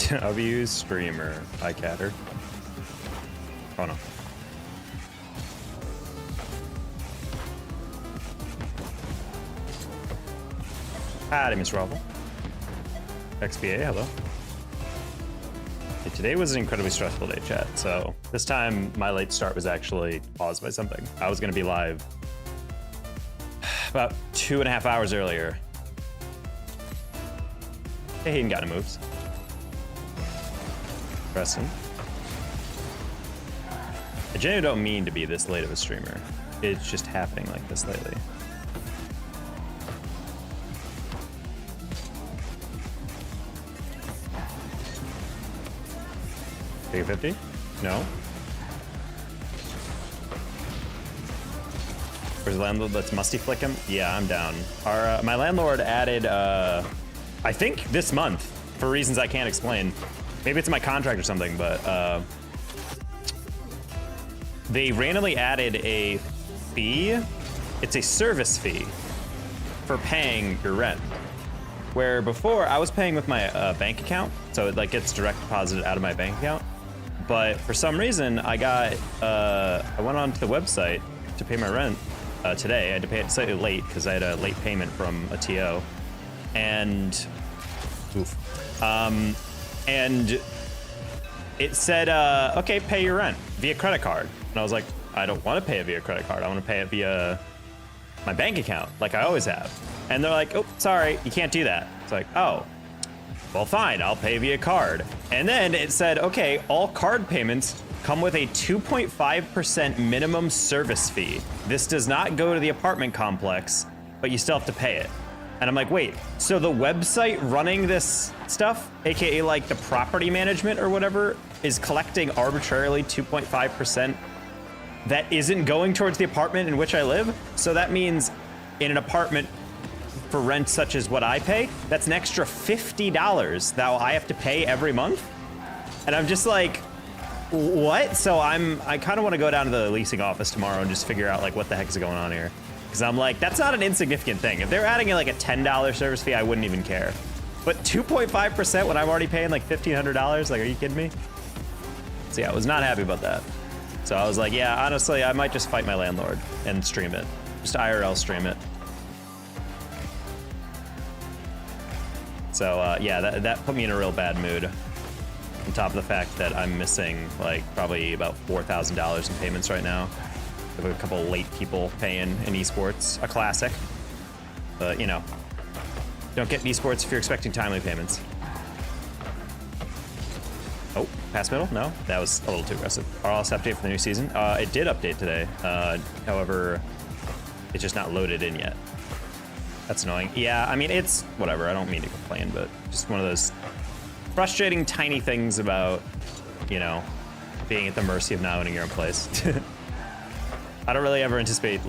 W streamer, iCatter. Oh no. Howdy, Miss Ravel. XBA, hello. Okay, today was an incredibly stressful day, chat. So this time, my late start was actually caused by something. I was gonna be live about 2.5 hours earlier. Hey, Hayden got no moves. Preston. I genuinely don't mean to be this late of a streamer. It's just happening like this lately. Take a 50? No. Where's the landlord? Let's musty flick him. Yeah, I'm down. Our my landlord added, I think this month, for reasons I can't explain. Maybe it's my contract or something, but they randomly added a fee. It's a service fee for paying your rent. Where before I was paying with my bank account, so it like gets direct deposited out of my bank account. But for some reason, I went onto the website to pay my rent today. I had to pay it slightly late because I had a late payment from a TO, and and it said, okay, pay your rent via credit card. And I was like, I don't want to pay it via credit card. I want to pay it via my bank account, like I always have. And they're like, oh, sorry, you can't do that. It's like, oh, well, fine, I'll pay via card. And then it said, okay, all card payments come with a 2.5% minimum service fee. This does not go to the apartment complex, but you still have to pay it. And I'm like, wait, so the website running this stuff, AKA like the property management or whatever, is collecting arbitrarily 2.5% that isn't going towards the apartment in which I live? So that means in an apartment for rent such as what I pay, that's an extra $50 that I have to pay every month? And I'm just like, what? So I kind of want to go down to the leasing office tomorrow and just figure out like what the heck is going on here. Because I'm like, that's not an insignificant thing. If they're adding in like a $10 service fee, I wouldn't even care. But 2.5% when I'm already paying like $1,500, like, are you kidding me? So yeah, I was not happy about that. So I was like, yeah, honestly, I might just fight my landlord and stream it. Just IRL stream it. So yeah, that put me in a real bad mood. On top of the fact that I'm missing like probably about $4,000 in payments right now. I have a couple late people paying in esports, a classic. But you know, don't get in esports if you're expecting timely payments. Oh, pass middle? No, that was a little too aggressive. RLS update for the new season. It did update today. However, it's just not loaded in yet. That's annoying. Yeah, I mean, it's whatever. I don't mean to complain, but just one of those frustrating tiny things about, you know, being at the mercy of not owning your own place. I don't really ever anticipate,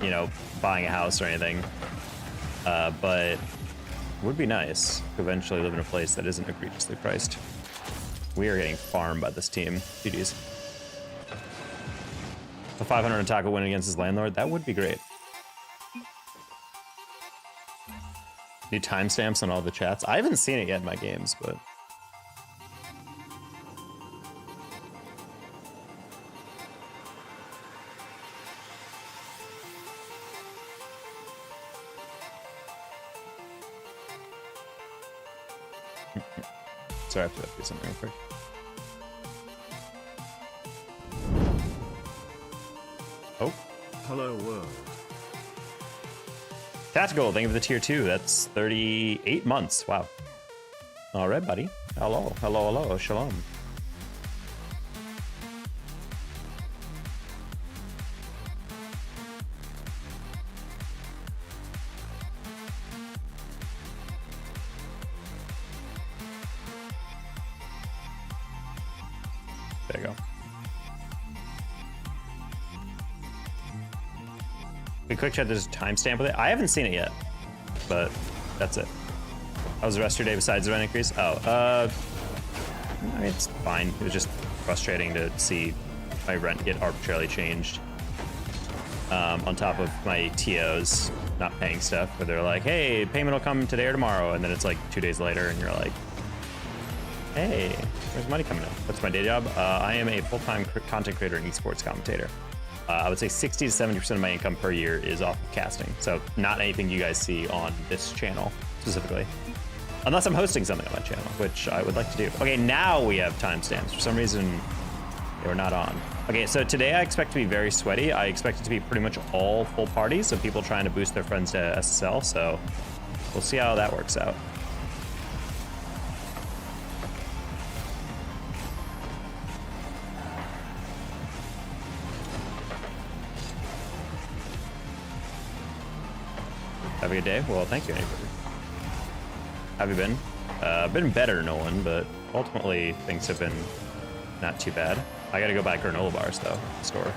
you know, buying a house or anything, but it would be nice to eventually live in a place that isn't egregiously priced. We are getting farmed by this team. GG's. A 500 Taco win against his landlord, that would be great. Need timestamps on all the chats. I haven't seen it yet in my games, but sorry, I have to do something real quick. Oh. Hello world. Tactical, thank you for the tier 2. That's 38 months. Wow. All right, buddy. Hello, hello, hello. Shalom. There you go. We quick chat, there's a timestamp with it. I haven't seen it yet, but that's it. How was the rest of your day besides the rent increase? Oh, I mean, it's fine. It was just frustrating to see my rent get arbitrarily changed. On top of my TOs not paying stuff, where they're like, hey, payment will come today or tomorrow, and then it's like 2 days later, and you're like, hey, where's money coming in? What's my day job? I am a full-time content creator and esports commentator. I would say 60 to 70% of my income per year is off of casting, so not anything you guys see on this channel specifically. Unless I'm hosting something on my channel, which I would like to do. Okay, now we have timestamps. For some reason, they were not on. Okay, so today I expect to be very sweaty. I expect it to be pretty much all full parties of people trying to boost their friends to SSL, so we'll see how that works out. Have a good day. Well, thank you, anybody. Have you been? Been better, Nolan, but ultimately things have been not too bad. I gotta go buy granola bars though, at the store.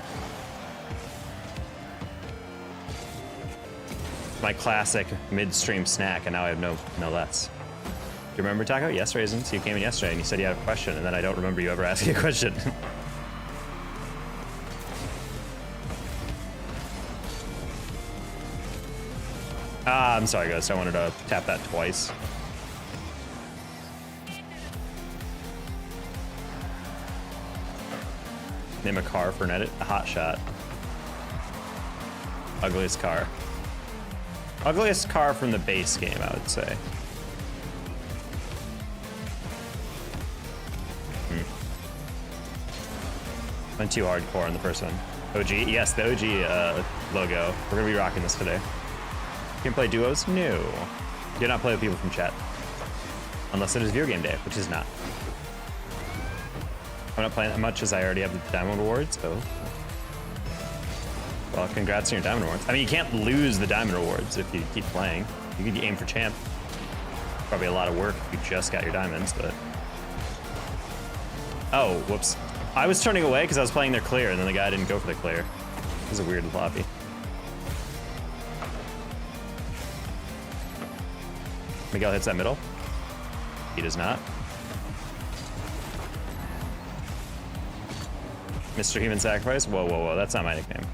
My classic midstream snack, and now I have no less. Do you remember, Taco? Yes, Raisins. You came in yesterday and you said you had a question, and then I don't remember you ever asking a question. I'm sorry, Ghost. I wanted to tap that twice. Name a car for an edit. A hot shot. Ugliest car. Ugliest car from the base game, I would say. Went too hardcore on the first one. OG? Yes, the OG logo. We're gonna be rocking this today. You can play duos? No. Do not play with people from chat. Unless it is video game day, which is not. I'm not playing that much as I already have the Diamond Rewards, so. Well, congrats on your Diamond Rewards. I mean, you can't lose the Diamond Rewards if you keep playing. You could aim for champ. Probably a lot of work if you just got your diamonds, but. Oh, whoops. I was turning away because I was playing their clear, and then the guy didn't go for the clear. It was a weird lobby. Miguel hits that middle. He does not. Mr. Human Sacrifice? Whoa, whoa, whoa, that's not my nickname.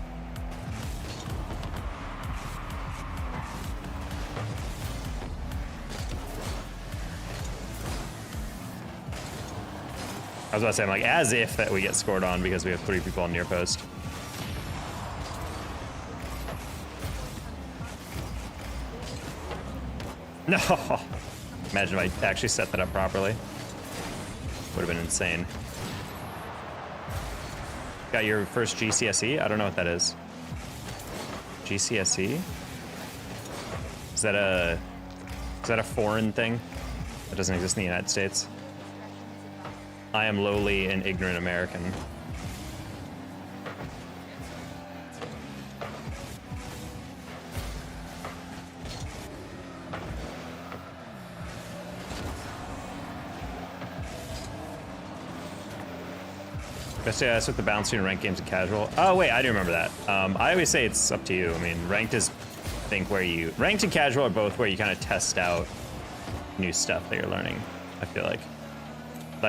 I was about to say, I'm like, as if that we get scored on because we have 3 people on near post. No! Imagine if I actually set that up properly. Would have been insane. Got your first GCSE? I don't know what that is. GCSE? Is that a foreign thing that doesn't exist in the United States? I am lowly and ignorant American. Best day I with the balance between ranked games and casual. Oh wait, I do remember that. I always say it's up to you. I mean, ranked is, I think, where you ranked and casual are both where you kind of test out new stuff that you're learning. I feel like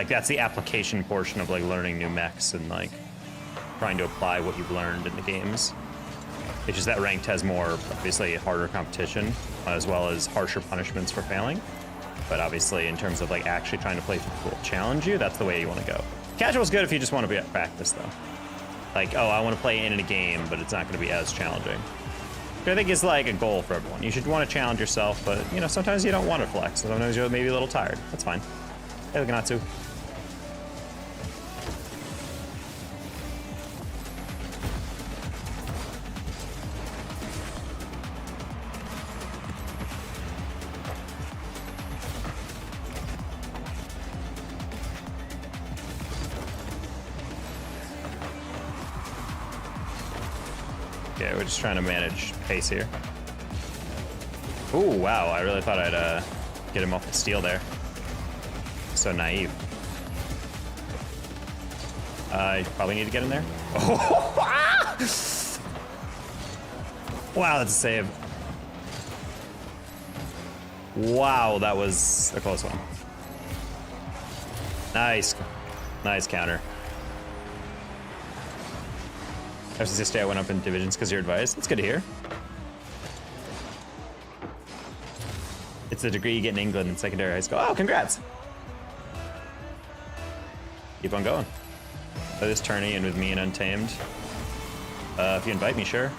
that's the application portion of like learning new mechs and like trying to apply what you've learned in the games. It's just that ranked has more obviously harder competition as well as harsher punishments for failing. But obviously, in terms of like actually trying to play people who challenge you, that's the way you want to go. Casual is good if you just want to be at practice, though. Like, oh, I want to play in a game, but it's not going to be as challenging. Which I think is like a goal for everyone. You should want to challenge yourself, but you know, sometimes you don't want to flex. Sometimes you're maybe a little tired. That's fine. Hey, Ganatsu. Yeah, we're just trying to manage pace here. Ooh, wow, I really thought I'd get him off the steal there. So naive. I probably need to get in there. Oh, wow, that's a save. Wow, that was a close one. Nice. Nice counter. I was just say I went up in divisions because of your advice. That's good to hear. It's the degree you get in England in secondary high school. Oh, congrats. Keep on going. Play this tourney and with me and Untamed. If you invite me, sure.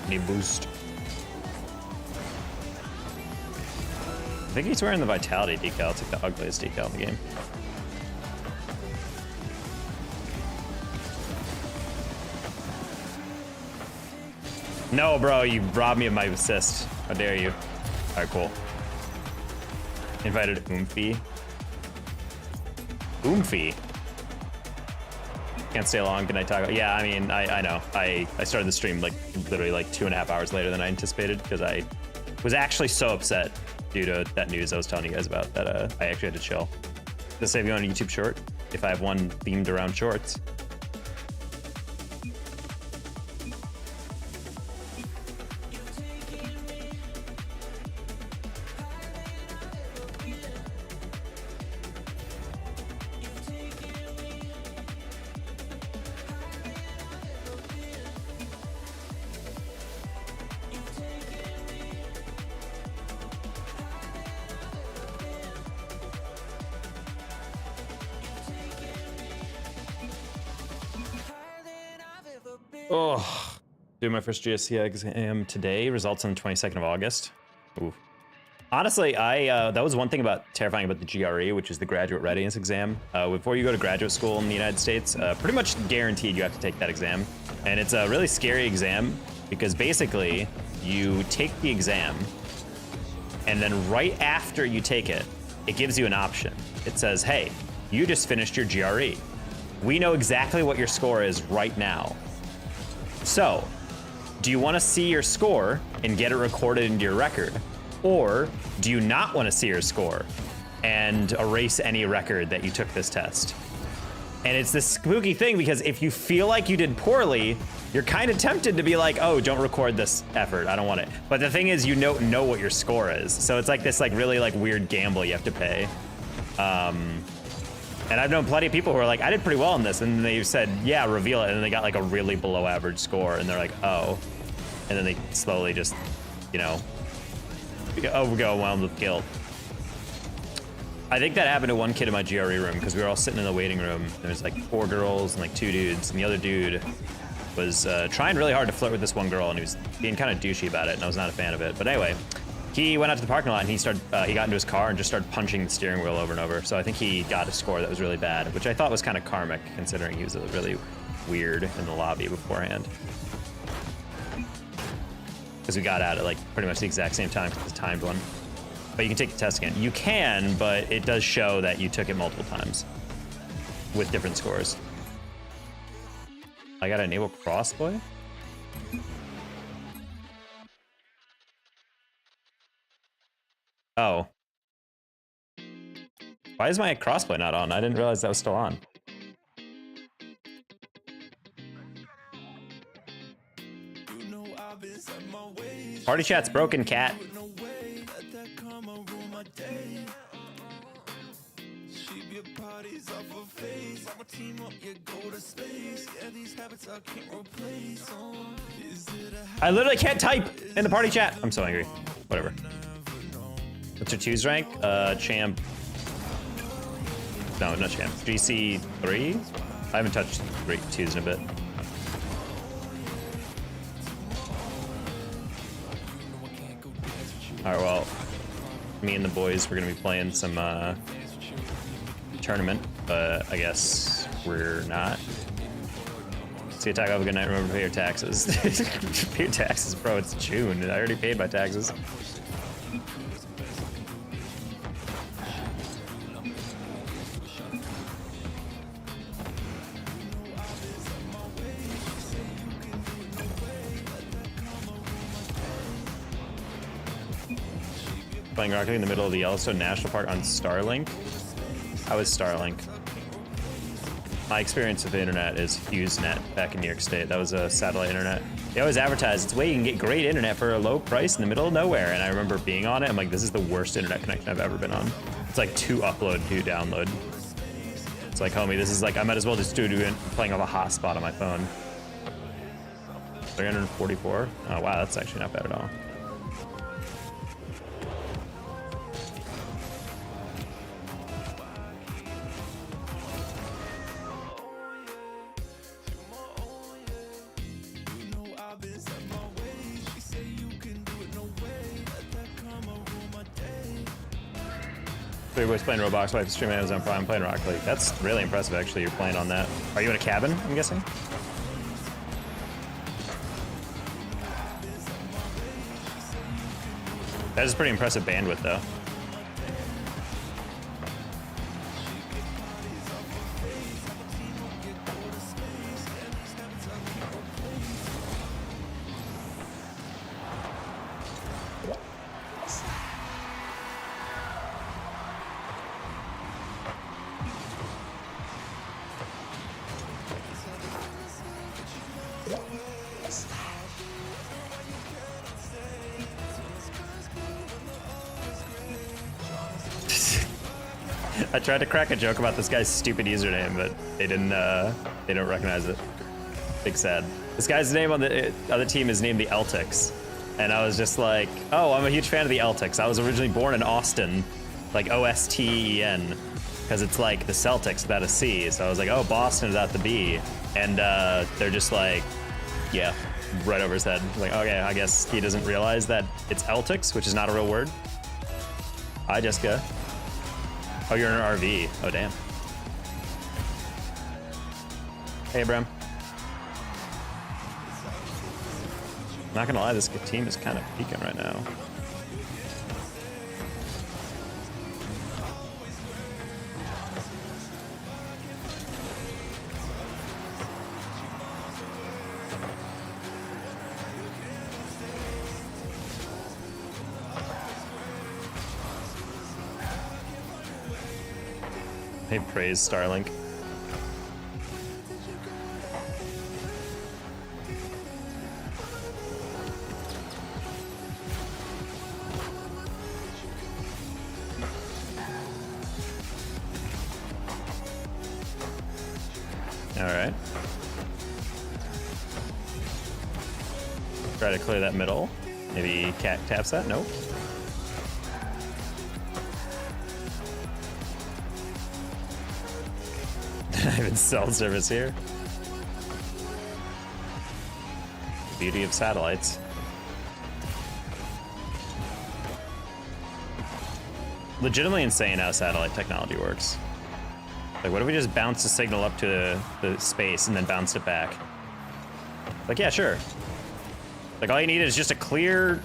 Need boost. I think he's wearing the Vitality decal. It's like the ugliest decal in the game. No, bro, you robbed me of my assist. How dare you? All right, cool. Invited Oomphy. Oomphy? Can't stay long. Can I talk? Yeah, I mean, I know. I started the stream like literally like 2.5 hours later than I anticipated because I was actually so upset due to that news I was telling you guys about that I actually had to chill. Does it save you on a YouTube short if I have one themed around shorts? Oh, doing my first GSC exam today. Results on the 22nd of August. Ooh. Honestly, that was one thing terrifying about the GRE, which is the graduate readiness exam. Before you go to graduate school in the United States, pretty much guaranteed you have to take that exam. And it's a really scary exam because basically you take the exam and then right after you take it, it gives you an option. It says, hey, you just finished your GRE. We know exactly what your score is right now. So, do you want to see your score and get it recorded into your record? Or do you not want to see your score and erase any record that you took this test? And it's this spooky thing because if you feel like you did poorly, you're kind of tempted to be like, oh, don't record this effort. I don't want it. But the thing is, you know what your score is. So it's like this really weird gamble you have to pay. And I've known plenty of people who are like, I did pretty well in this. And they said, yeah, reveal it. And then they got like a really below average score. And they're like, oh. And then they slowly just, you know, overwhelmed with guilt. I think that happened to one kid in my GRE room because we were all sitting in the waiting room. There was like 4 girls and like 2 dudes. And the other dude was trying really hard to flirt with this one girl. And he was being kind of douchey about it. And I was not a fan of it. But anyway. He went out to the parking lot and he got into his car and just started punching the steering wheel over and over. So I think he got a score that was really bad, which I thought was kind of karmic considering he was really weird in the lobby beforehand. Because we got out at like pretty much the exact same time, the timed one. But you can take the test again. You can, but it does show that you took it multiple times with different scores. I gotta enable crossplay? Oh. Why is my crossplay not on? I didn't realize that was still on. Party chat's broken, cat. I literally can't type in the party chat. I'm so angry. Whatever. What's your 2's rank? Champ. No, not champ. GC3? I haven't touched 2's in a bit. Alright, well, me and the boys, we're gonna be playing some tournament, but I guess we're not. See you, Taco. Have a good night. Remember to pay your taxes. Pay your taxes, bro. It's June. I already paid my taxes. Playing Rocket League in the middle of the Yellowstone National Park on Starlink. How is Starlink? My experience with the internet is HughesNet back in New York State. That was a satellite internet. They always advertise it's a way you can get great internet for a low price in the middle of nowhere. And I remember being on it. I'm like, this is the worst internet connection I've ever been on. It's like 2 upload, 2 download. It's like, homie, this is like, I might as well just do it playing off a hotspot on my phone. 344. Oh, wow, that's actually not bad at all. So you're playing Roblox, wife streaming Amazon Prime, playing Rocket League. That's really impressive, actually. You're playing on that. Are you in a cabin, I'm guessing? That is pretty impressive bandwidth, though. I tried to crack a joke about this guy's stupid username, but they don't recognize it. Big sad. This guy's name on the other team is named the Eltics. And I was just like, oh, I'm a huge fan of the Eltics. I was originally born in Austin, like O-S-T-E-N, because it's like the Celtics without a C. So I was like, oh, Boston without the B. And they're just like, yeah, right over his head. Like, okay, I guess he doesn't realize that it's Eltics, which is not a real word. Hi, Jessica. Oh, you're in an RV. Oh, damn. Hey, Bram. Not gonna lie, this team is kind of peaking right now. Hey, praise Starlink. All right. Try to clear that middle. Maybe Cat taps that. Nope. Even cell service here. Beauty of satellites. Legitimately insane how satellite technology works. Like, what if we just bounce the signal up to the space and then bounce it back? Like, yeah, sure. Like, all you need is just a clear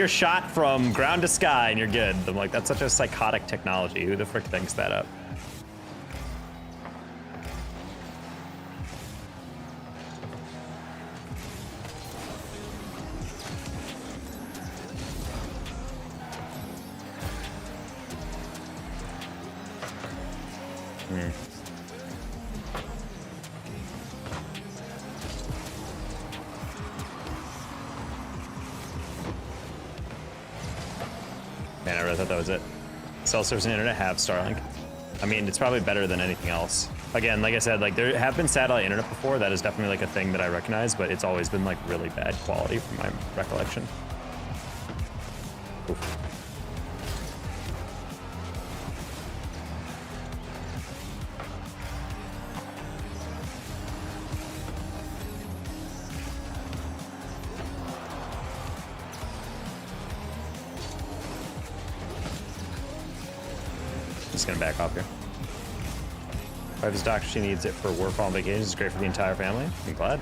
shot from ground to sky and you're good. I'm like, that's such a psychotic technology. Who the frick thinks that up? Man, I really thought that was it. Cell service and internet have Starlink. I mean, it's probably better than anything else. Again, like I said, like there have been satellite internet before. That is definitely like a thing that I recognize, but it's always been like really bad quality from my recollection. Oof. Just gonna back off here. Wife is a doctor, she needs it for work while on vacation. It's great for the entire family. I'm glad.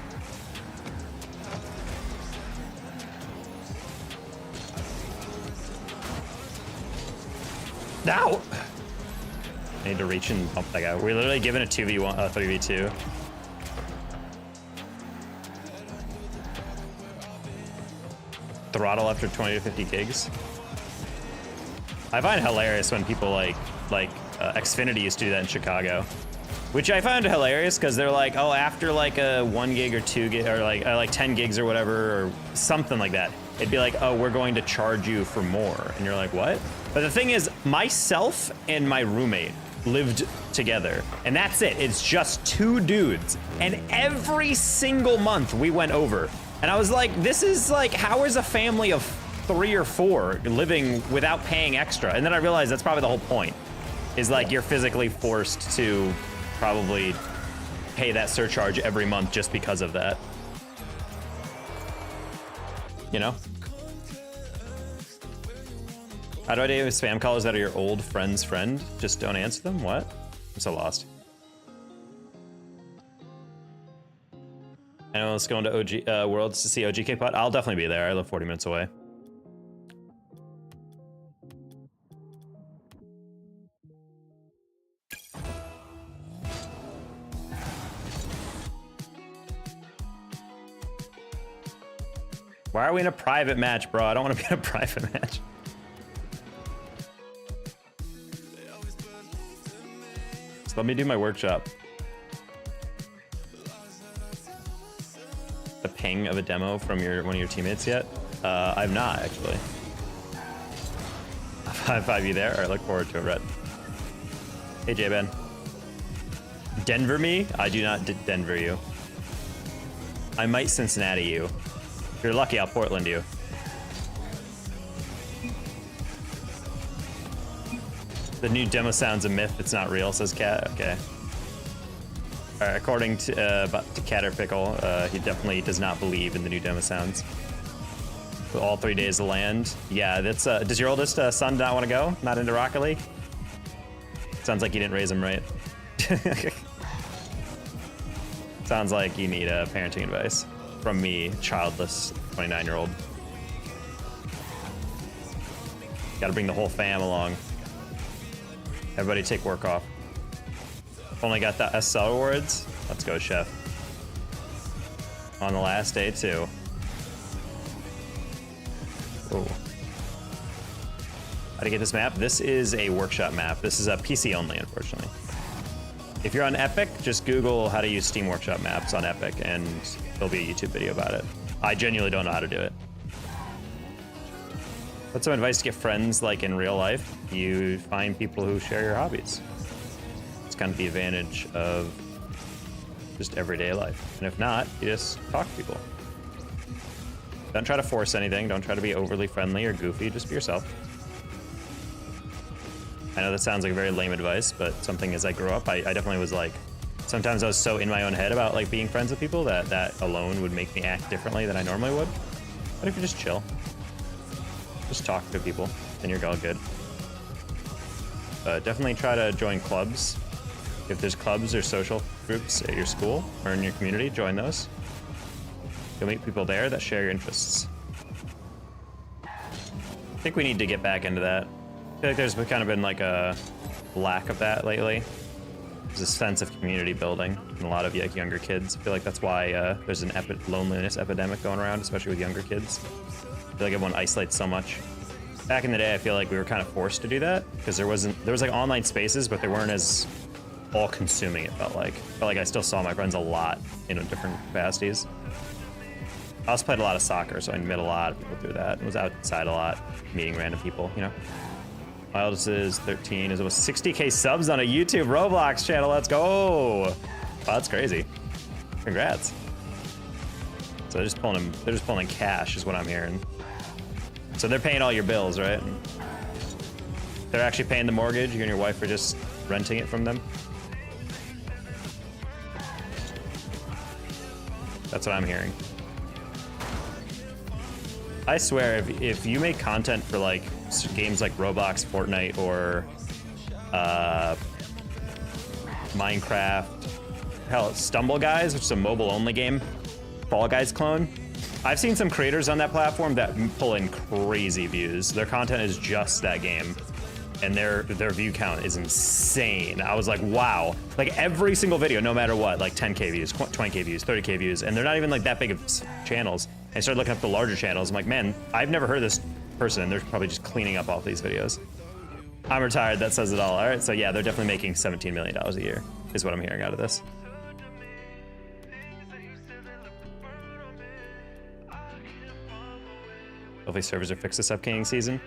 Ow! I need to reach and bump that guy. We're literally given a 2v1, 3v2. Throttle after 20 to 50 gigs. I find it hilarious when people like Xfinity used to do that in Chicago, which I found hilarious because they're like, oh, after like a 1 gig or 2 gig or like 10 gigs or whatever or something like that, it'd be like, oh, we're going to charge you for more. And you're like, what? But the thing is, myself and my roommate lived together, and that's it. It's just 2 dudes. And every single month we went over. And I was like, this is like, how is a family of 3 or 4 living without paying extra? And then I realized that's probably the whole point, is like you're physically forced to probably pay that surcharge every month just because of that. You know? How do I deal with spam callers that are your old friend's friend? Just don't answer them? What? I'm so lost. Anyone else going to OG Worlds to see OGK Pot? I'll definitely be there. I live 40 minutes away. Why are we in a private match, bro? I don't want to be in a private match. Let me do my workshop. The ping of a demo from one of your teammates yet? I've not actually. High five you there. All right, look forward to it, Rhett. Hey, J-Ben. Denver me? I do not Denver you. I might Cincinnati you. If you're lucky, I'll Portland you. The new demo sounds a myth. It's not real, says Cat. Okay. All right, according to Caterpickle, he definitely does not believe in the new demo sounds. With all 3 days of land. Yeah, that's. Does your oldest son not want to go? Not into Rocket League? Sounds like you didn't raise him right. Sounds like you need parenting advice from me, childless 29-year-old. Got to bring the whole fam along. Everybody take work off. Only got the SL awards. Let's go, chef. On the last day, too. Oh. How to get this map? This is a workshop map. This is a PC only, unfortunately. If you're on Epic, just Google how to use Steam Workshop maps on Epic, and there'll be a YouTube video about it. I genuinely don't know how to do it. What's some advice to get friends like in real life? You find people who share your hobbies. It's kind of the advantage of just everyday life. And if not, you just talk to people. Don't try to force anything. Don't try to be overly friendly or goofy. Just be yourself. I know that sounds like very lame advice, but something as I grew up, I definitely was like, sometimes I was so in my own head about like being friends with people that alone would make me act differently than I normally would. But if you just chill, just talk to people, then you're all good. Definitely try to join clubs. If there's clubs or social groups at your school or in your community, join those. You'll meet people there that share your interests. I think we need to get back into that. I feel like there's kind of been like a lack of that lately. There's a sense of community building in a lot of like younger kids. I feel like that's why there's an loneliness epidemic going around, especially with younger kids. I feel like everyone isolates so much. Back in the day, I feel like we were kind of forced to do that because there was like online spaces, but they weren't as all-consuming. It felt like I still saw my friends a lot in different capacities. I also played a lot of soccer, so I met a lot of people through that. I was outside a lot, meeting random people, you know. My eldest is 13, is almost 60K subs on a YouTube Roblox channel. Let's go! Wow, that's crazy. Congrats. So they're just pulling cash, is what I'm hearing. So they're paying all your bills, right? They're actually paying the mortgage. You and your wife are just renting it from them. That's what I'm hearing. I swear, if you make content for like games like Roblox, Fortnite, or Minecraft, hell, Stumble Guys, which is a mobile-only game, Fall Guys clone. I've seen some creators on that platform that pull in crazy views. Their content is just that game, and their view count is insane. I was like, wow. Like every single video, no matter what, like 10K views, 20K views, 30K views, and they're not even like that big of channels. I started looking up the larger channels. I'm like, man, I've never heard of this person, and they're probably just cleaning up all these videos. I'm retired. That says it all. All right. So yeah, they're definitely making $17 million a year is what I'm hearing out of this. Hopefully servers are fixed this upcoming season.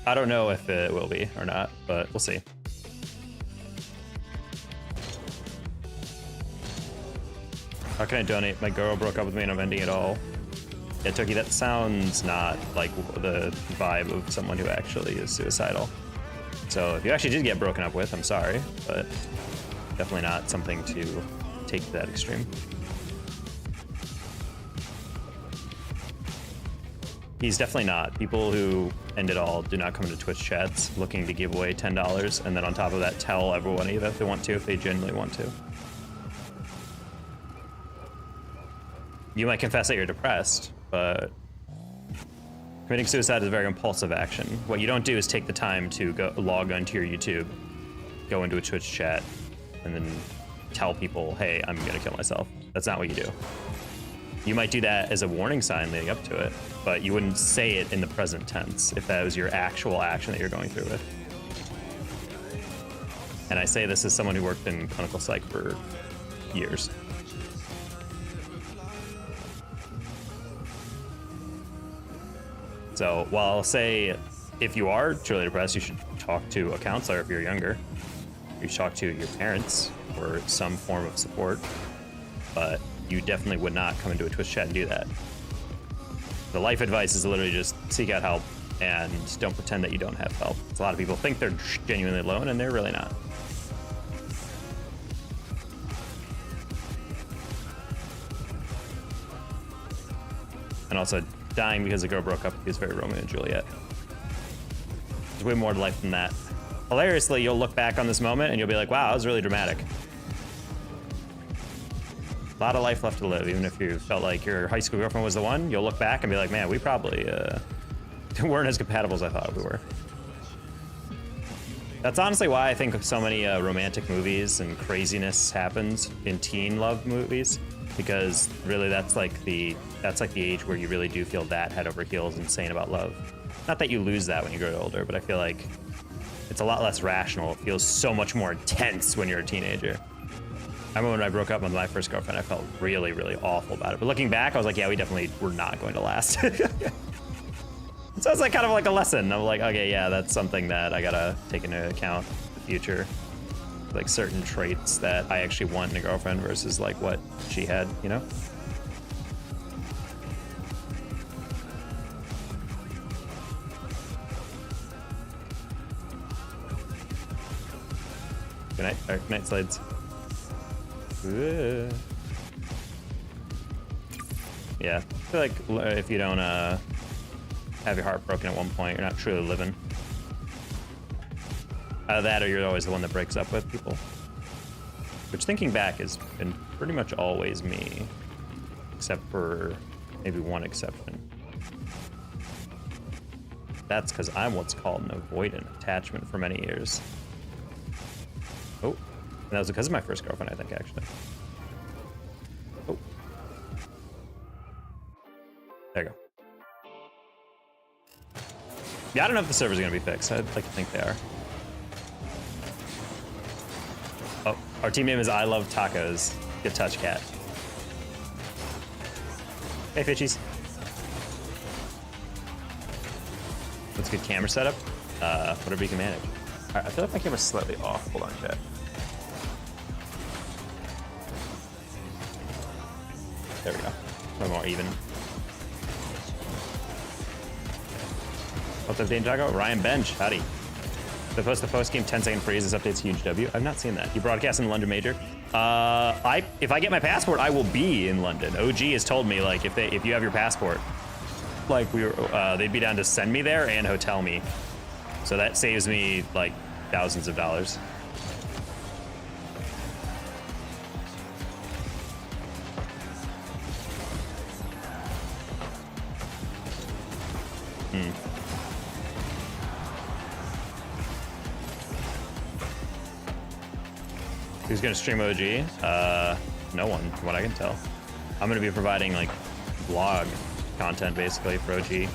I don't know if it will be or not, but we'll see. How can I donate? My girl broke up with me and I'm ending it all. Yeah, Toki, that sounds not like the vibe of someone who actually is suicidal. So if you actually did get broken up with, I'm sorry, but definitely not something to take to that extreme. He's definitely not. People who end it all do not come into Twitch chats looking to give away $10 and then on top of that tell everyone if they want to, if they genuinely want to. You might confess that you're depressed, but committing suicide is a very impulsive action. What you don't do is take the time to go log onto your YouTube, go into a Twitch chat, and then tell people, hey, I'm gonna kill myself. That's not what you do. You might do that as a warning sign leading up to it, but you wouldn't say it in the present tense if that was your actual action that you're going through with. And I say this as someone who worked in clinical psych for years. So while I'll say if you are truly depressed, you should talk to a counselor if you're younger. You should talk to your parents or some form of support, but you definitely would not come into a Twitch chat and do that. The life advice is literally just seek out help and don't pretend that you don't have help. A lot of people think they're genuinely alone and they're really not. And also, dying because a girl broke up with you is very Romeo and Juliet. There's way more to life than that. Hilariously, you'll look back on this moment and you'll be like, wow, that was really dramatic. A lot of life left to live. Even if you felt like your high school girlfriend was the one, you'll look back and be like, man, we probably weren't as compatible as I thought we were. That's honestly why I think so many romantic movies and craziness happens in teen love movies, because really that's like the age where you really do feel that head over heels insane about love. Not that you lose that when you grow older, but I feel like it's a lot less rational. It feels so much more intense when you're a teenager. I remember when I broke up with my first girlfriend, I felt really, really awful about it. But looking back, I was like, yeah, we definitely were not going to last. So it's like kind of like a lesson. I'm like, okay, yeah, that's something that I gotta take into account in the future. Like certain traits that I actually want in a girlfriend versus like what she had, you know? Good night, or good night, Slades. Yeah, I feel like if you don't have your heart broken at one point, you're not truly living. Either that or you're always the one that breaks up with people. Which, thinking back, has been pretty much always me. Except for maybe one exception. That's because I'm what's called an avoidant attachment for many years. Oh. And that was because of my first girlfriend, I think, actually. Oh. There you go. Yeah, I don't know if the servers are going to be fixed. I'd like to think they are. Oh, our team name is I Love Tacos. Good touch, cat. Hey, Fishies. What's a good camera setup? Whatever you can manage. All right, I feel like my camera's slightly off. Hold on, chat. There we go. A little more even. What's up, Dane Jago? Ryan Bench, howdy. The post-game 10-second freeze. This update's huge W. I've not seen that. You broadcast in London Major. If I get my passport, I will be in London. OG has told me, like, if you have your passport, like they'd be down to send me there and hotel me. So that saves me like thousands of dollars. Who's gonna stream OG? No one, from what I can tell. I'm gonna be providing like vlog content basically for OG.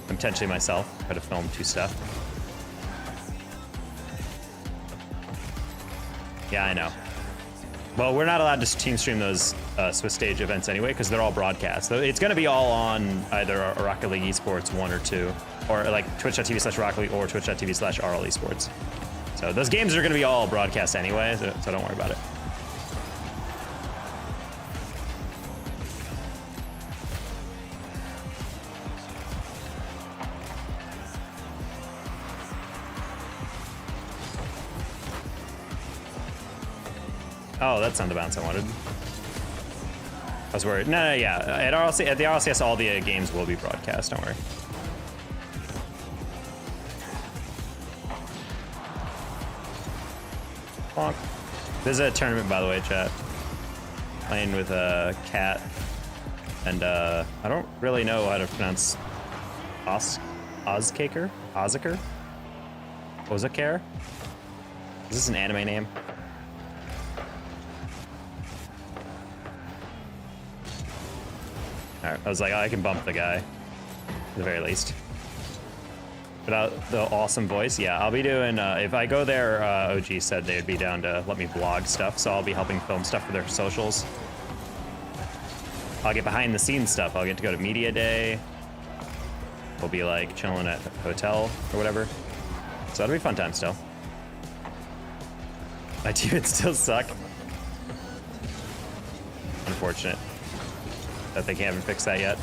and potentially myself, try to film 2 stuff. Yeah, I know. Well, we're not allowed to team stream those Swiss stage events anyway, because they're all broadcast. So it's going to be all on either Rocket League Esports 1 or 2, or like twitch.tv/Rocket League or twitch.tv/RL Esports. So those games are going to be all broadcast anyway, so don't worry about it. Oh, that's not the bounce I wanted. I was worried. No, yeah. At the RLCS, all the games will be broadcast. Don't worry. Bonk. This is a tournament, by the way, chat. Playing with a cat, and I don't really know how to pronounce Ozkaker? Ozakare? Is this an anime name? Alright, I was like, oh, I can bump the guy, at the very least. Without the awesome voice, yeah, I'll be doing, if I go there, OG said they'd be down to let me vlog stuff, so I'll be helping film stuff for their socials. I'll get behind the scenes stuff. I'll get to go to media day. We'll be like chilling at a hotel or whatever. So that'll be a fun time still. My teammates still suck. Unfortunate that they haven't fixed that yet.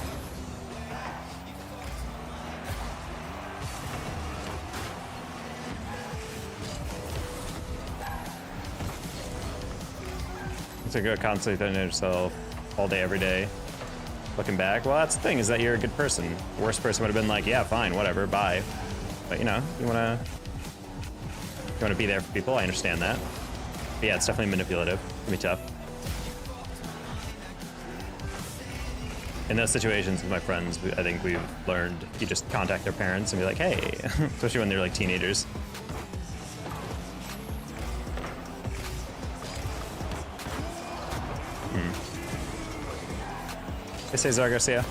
It's a good constantly throwing yourself all day, every day. Looking back, well, that's the thing, is that you're a good person. The worst person would have been like, yeah, fine, whatever, bye. But you know, you wanna be there for people. I understand that. But yeah, it's definitely manipulative. It can be tough. In those situations with my friends, I think we've learned you just contact their parents and be like, hey, especially when they're like teenagers. Hey, Cesar Garcia.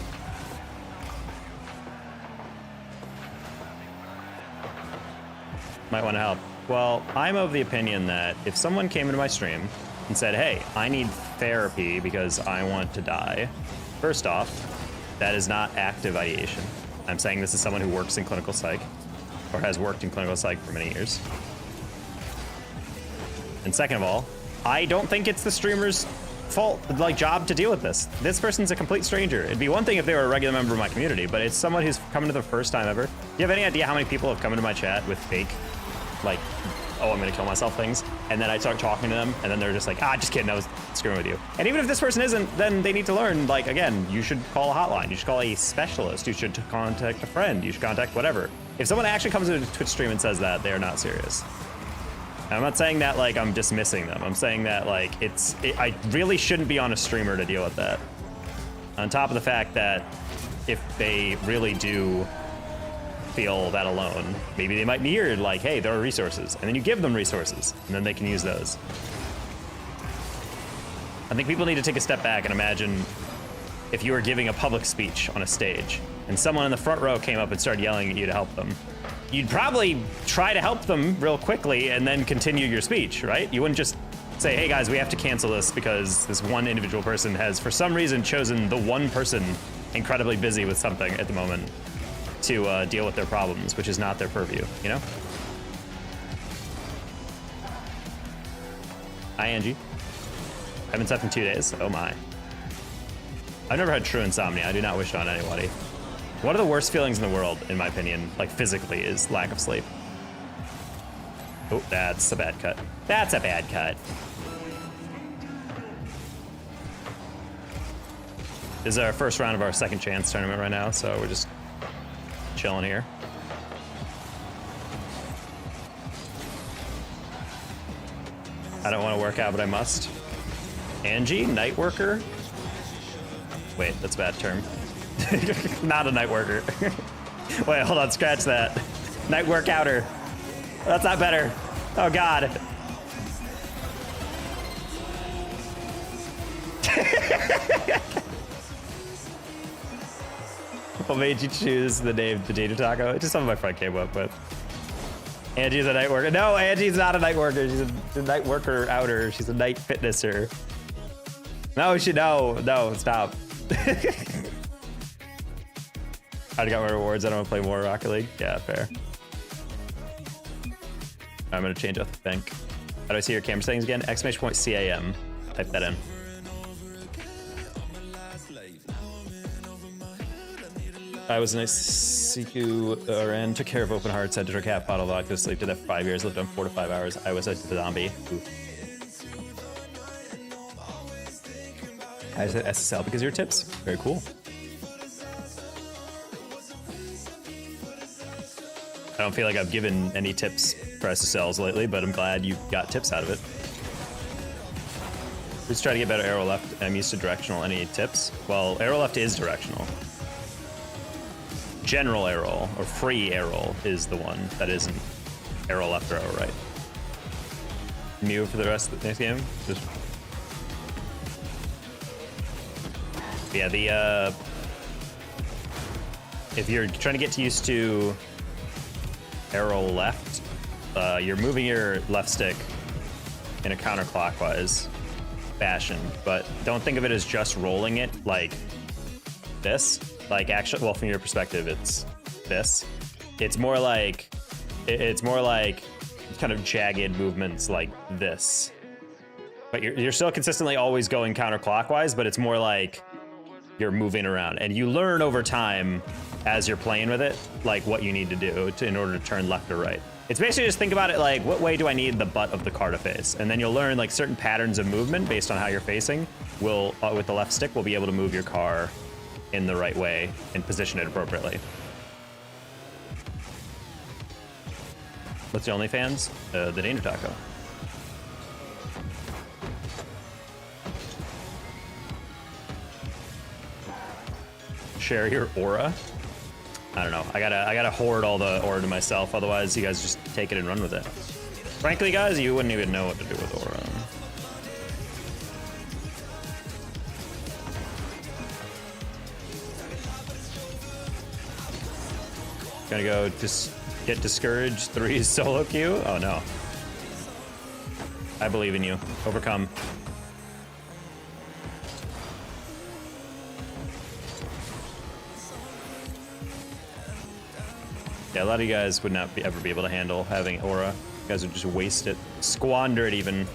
Might want to help. Well, I'm of the opinion that if someone came into my stream and said, hey, I need therapy because I want to die, first off, that is not active ideation. I'm saying this is someone who works in clinical psych or has worked in clinical psych for many years. And second of all, I don't think it's the streamer's fault, like, job to deal with this. This person's a complete stranger. It'd be one thing if they were a regular member of my community, but it's someone who's coming to the first time ever. Do you have any idea how many people have come into my chat with fake, like, oh, I'm gonna kill myself things, and then I start talking to them, and then they're just like, ah, just kidding, I was screwing with you. And even if this person isn't, then they need to learn, like, again, you should call a hotline, you should call a specialist, you should contact a friend, you should contact whatever. If someone actually comes into a Twitch stream and says that, they are not serious. And I'm not saying that like I'm dismissing them. I'm saying that like I really shouldn't be on a streamer to deal with that. On top of the fact that if they really do feel that alone, maybe they might need like, hey, there are resources, and then you give them resources, and then they can use those. I think people need to take a step back and imagine if you were giving a public speech on a stage, and someone in the front row came up and started yelling at you to help them. You'd probably try to help them real quickly and then continue your speech, right? You wouldn't just say, hey guys, we have to cancel this because this one individual person has, for some reason, chosen the one person incredibly busy with something at the moment to deal with their problems, which is not their purview, you know? Hi, Angie. I haven't slept in 2 days. Oh my. I've never had true insomnia. I do not wish it on anybody. One of the worst feelings in the world, in my opinion, like physically, is lack of sleep. Oh, that's a bad cut. That's a bad cut. This is our first round of our second chance tournament right now, so we're just chilling here. I don't want to work out, but I must. Angie, night worker? Wait, that's a bad term. Not a night worker. Wait, hold on, scratch that. Night workouter. That's not better. Oh God. What made you choose the name Potato Taco? It's just something my friend came up with. Angie's a night worker. No, Angie's not a night worker. She's a night worker outer. She's a night fitnesser. No, no, stop. I got my rewards. I don't want to play more Rocket League. Yeah, fair. I'm gonna change off the bank. How do I see your camera settings again? Exclamation point CAM. Type that in. I was a nice Siku RN, took care of open hearts, had to drink half bottle of vodka, sleep, did that for 5 years, lived on 4 to 5 hours. I was a zombie. Ooh. I said SSL because of your tips. Very cool. I don't feel like I've given any tips for SSLs lately, but I'm glad you got tips out of it. Just try to get better arrow left. I'm used to directional. Any tips? Well, arrow left is directional. General arrow or free arrow is the one that isn't arrow left or arrow right. Mew for the rest of the next game. Just yeah, the if you're trying to get used to arrow left, you're moving your left stick in a counterclockwise fashion, but don't think of it as just rolling it like this. Like actually, well, from your perspective, it's this. It's more like kind of jagged movements like this. But you're still consistently always going counterclockwise, but it's more like you're moving around, and you learn over time as you're playing with it, like what you need to do in order to turn left or right. It's basically just think about it like, what way do I need the butt of the car to face? And then you'll learn like certain patterns of movement based on how you're facing. Will with the left stick, will be able to move your car in the right way and position it appropriately. What's the OnlyFans? The Danger Taco. Share your aura. I don't know. I gotta hoard all the aura to myself. Otherwise, you guys just take it and run with it. Frankly, guys, you wouldn't even know what to do with aura. Gonna go just get discouraged. 3 solo queue. Oh no. I believe in you. Overcome. Yeah, a lot of you guys would not ever be able to handle having aura. You guys would just waste it, squander it even.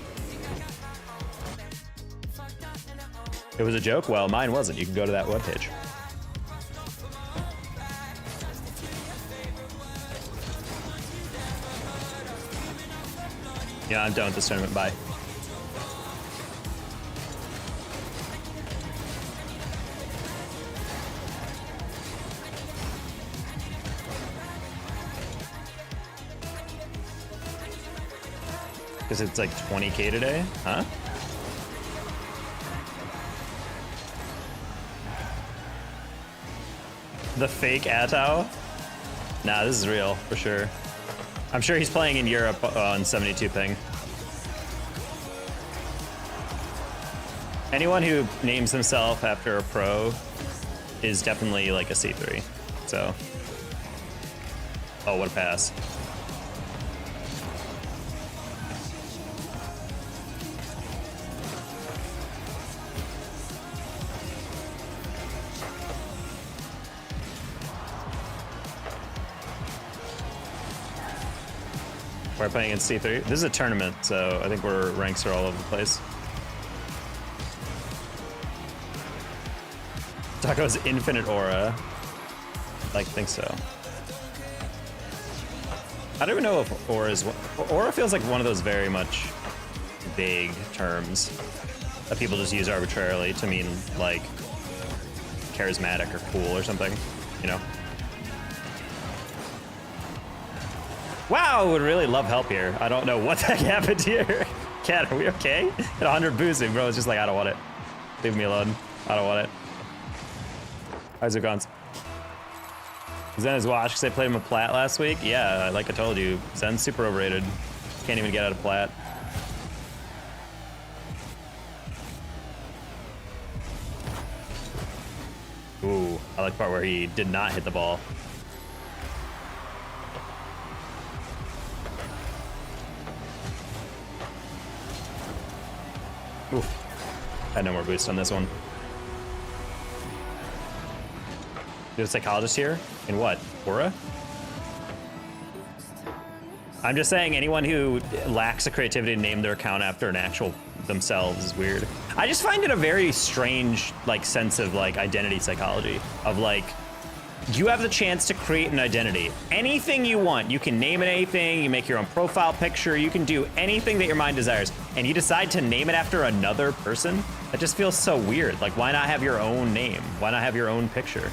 It was a joke? Well, mine wasn't. You can go to that webpage. Yeah, I'm done with this tournament. Bye. Because it's like 20K today? Huh? The fake Atao? Nah, this is real, for sure. I'm sure he's playing in Europe on 72 ping. Anyone who names himself after a pro is definitely like a C3, so. Oh, what a pass. We're playing in C3. This is a tournament, so I think our ranks are all over the place. Taco's infinite aura. Like, think so. I don't even know if aura is... Aura feels like one of those very much vague terms that people just use arbitrarily to mean, like, charismatic or cool or something, you know? Wow, would really love help here. I don't know what the heck happened here. Cat, are we okay? At 100 boosting, bro. It's just like, I don't want it. Leave me alone. I don't want it. How's it gone? Zen is washed because I played him a plat last week. Yeah, like I told you, Zen's super overrated. Can't even get out of plat. Ooh, I like the part where he did not hit the ball. Oof. Had no more boost on this one. You have a psychologist here? In what? Aura? I'm just saying anyone who lacks the creativity to name their account after an actual themselves is weird. I just find it a very strange like sense of like identity psychology of like, you have the chance to create an identity. Anything you want, you can name it anything, you make your own profile picture, you can do anything that your mind desires, and you decide to name it after another person? That just feels so weird. Like, why not have your own name? Why not have your own picture?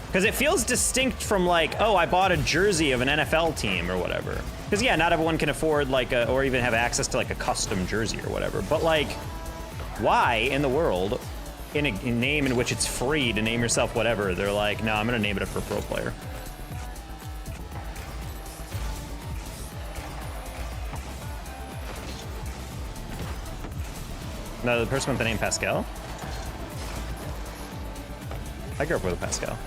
Because it feels distinct from like, oh, I bought a jersey of an NFL team or whatever. Because yeah, not everyone can afford like a, or even have access to like a custom jersey or whatever. But like, why in the world, in a name in which it's free to name yourself whatever, they're like, no, I'm gonna name it for a pro player. No, the person with the name Pascal? I grew up with a Pascal.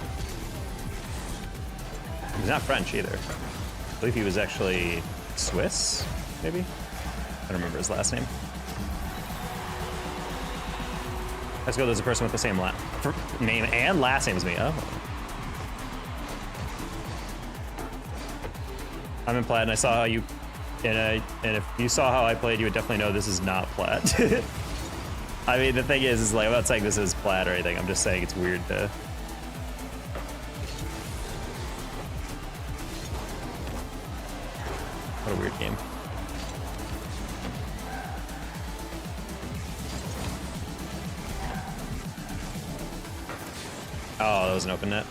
He's not French either. I believe he was actually Swiss, maybe? I don't remember his last name. Let's go, there's a person with the same name and last name as me. Oh. I'm in Plaid and I saw how you, and if you saw how I played, you would definitely know this is not Plaid. I mean, the thing is like, I'm not saying this is Plaid or anything, I'm just saying it's weird to... What a weird game. Oh, that was an open net.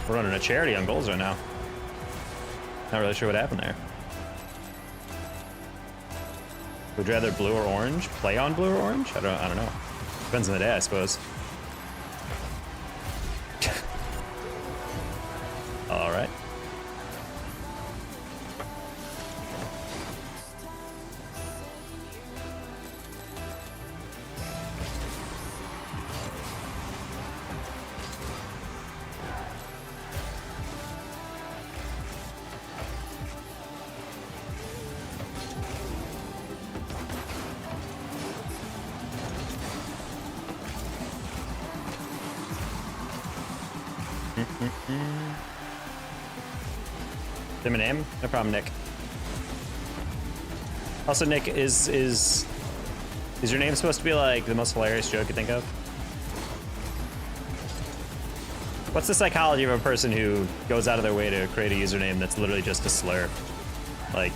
We're running a charity on goals right now. Not really sure what happened there. Would you rather blue or orange? Play on blue or orange? I don't know. Depends on the day, I suppose. All right. Dim a name? No problem, Nick. Also, Nick, is your name supposed to be like the most hilarious joke you think of? What's the psychology of a person who goes out of their way to create a username that's literally just a slur? Like,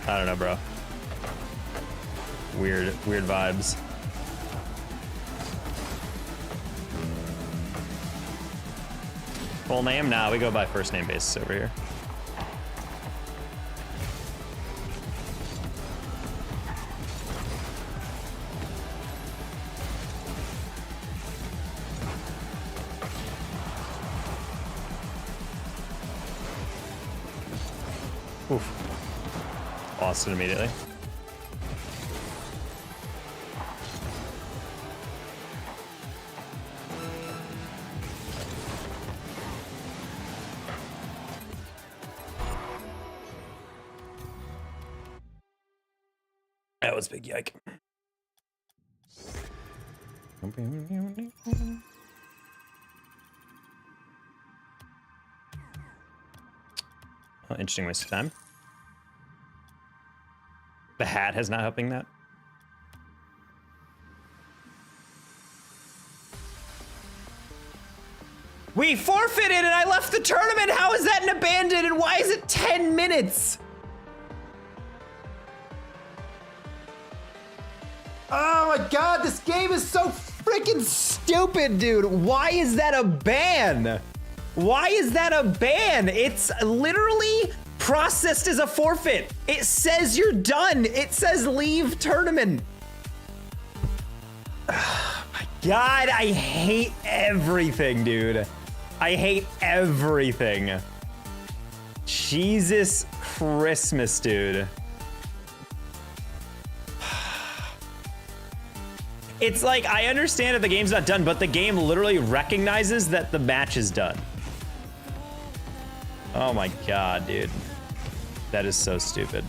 I don't know, bro. Weird vibes. Full name? Nah, we go by first name basis over here. Oof. Lost it immediately. That was big yike. Oh, interesting waste of time. The hat has not helping that. We forfeited and I left the tournament. How is that an abandon and why is it 10 minutes? Oh my god, this game is so freaking stupid, dude. Why is that a ban? Why is that a ban? It's literally processed as a forfeit. It says you're done. It says leave tournament. Oh my God, I hate everything, dude. I hate everything. Jesus Christmas, dude. It's like, I understand if the game's not done, but the game literally recognizes that the match is done. Oh my God, dude. That is so stupid.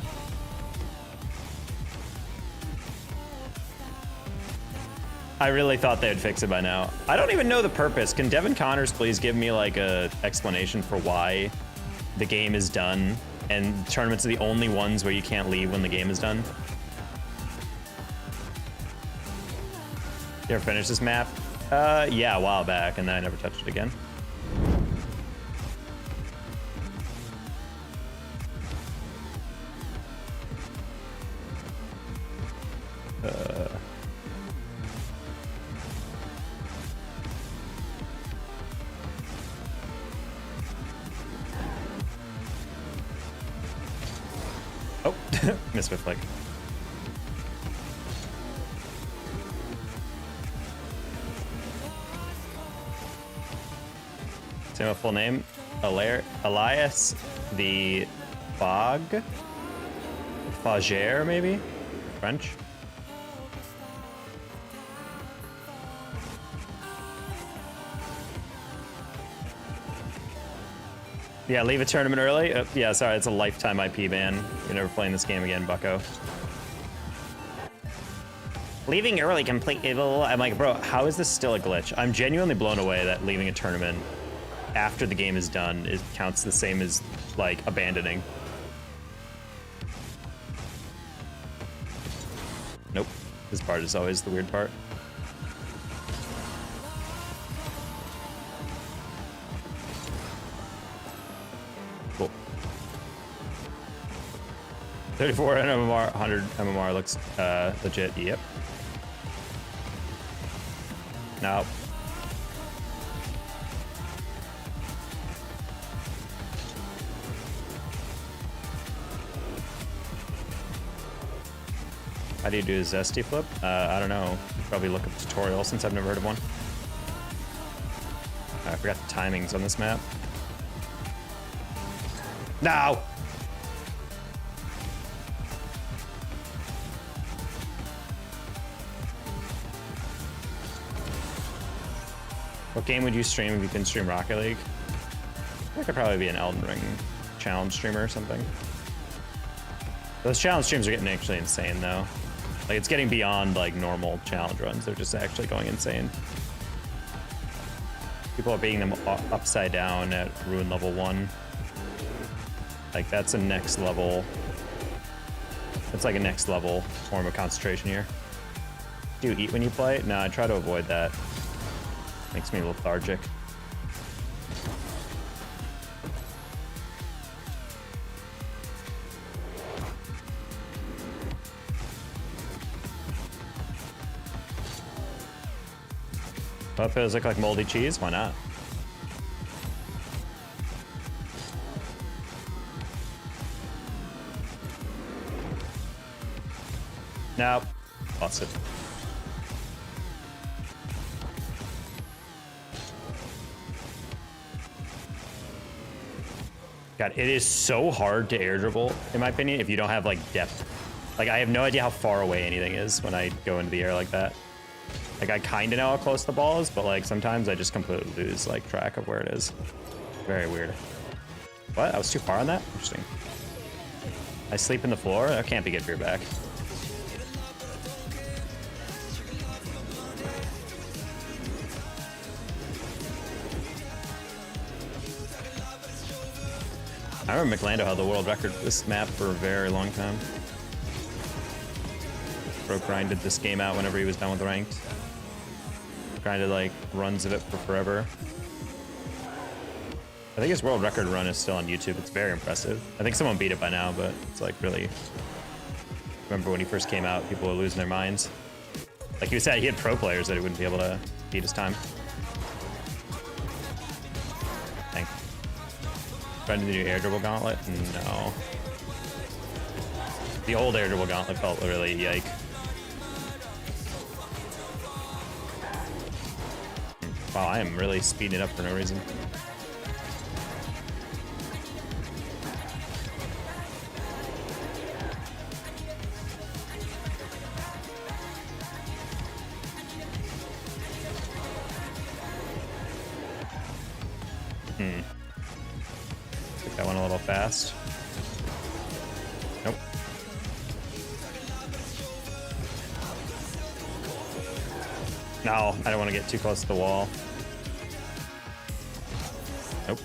I really thought they would fix it by now. I don't even know the purpose. Can Devin Connors please give me like a explanation for why the game is done and tournaments are the only ones where you can't leave when the game is done? You ever finished this map? Yeah, a while back, and then I never touched it again. Oh, missed my flick. Say my full name, Elias the Fogere, maybe? French? Yeah, leave a tournament early? Yeah, sorry, it's a lifetime IP ban. You're never playing this game again, bucko. Leaving early completely. I'm like, bro, how is this still a glitch? I'm genuinely blown away that leaving a tournament after the game is done counts the same as, like, abandoning. Nope. This part is always the weird part. Cool. 34 MMR, 100 MMR looks legit. Yep. No. How do you do a zesty flip? I don't know. Probably look up a tutorial since I've never heard of one. I forgot the timings on this map. No! What game would you stream if you couldn't stream Rocket League? I could probably be an Elden Ring challenge streamer or something. Those challenge streams are getting actually insane though. Like, it's getting beyond like normal challenge runs. They're just actually going insane. People are beating them upside down at Ruin level 1. Like, that's a next level. It's like a next level form of concentration here. Do you eat when you play? No, I try to avoid that. Makes me lethargic. Well, those look like moldy cheese. Why not? Nope. Lost it. God, it is so hard to air dribble, in my opinion, if you don't have like depth. Like, I have no idea how far away anything is when I go into the air like that. Like, I kind of know how close the ball is, but like sometimes I just completely lose like track of where it is. Very weird. What? I was too far on that? Interesting. I sleep in the floor? That can't be good for your back. I remember McLando held the world record for this map for a very long time. Bro grinded this game out whenever he was done with ranked. Grinded like runs of it for forever. I think his world record run is still on YouTube. It's very impressive. I think someone beat it by now, but it's like really... Remember when he first came out, people were losing their minds. Like he said, he had pro players that he wouldn't be able to beat his time. Thank you. Trying to do air dribble gauntlet? No. The old air dribble gauntlet felt really yike. Wow, I am really speeding it up for no reason. Took that one a little fast. Nope. No, I don't want to get too close to the wall. Nope.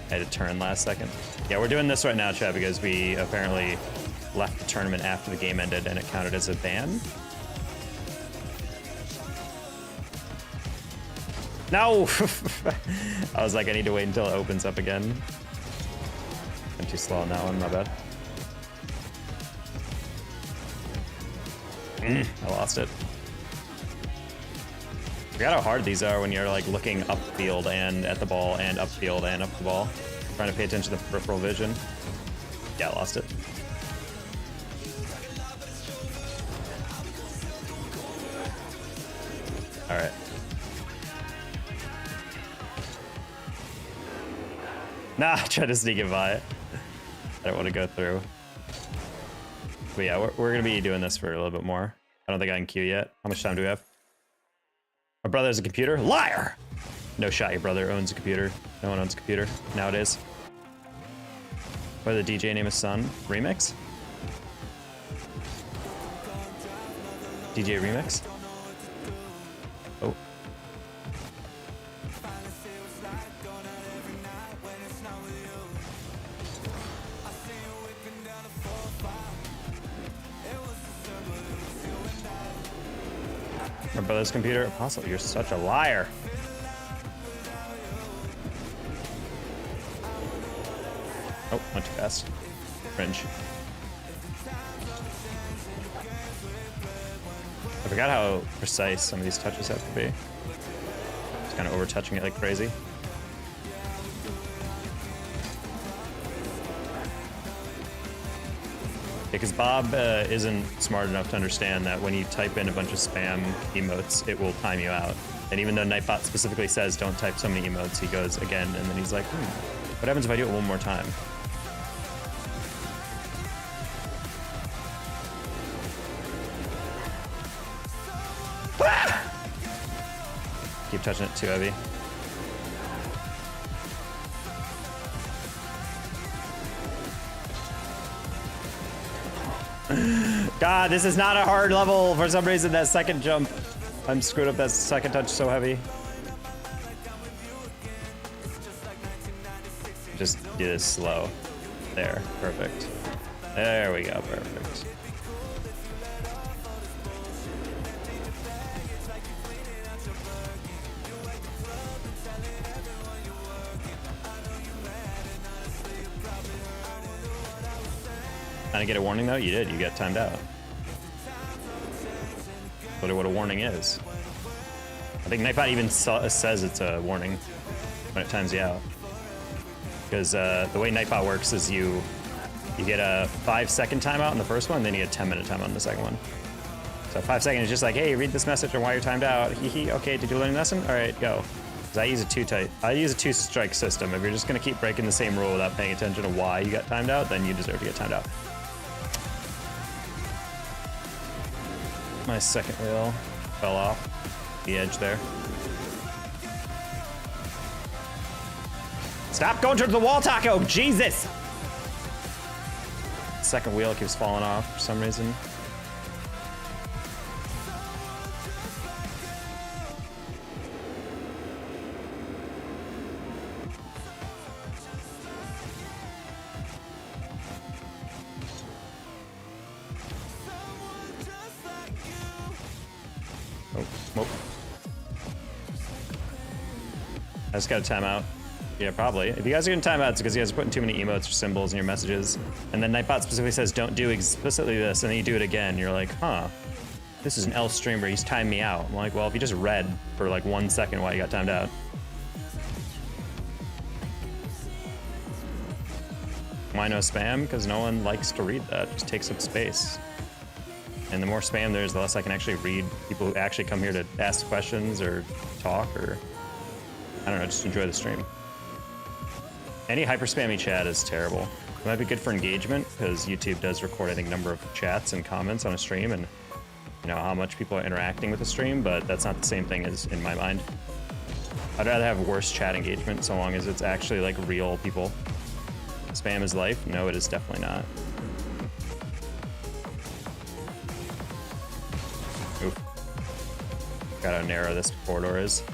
I had to turn last second. Yeah, we're doing this right now, chat, because we apparently left the tournament after the game ended and it counted as a ban. No! I was like, I need to wait until it opens up again. I'm too slow on that one, my bad. I lost it. I forgot how hard these are when you're like looking upfield and at the ball and upfield and up the ball. Trying to pay attention to the peripheral vision. Yeah, I lost it. All right. Nah, try to sneak it by. I don't want to go through. But yeah, we're going to be doing this for a little bit more. I don't think I can queue yet. How much time do we have? My brother has a computer? Liar! No shot, your brother owns a computer. No one owns a computer nowadays. What did the DJ name his son? Remix? DJ Remix? Oh. My brother's computer? Apostle, you're such a liar. Oh, went too fast. Cringe. I forgot how precise some of these touches have to be. Just kind of over touching it like crazy. Because Bob isn't smart enough to understand that when you type in a bunch of spam emotes, it will time you out. And even though Nightbot specifically says don't type so many emotes, he goes again, and then he's like, what happens if I do it one more time? Ah! Keep touching it too heavy. God, this is not a hard level. For some reason, that second jump, I'm screwed up that second touch so heavy. Just do this slow. There, perfect. There we go, perfect. Trying to get a warning though? You did, you got timed out. What a warning is. I think Nightbot even says it's a warning when it times you out. Because the way Nightbot works is you get a 5-second timeout in the first one, then you get a 10-minute timeout in the second one. So 5 seconds is just like, hey, read this message on why you're timed out. Hee. Okay, did you learn a lesson? All right, go. Because I use a two-strike system. If you're just gonna keep breaking the same rule without paying attention to why you got timed out, then you deserve to get timed out. My second wheel fell off the edge there. Stop going towards the wall, Taco! Jesus! Second wheel keeps falling off for some reason. Oh. I just got a timeout. Yeah, probably. If you guys are getting timeouts, it's because you guys are putting too many emotes or symbols in your messages. And then Nightbot specifically says, don't do explicitly this, and then you do it again. You're like, huh. this is an L streamer, he's timed me out. I'm like, well, if you just read for like 1 second why you got timed out. Why no spam? Because no one likes to read that. It just takes up space. And the more spam there is, the less I can actually read people who actually come here to ask questions or talk or, I don't know, just enjoy the stream. Any hyper spammy chat is terrible. It might be good for engagement because YouTube does record, I think, number of chats and comments on a stream and, you know, how much people are interacting with the stream, but that's not the same thing as in my mind. I'd rather have worse chat engagement so long as it's actually like real people. Spam is life? No, it is definitely not. Oof. Got how narrow this corridor is.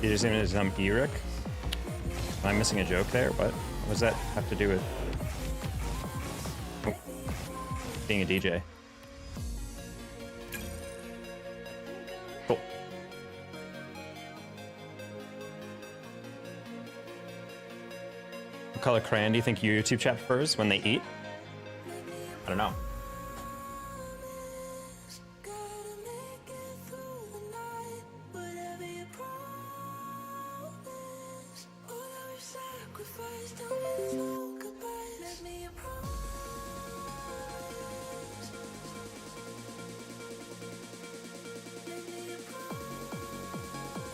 You just named it some Eric? Am I missing a joke there? What does that have to do with being a DJ? Cool. What color crayon do you think your YouTube chat prefers when they eat? I don't know.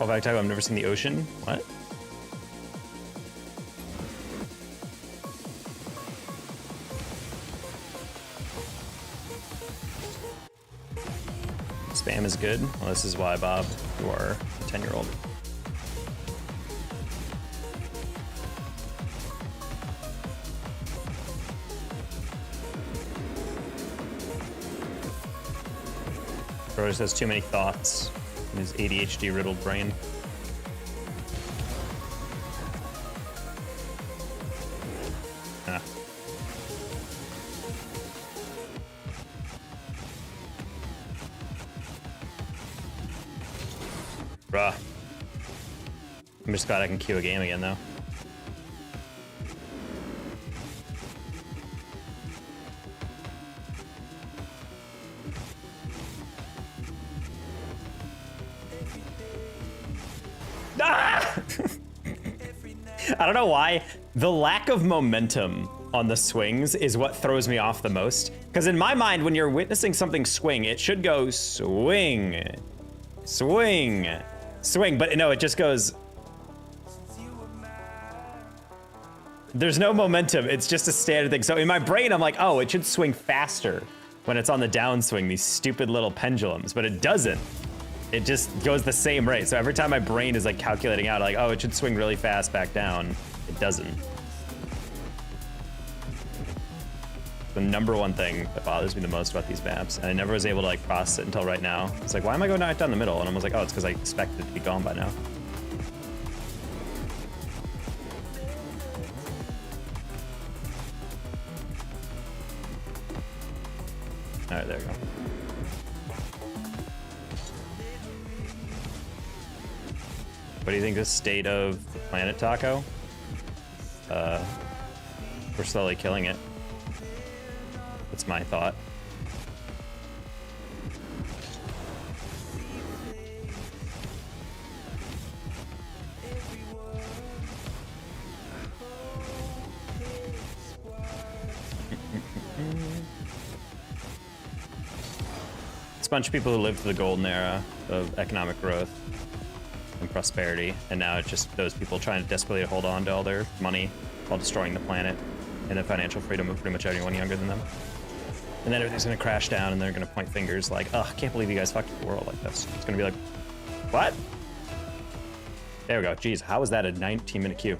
Oh, back to I've never seen the ocean. What? Spam is good. Well, this is why, Bob, you are a 10-year-old. Bro just has too many thoughts in his ADHD-riddled brain. Ah. Bruh. I'm just glad I can queue a game again, though. Ah! I don't know why. The lack of momentum on the swings is what throws me off the most. Because in my mind, when you're witnessing something swing, it should go swing, swing, swing. But no, it just goes. There's no momentum. It's just a standard thing. So in my brain, I'm like, oh, it should swing faster when it's on the downswing, these stupid little pendulums, but it doesn't. It just goes the same rate. So every time my brain is like calculating out, like, oh, it should swing really fast back down, it doesn't. The #1 thing that bothers me the most about these maps, and I never was able to like process it until right now. It's like, why am I going right down the middle? And I was like, oh, it's because I expected it to be gone by now. All right, there we go. What do you think of the state of the planet, Taco? We're slowly killing it. That's my thought. It's a bunch of people who lived through the golden era of economic growth and prosperity, and now it's just those people trying to desperately hold on to all their money while destroying the planet and the financial freedom of pretty much anyone younger than them. And then everything's gonna crash down and they're gonna point fingers like, oh, I can't believe you guys fucked with the world like this. It's gonna be like, what? There we go. Jeez, how was that a 19-minute queue?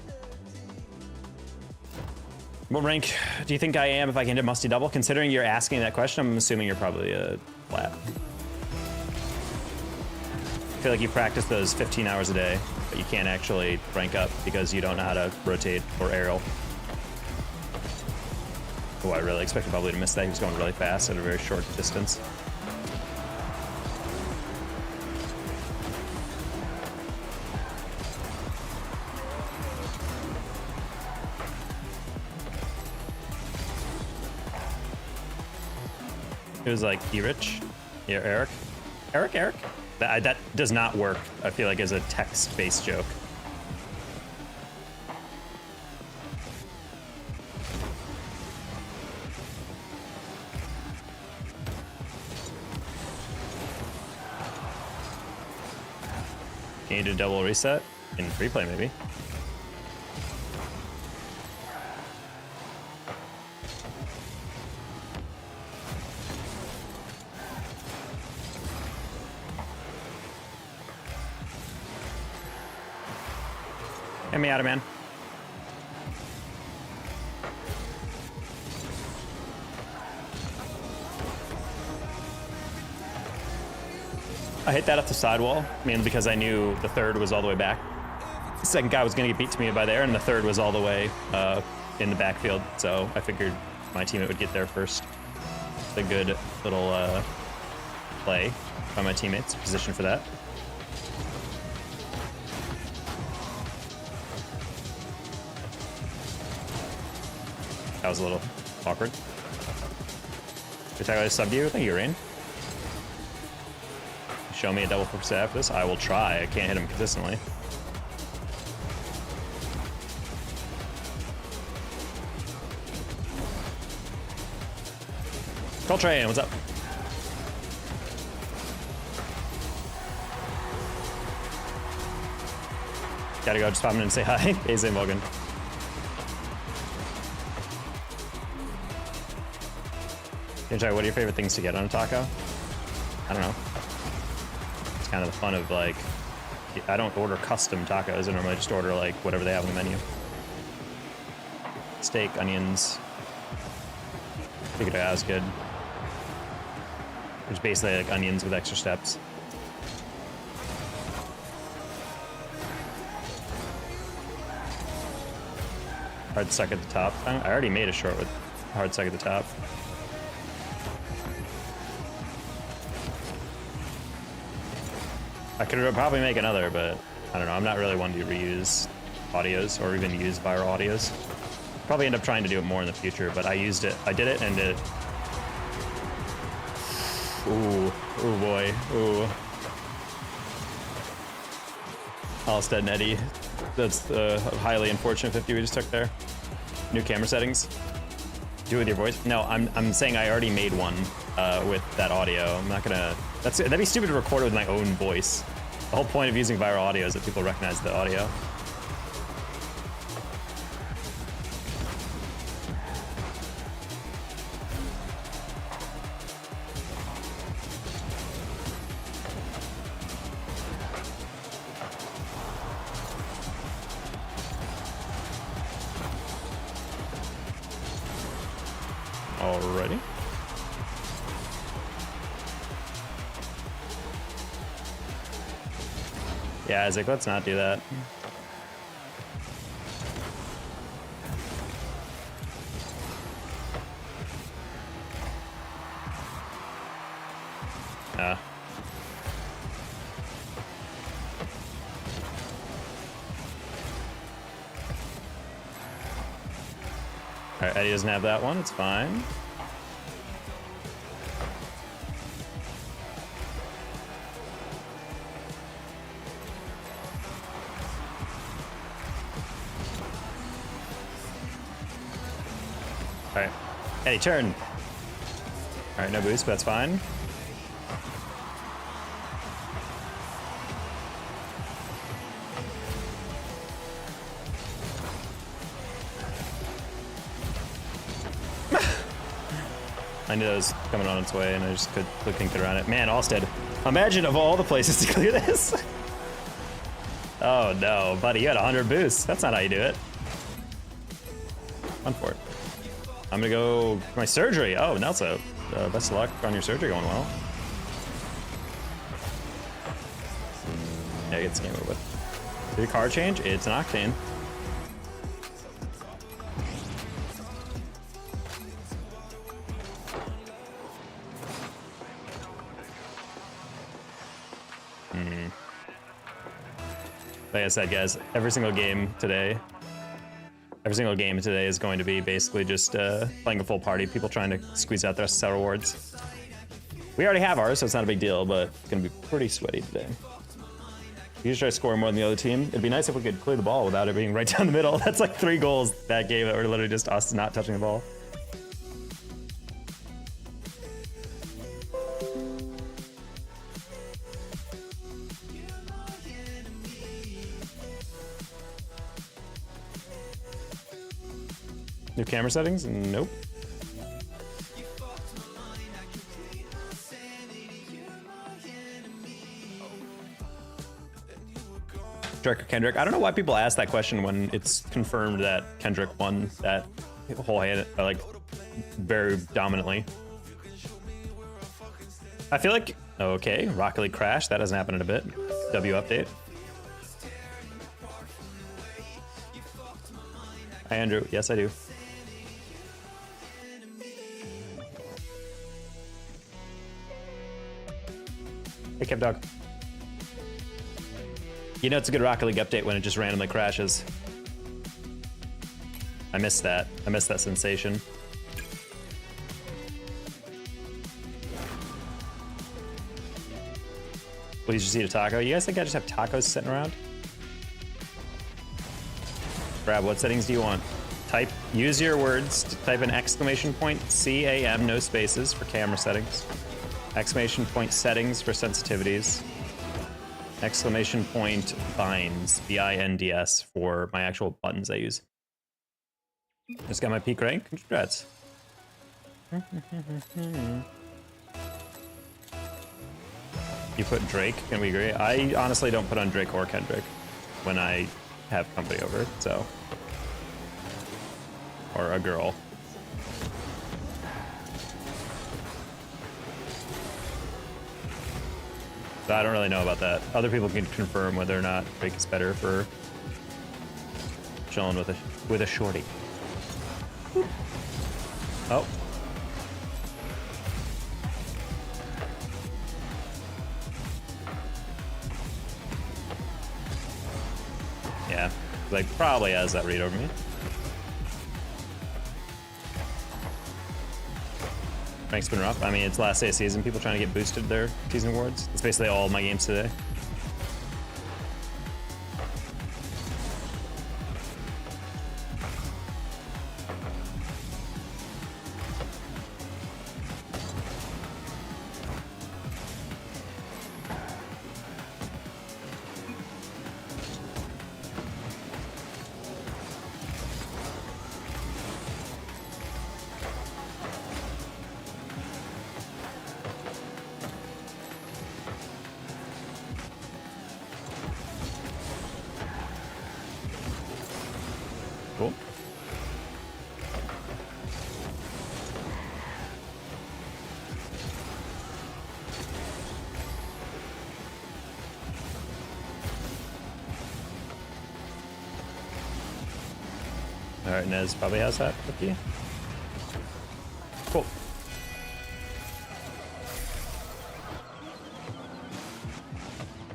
What rank do you think I am if I can hit Musty Double? Considering you're asking that question, I'm assuming you're probably a flat. I feel like you practice those 15 hours a day, but you can't actually rank up because you don't know how to rotate or aerial. Oh, I really expected Bubbly to miss that. He was going really fast at a very short distance. It was like E-Rich. Yeah, Eric. Eric? That does not work, I feel like, as a text-based joke. Can you do double reset? In replay, maybe. Get me out of man. I hit that off the sidewall, mainly because I knew the third was all the way back. The second guy was gonna get beat to me by there, and the third was all the way in the backfield, so I figured my teammate would get there first. It's a good little play by my teammates, position for that. That was a little awkward. Did I sub you? Thank you, Rain. Show me a double focus after this. I will try. I can't hit him consistently. Coltrane, what's up? Gotta go, just pop in and say hi. Hey, Zane Morgan. What are your favorite things to get on a taco? I don't know. It's kind of the fun of like, I don't order custom tacos. I normally just order like whatever they have on the menu. Steak, onions. Figured it out was good. It's basically like onions with extra steps. Hard suck at the top. I already made a short with hard suck at the top. I could probably make another, but I don't know. I'm not really one to reuse audios or even use viral audios. Probably end up trying to do it more in the future, but I used it. I did it and it. Ooh, ooh boy, ooh. Alstead and Eddie. That's a highly unfortunate 50 we just took there. New camera settings. Do it with your voice. No, I'm saying I already made one with that audio. I'm not gonna. That'd be stupid to record it with my own voice. The whole point of using viral audio is that people recognize the audio. Alrighty. Yeah, Isaac, let's not do that. Alright, Eddie doesn't have that one, it's fine. Alright, Eddie, turn. Alright, no boost, but that's fine. I knew that was coming on its way, and I just couldn't get around it. Man, Alstead, imagine of all the places to clear this. Oh no, buddy, you had 100 boosts. That's not how you do it. Run for it. I'm gonna go for my surgery. Oh, Nelso, best of luck on your surgery going well. Yeah, get this game over with. Did the car change? It's an Octane. Like I said, guys, every single game today is going to be basically just playing a full party, people trying to squeeze out the rest of the rewards. We already have ours, so it's not a big deal, but it's gonna be pretty sweaty today. You should try scoring more than the other team. It'd be nice if we could clear the ball without it being right down the middle. That's like 3 goals that game that were literally just us not touching the ball. New camera settings? Nope. Drake or Kendrick? I don't know why people ask that question when it's confirmed that Kendrick won that whole hand, like, very dominantly. I feel like, okay, Rocket League crash. That doesn't happen in a bit. W update. Hi, Andrew. Yes, I do. Hey, Kev Dog. You know it's a good Rocket League update when it just randomly crashes. I missed that. I missed that sensation. Please just eat a taco. You guys think I just have tacos sitting around? Brad, what settings do you want? Use your words to type an exclamation point CAM, no spaces, for camera settings. Exclamation point settings for sensitivities. Exclamation point binds, BINDS, for my actual buttons I use. Just got my peak rank. Congrats. You put Drake, can we agree? I honestly don't put on Drake or Kendrick when I have company over, so. Or a girl. So I don't really know about that. Other people can confirm whether or not Drake is better for chilling with a shorty. Oh. Yeah, like probably has that read over me. Rank's been rough. I mean, it's last day of season. People trying to get boosted their season awards. It's basically all my games today. Cool. All right, Nez probably has that with you. Cool.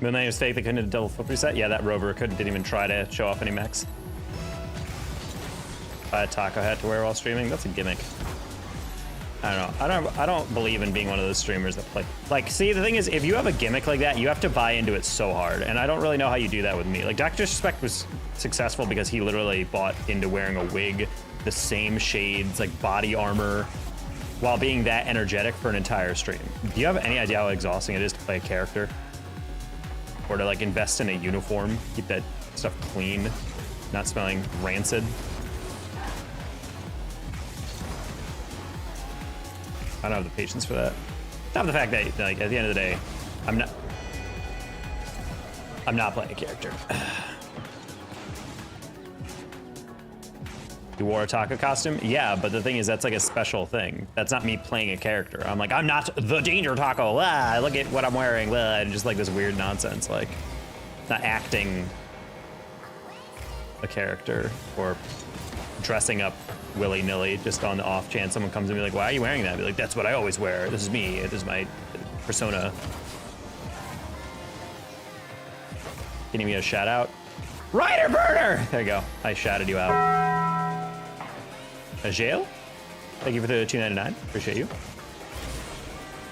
Moonlight was fake. They couldn't have double flip reset. Yeah, that rover didn't even try to show off any mechs. Buy a taco hat to wear while streaming. That's a gimmick. I don't know. I don't believe in being one of those streamers that like. See, the thing is, if you have a gimmick like that, you have to buy into it so hard, and I don't really know how you do that with me. Like, Dr. Disrespect was successful because he literally bought into wearing a wig, the same shades, like body armor, while being that energetic for an entire stream. Do you have any idea how exhausting it is to play a character? Or to like invest in a uniform, keep that stuff clean, not smelling rancid? I don't have the patience for that. Not the fact that, like, at the end of the day, I'm not playing a character. You wore a taco costume? Yeah, but the thing is, that's like a special thing. That's not me playing a character. I'm like, I'm not the Danger Taco. Ah, look at what I'm wearing. Ah, and just like this weird nonsense, like not acting a character or dressing up willy-nilly just on the off chance someone comes and be like, why are you wearing that? I'd be like, that's what I always wear. This is me. This is my persona. Can you give me a shout out? Rider Burner! There you go. I shouted you out. A jail? Thank you for the $2.99. Appreciate you.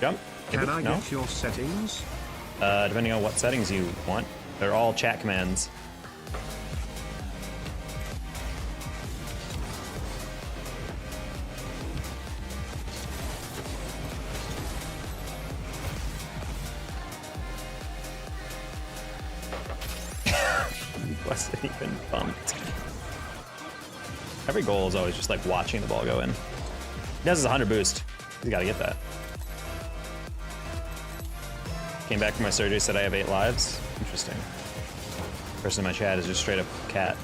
Jump. Can I No? get your settings? Depending on what settings you want. They're all chat commands. Wasn't even bumped. Every goal is always just like watching the ball go in. He does his 100 boost. He's got to get that. Came back from my surgery, said I have 8 lives. Interesting. Person in my chat is just straight up cat.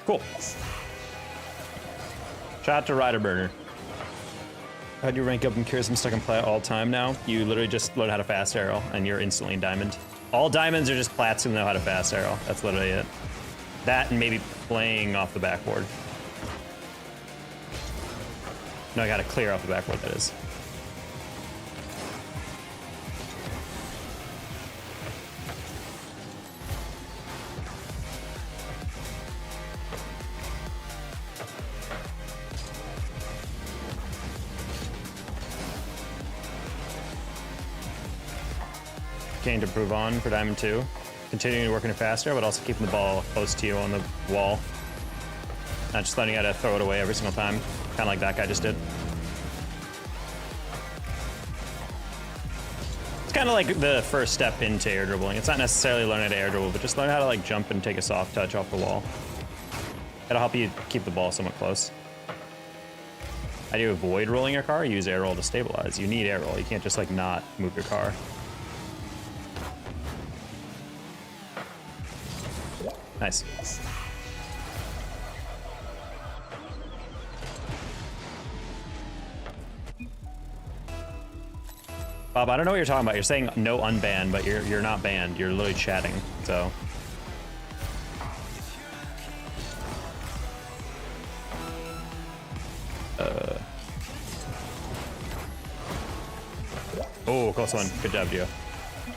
Cool. Shout out to Rider Burner. How do you rank up in Curious? I'm stuck in plat all time now. You literally just learn how to fast arrow and you're instantly in diamond. All diamonds are just plats who know how to fast arrow. That's literally it. That and maybe playing off the backboard. No, I gotta clear off the backboard, that is. To improve on for Diamond 2. Continuing to work in it faster, but also keeping the ball close to you on the wall. Not just letting you to throw it away every single time. Kind of like that guy just did. It's kind of like the first step into air dribbling. It's not necessarily learning how to air dribble, but just learn how to like jump and take a soft touch off the wall. It'll help you keep the ball somewhat close. How do you avoid rolling your car? Use air roll to stabilize. You need air roll. You can't just like not move your car. Nice. Bob, I don't know what you're talking about. You're saying no unban, but you're not banned. You're literally chatting. So. Oh, close one. Good job, Gio. Do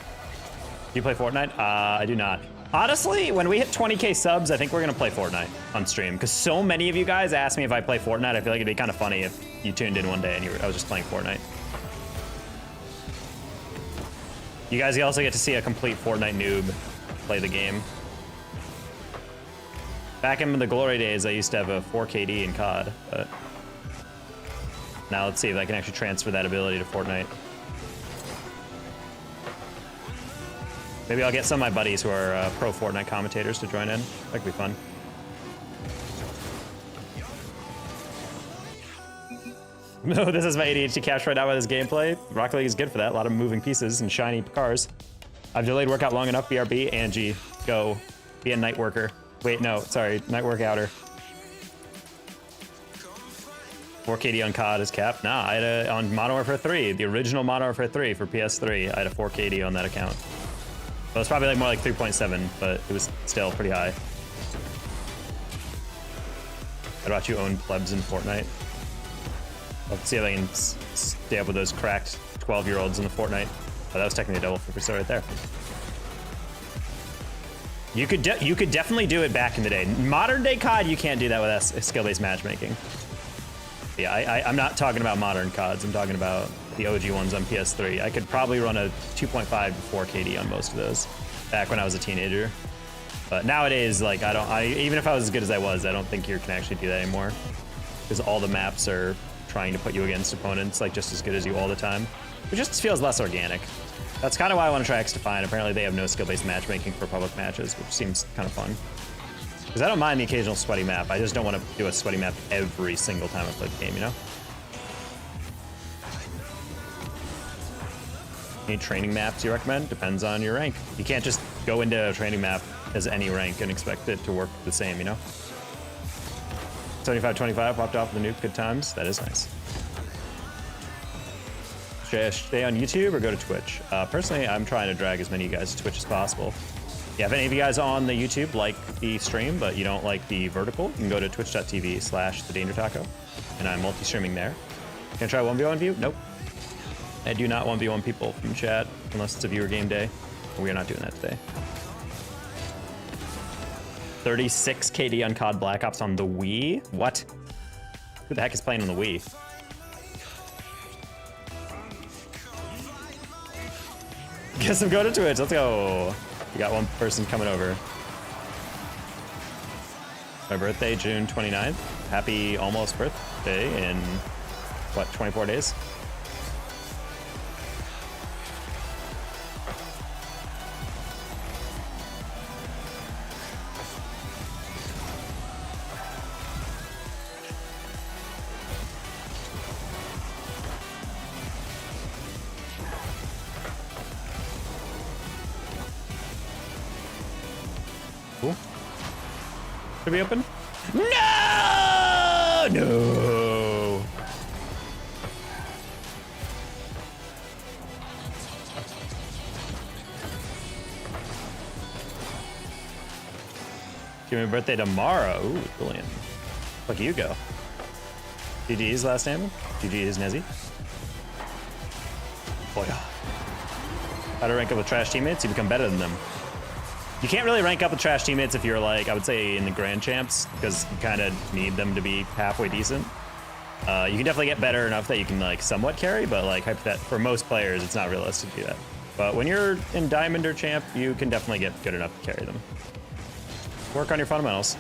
you play Fortnite? I do not. Honestly, when we hit 20k subs, I think we're gonna play Fortnite on stream because so many of you guys ask me if I play Fortnite. I feel like it'd be kind of funny if you tuned in one day and I was just playing Fortnite. You guys also get to see a complete Fortnite noob play the game. Back in the glory days, I used to have a 4KD in COD, but now let's see if I can actually transfer that ability to Fortnite. Maybe I'll get some of my buddies who are pro Fortnite commentators to join in. That could be fun. No, this is my ADHD capture right now with this gameplay. Rocket League is good for that. A lot of moving pieces and shiny cars. I've delayed workout long enough. BRB, Angie, go. Be a night worker. Wait, no, sorry, night workouter. 4KD on COD is capped. Nah, I had on Modern Warfare 3, the original Modern Warfare 3 for PS3, I had a 4KD on that account. Well, it's probably like more like 3.7, but it was still pretty high. How about you own plebs in Fortnite? Let's see if I can stay up with those cracked 12-year-olds in the Fortnite. Oh, that was technically a double flipper right there. You could definitely do it back in the day. Modern day COD, you can't do that with skill-based matchmaking. Yeah, I'm not talking about modern CODs. I'm talking about the OG ones on PS3. I could probably run a 2.5 to 4 KD on most of those back when I was a teenager. But nowadays, like even if I was as good as I was, I don't think you can actually do that anymore because all the maps are trying to put you against opponents like just as good as you all the time. It just feels less organic. That's kind of why I want to try X-Define. Apparently they have no skill-based matchmaking for public matches, which seems kind of fun. Because I don't mind the occasional sweaty map. I just don't want to do a sweaty map every single time I play the game, you know? Any training maps you recommend? Depends on your rank. You can't just go into a training map as any rank and expect it to work the same, you know? 75-25, popped off the nuke, good times. That is nice. Should I stay on YouTube or go to Twitch? Personally, I'm trying to drag as many of you guys to Twitch as possible. Yeah, if any of you guys on the YouTube like the stream, but you don't like the vertical, you can go to twitch.tv/thedangertaco, and I'm multi-streaming there. Can I try 1v1 view? Nope. I do not 1v1 people from chat unless it's a viewer game day. We are not doing that today. 36 KD on COD Black Ops on the Wii? What? Who the heck is playing on the Wii? Guess I'm going to Twitch. Let's go. We got one person coming over. My birthday, June 29th. Happy almost birthday in, what, 24 days? Cool. Should we open? No! No! Give me a birthday tomorrow. Ooh, brilliant. Look, you go. GG's last name? GG is Nezzy. Oh yeah. How to rank up with trash teammates? You become better than them. You can't really rank up with trash teammates if you're like, I would say in the Grand Champs, because you kind of need them to be halfway decent. You can definitely get better enough that you can like somewhat carry, but like for most players, it's not realistic to do that. But when you're in Diamond or Champ, you can definitely get good enough to carry them. Work on your fundamentals.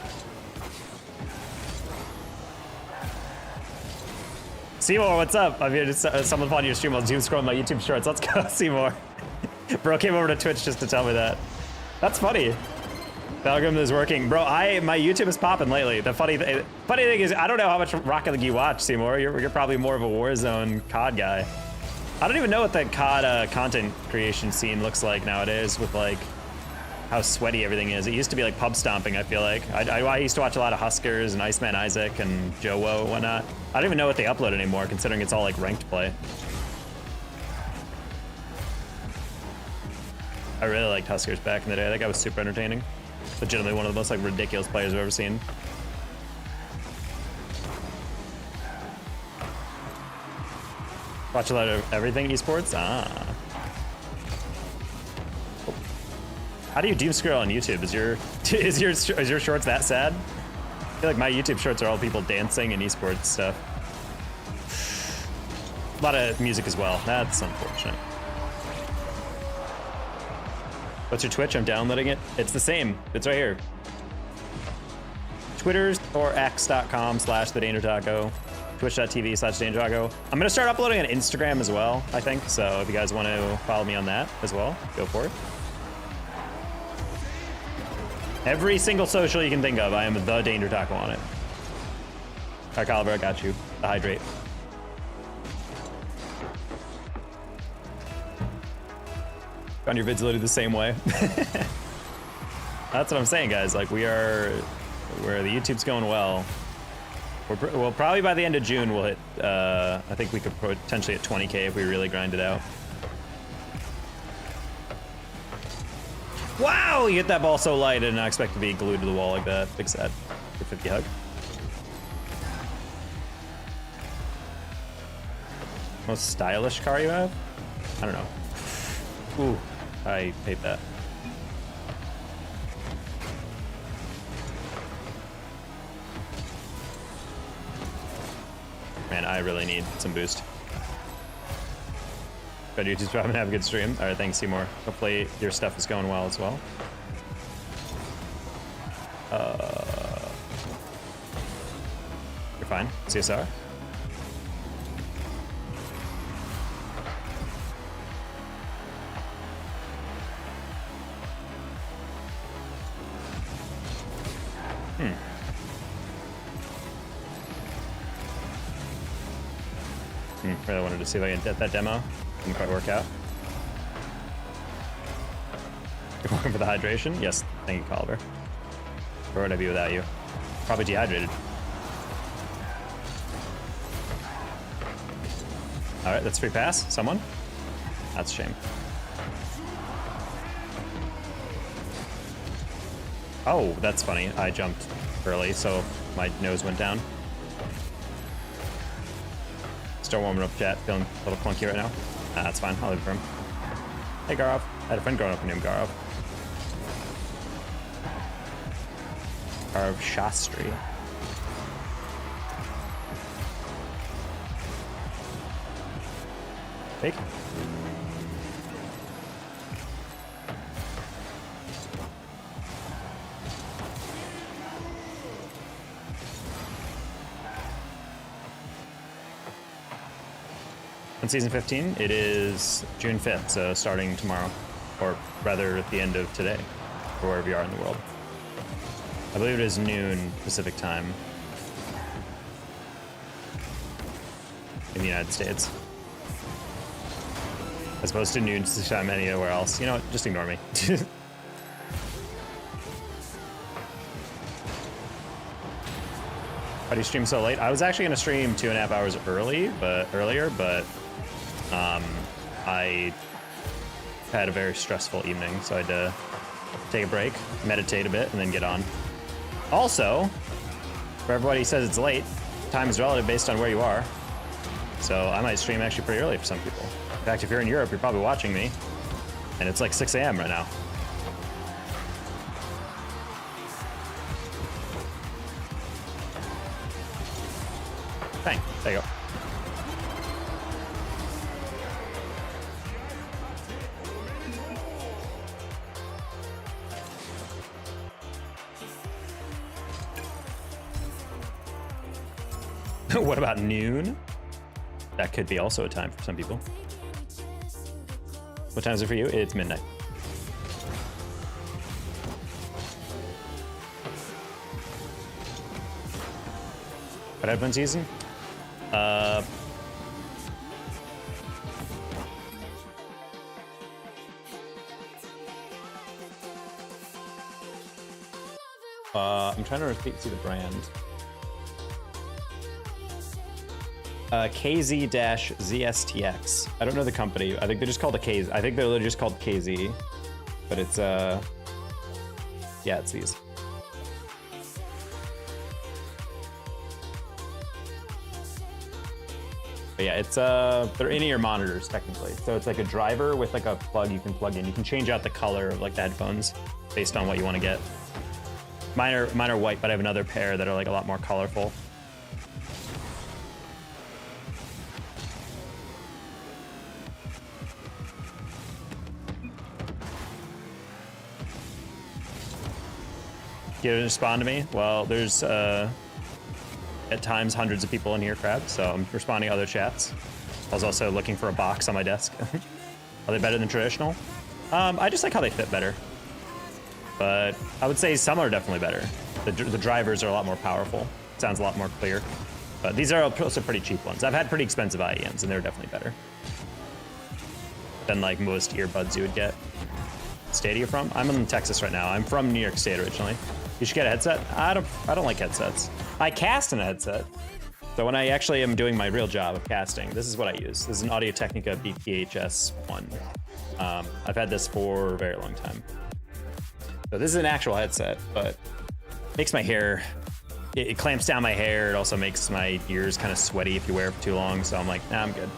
Seymour, what's up? I mean, someone on your stream while doom scrolling my YouTube shorts. Let's go, Seymour. Bro came over to Twitch just to tell me that. That's funny. The algorithm is working. Bro, my YouTube is popping lately. The funny thing is, I don't know how much Rocket League you watch, Seymour. You're probably more of a Warzone COD guy. I don't even know what the COD content creation scene looks like nowadays with like how sweaty everything is. It used to be like pub stomping, I feel like. I used to watch a lot of Huskers and Iceman Isaac and Joe and whatnot. I don't even know what they upload anymore, considering it's all like ranked play. I really liked Huskers back in the day. I think I was super entertaining. Legitimately one of the most like ridiculous players I've ever seen. Watch a lot of everything esports? Ah. How do you doom scroll on YouTube? Is your shorts that sad? I feel like my YouTube shorts are all people dancing and esports stuff. A lot of music as well. That's unfortunate. What's your Twitch? I'm downloading it. It's the same. It's right here. Twitter or x.com/thedangertaco. Twitch.tv/dangertaco. I'm gonna start uploading on Instagram as well, I think. So if you guys want to follow me on that as well, go for it. Every single social you can think of, I am the Danger Taco on it. All right, Caliber, I got you. The hydrate. On your vids literally the same way. That's what I'm saying, guys. Like where the YouTube's going well. Well, probably by the end of June we'll hit. I think we could potentially hit 20K if we really grind it out. Wow, you hit that ball so light, I did not expect to be glued to the wall like that. Big sad. 50 hug. Most stylish car you have? I don't know. Ooh. I hate that. Man, I really need some boost. But YouTube's probably gonna have a good stream. All right, thanks, Seymour. Hopefully your stuff is going well as well. You're fine. CSR. Really wanted to see if I can get that demo. Didn't quite work out. You're welcome for the hydration? Yes, thank you, Calder. Where would I be without you? Probably dehydrated. All right, that's free pass. Someone? That's a shame. Oh, that's funny. I jumped early, so my nose went down. Still warming up, chat. Feeling a little clunky right now. That's fine. I'll leave it for him. Hey, Garov. I had a friend growing up named Garov. Garov Shastri. Fake. On season 15, it is June 5th, so starting tomorrow, or rather at the end of today, or wherever you are in the world. I believe it is noon Pacific time in the United States, as opposed to noon Pacific time anywhere else. You know what? Just ignore me. Why do you stream so late? I was actually going to stream 2.5 hours earlier, but I had a very stressful evening, so I had to take a break, meditate a bit, and then get on. Also, for everybody who says it's late, time is relative based on where you are. So I might stream actually pretty early for some people. In fact, if you're in Europe, you're probably watching me, and it's like 6 a.m. right now. Bang, there you go. What about noon? That could be also a time for some people. What time is it for you? It's midnight. What happened season? I'm trying to see the brand. KZ-ZSTX. I don't know the company. I think they're just called a KZ. I think they're literally just called KZ, but it's yeah, it's these. But yeah, it's they're in-ear monitors technically. So it's like a driver with like a plug you can plug in. You can change out the color of like the headphones based on what you want to get. Mine are white, but I have another pair that are like a lot more colorful. You didn't respond to me? Well, there's at times hundreds of people in here, Crab, so I'm responding to other chats. I was also looking for a box on my desk. Are they better than traditional? I just like how they fit better. But I would say some are definitely better. The drivers are a lot more powerful. Sounds a lot more clear. But these are also pretty cheap ones. I've had pretty expensive IEMs, and they're definitely better than like most earbuds you would get. State are you from? I'm in Texas right now. I'm from New York State originally. You should get a headset. I don't like headsets. I cast in a headset. So when I actually am doing my real job of casting, this is what I use. This is an Audio-Technica BPHS-1. I've had this for a very long time. So this is an actual headset, but makes my hair, it clamps down my hair. It also makes my ears kind of sweaty if you wear it for too long. So I'm like, nah, I'm good.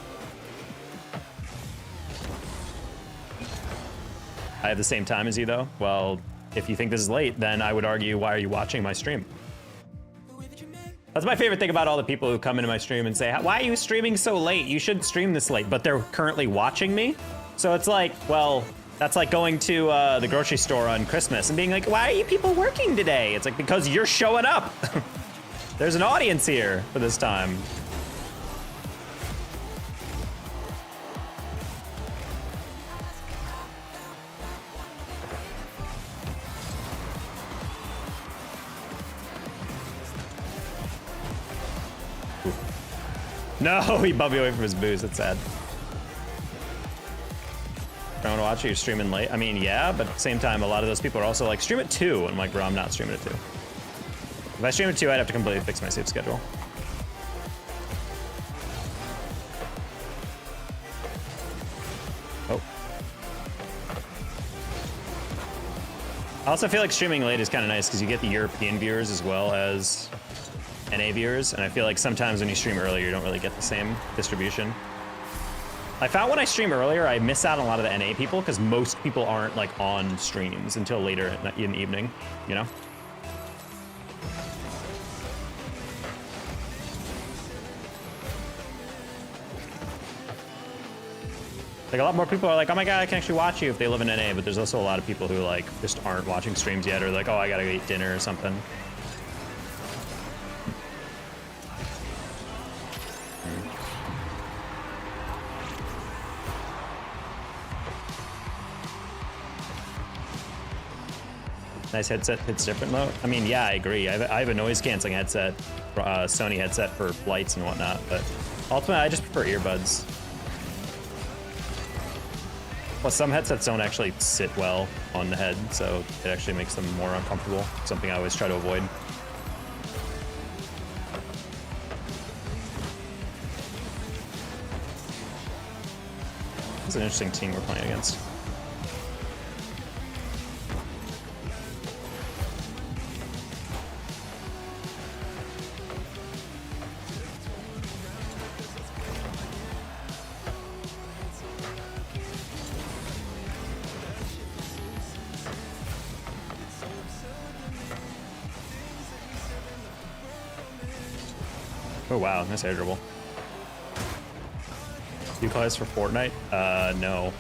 I have the same time as you though. Well, if you think this is late, then I would argue, why are you watching my stream? That's my favorite thing about all the people who come into my stream and say, why are you streaming so late? You should stream this late, but they're currently watching me. So it's like, well, that's like going to the grocery store on Christmas and being like, why are you people working today? It's like, because you're showing up. There's an audience here for this time. No, he bumped me away from his booze. That's sad. I want to watch it. You're streaming late. I mean, yeah, but at the same time, a lot of those people are also like, stream at 2. And I'm like, bro, I'm not streaming at 2. If I stream at 2, I'd have to completely fix my sleep schedule. Oh. I also feel like streaming late is kind of nice because you get the European viewers as well as NA viewers, and I feel like sometimes when you stream earlier, you don't really get the same distribution. I found when I stream earlier, I miss out on a lot of the NA people because most people aren't like on streams until later in the evening, you know? Like a lot more people are like, oh my god, I can actually watch you if they live in NA, but there's also a lot of people who like just aren't watching streams yet, or like, oh, I gotta go eat dinner or something. Nice headset hits different though. I mean, yeah, I agree. I have a noise canceling headset, Sony headset for flights and whatnot, but ultimately I just prefer earbuds. Plus, some headsets don't actually sit well on the head, so it actually makes them more uncomfortable. Something I always try to avoid. It's an interesting team we're playing against. Oh wow, nice air dribble. You guys for Fortnite? No.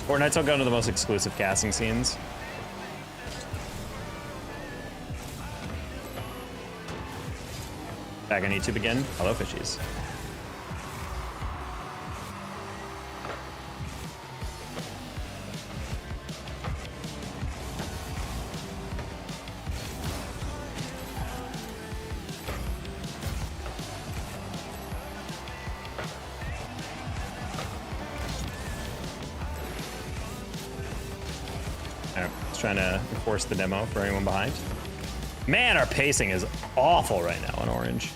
Fortnite's don't go into the most exclusive casting scenes. Back on YouTube again. Hello, fishies. Trying to enforce the demo for anyone behind. Man, our pacing is awful right now on Orange.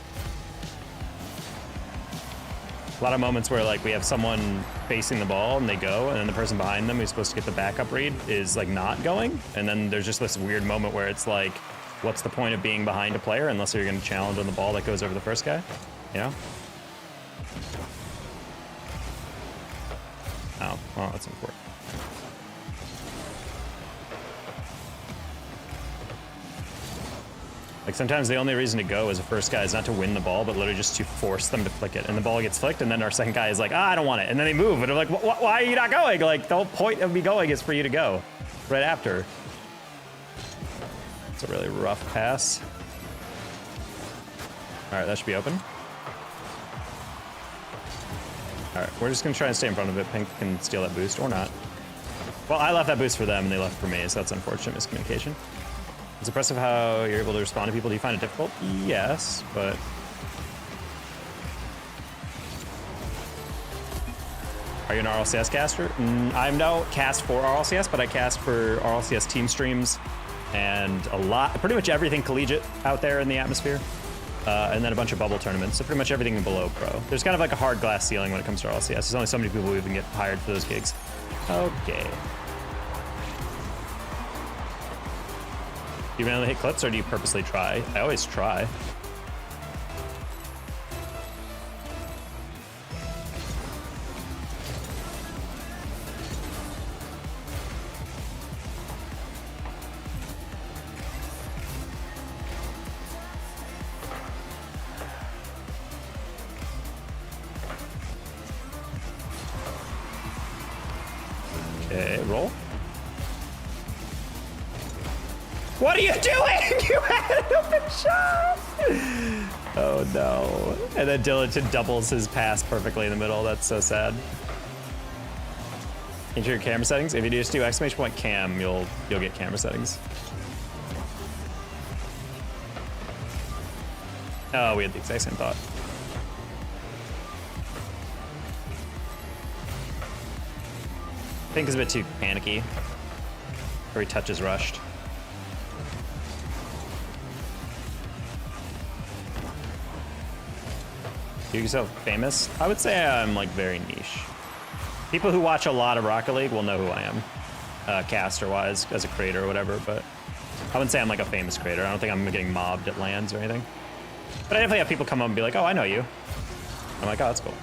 A lot of moments where like we have someone facing the ball and they go, and then the person behind them who's supposed to get the backup read is like not going, and then there's just this weird moment where it's like, what's the point of being behind a player unless you're going to challenge on the ball that goes over the first guy, you know? Oh, well, that's important. Like sometimes the only reason to go as a first guy is not to win the ball, but literally just to force them to flick it. And the ball gets flicked, and then our second guy is like, I don't want it. And then they move, and I'm like, why are you not going? Like the whole point of me going is for you to go right after. It's a really rough pass. All right, that should be open. All right, we're just gonna try and stay in front of it. Pink can steal that boost or not. Well, I left that boost for them, and they left for me, so that's unfortunate miscommunication. It's impressive how you're able to respond to people. Do you find it difficult? Yes, but... Are you an RLCS caster? I don't cast for RLCS, but I cast for RLCS team streams and pretty much everything collegiate out there in the atmosphere. And then a bunch of bubble tournaments, so pretty much everything below pro. There's kind of like a hard glass ceiling when it comes to RLCS. There's only so many people who even get hired for those gigs. Okay. Do you randomly hit clips or do you purposely try? I always try. Okay, roll. What are you doing? You had an open shot! Oh no. And then Diligent doubles his pass perfectly in the middle. That's so sad. Enter your camera settings. If you just do !cam, you'll get camera settings. Oh, we had the exact same thought. Pink is a bit too panicky. Every touch is rushed. You yourself famous? I would say I'm like very niche. People who watch a lot of Rocket League will know who I am. caster-wise as a creator or whatever, but I wouldn't say I'm like a famous creator. I don't think I'm getting mobbed at lands or anything. But I definitely have people come up and be like, oh, I know you. I'm like, oh, that's cool.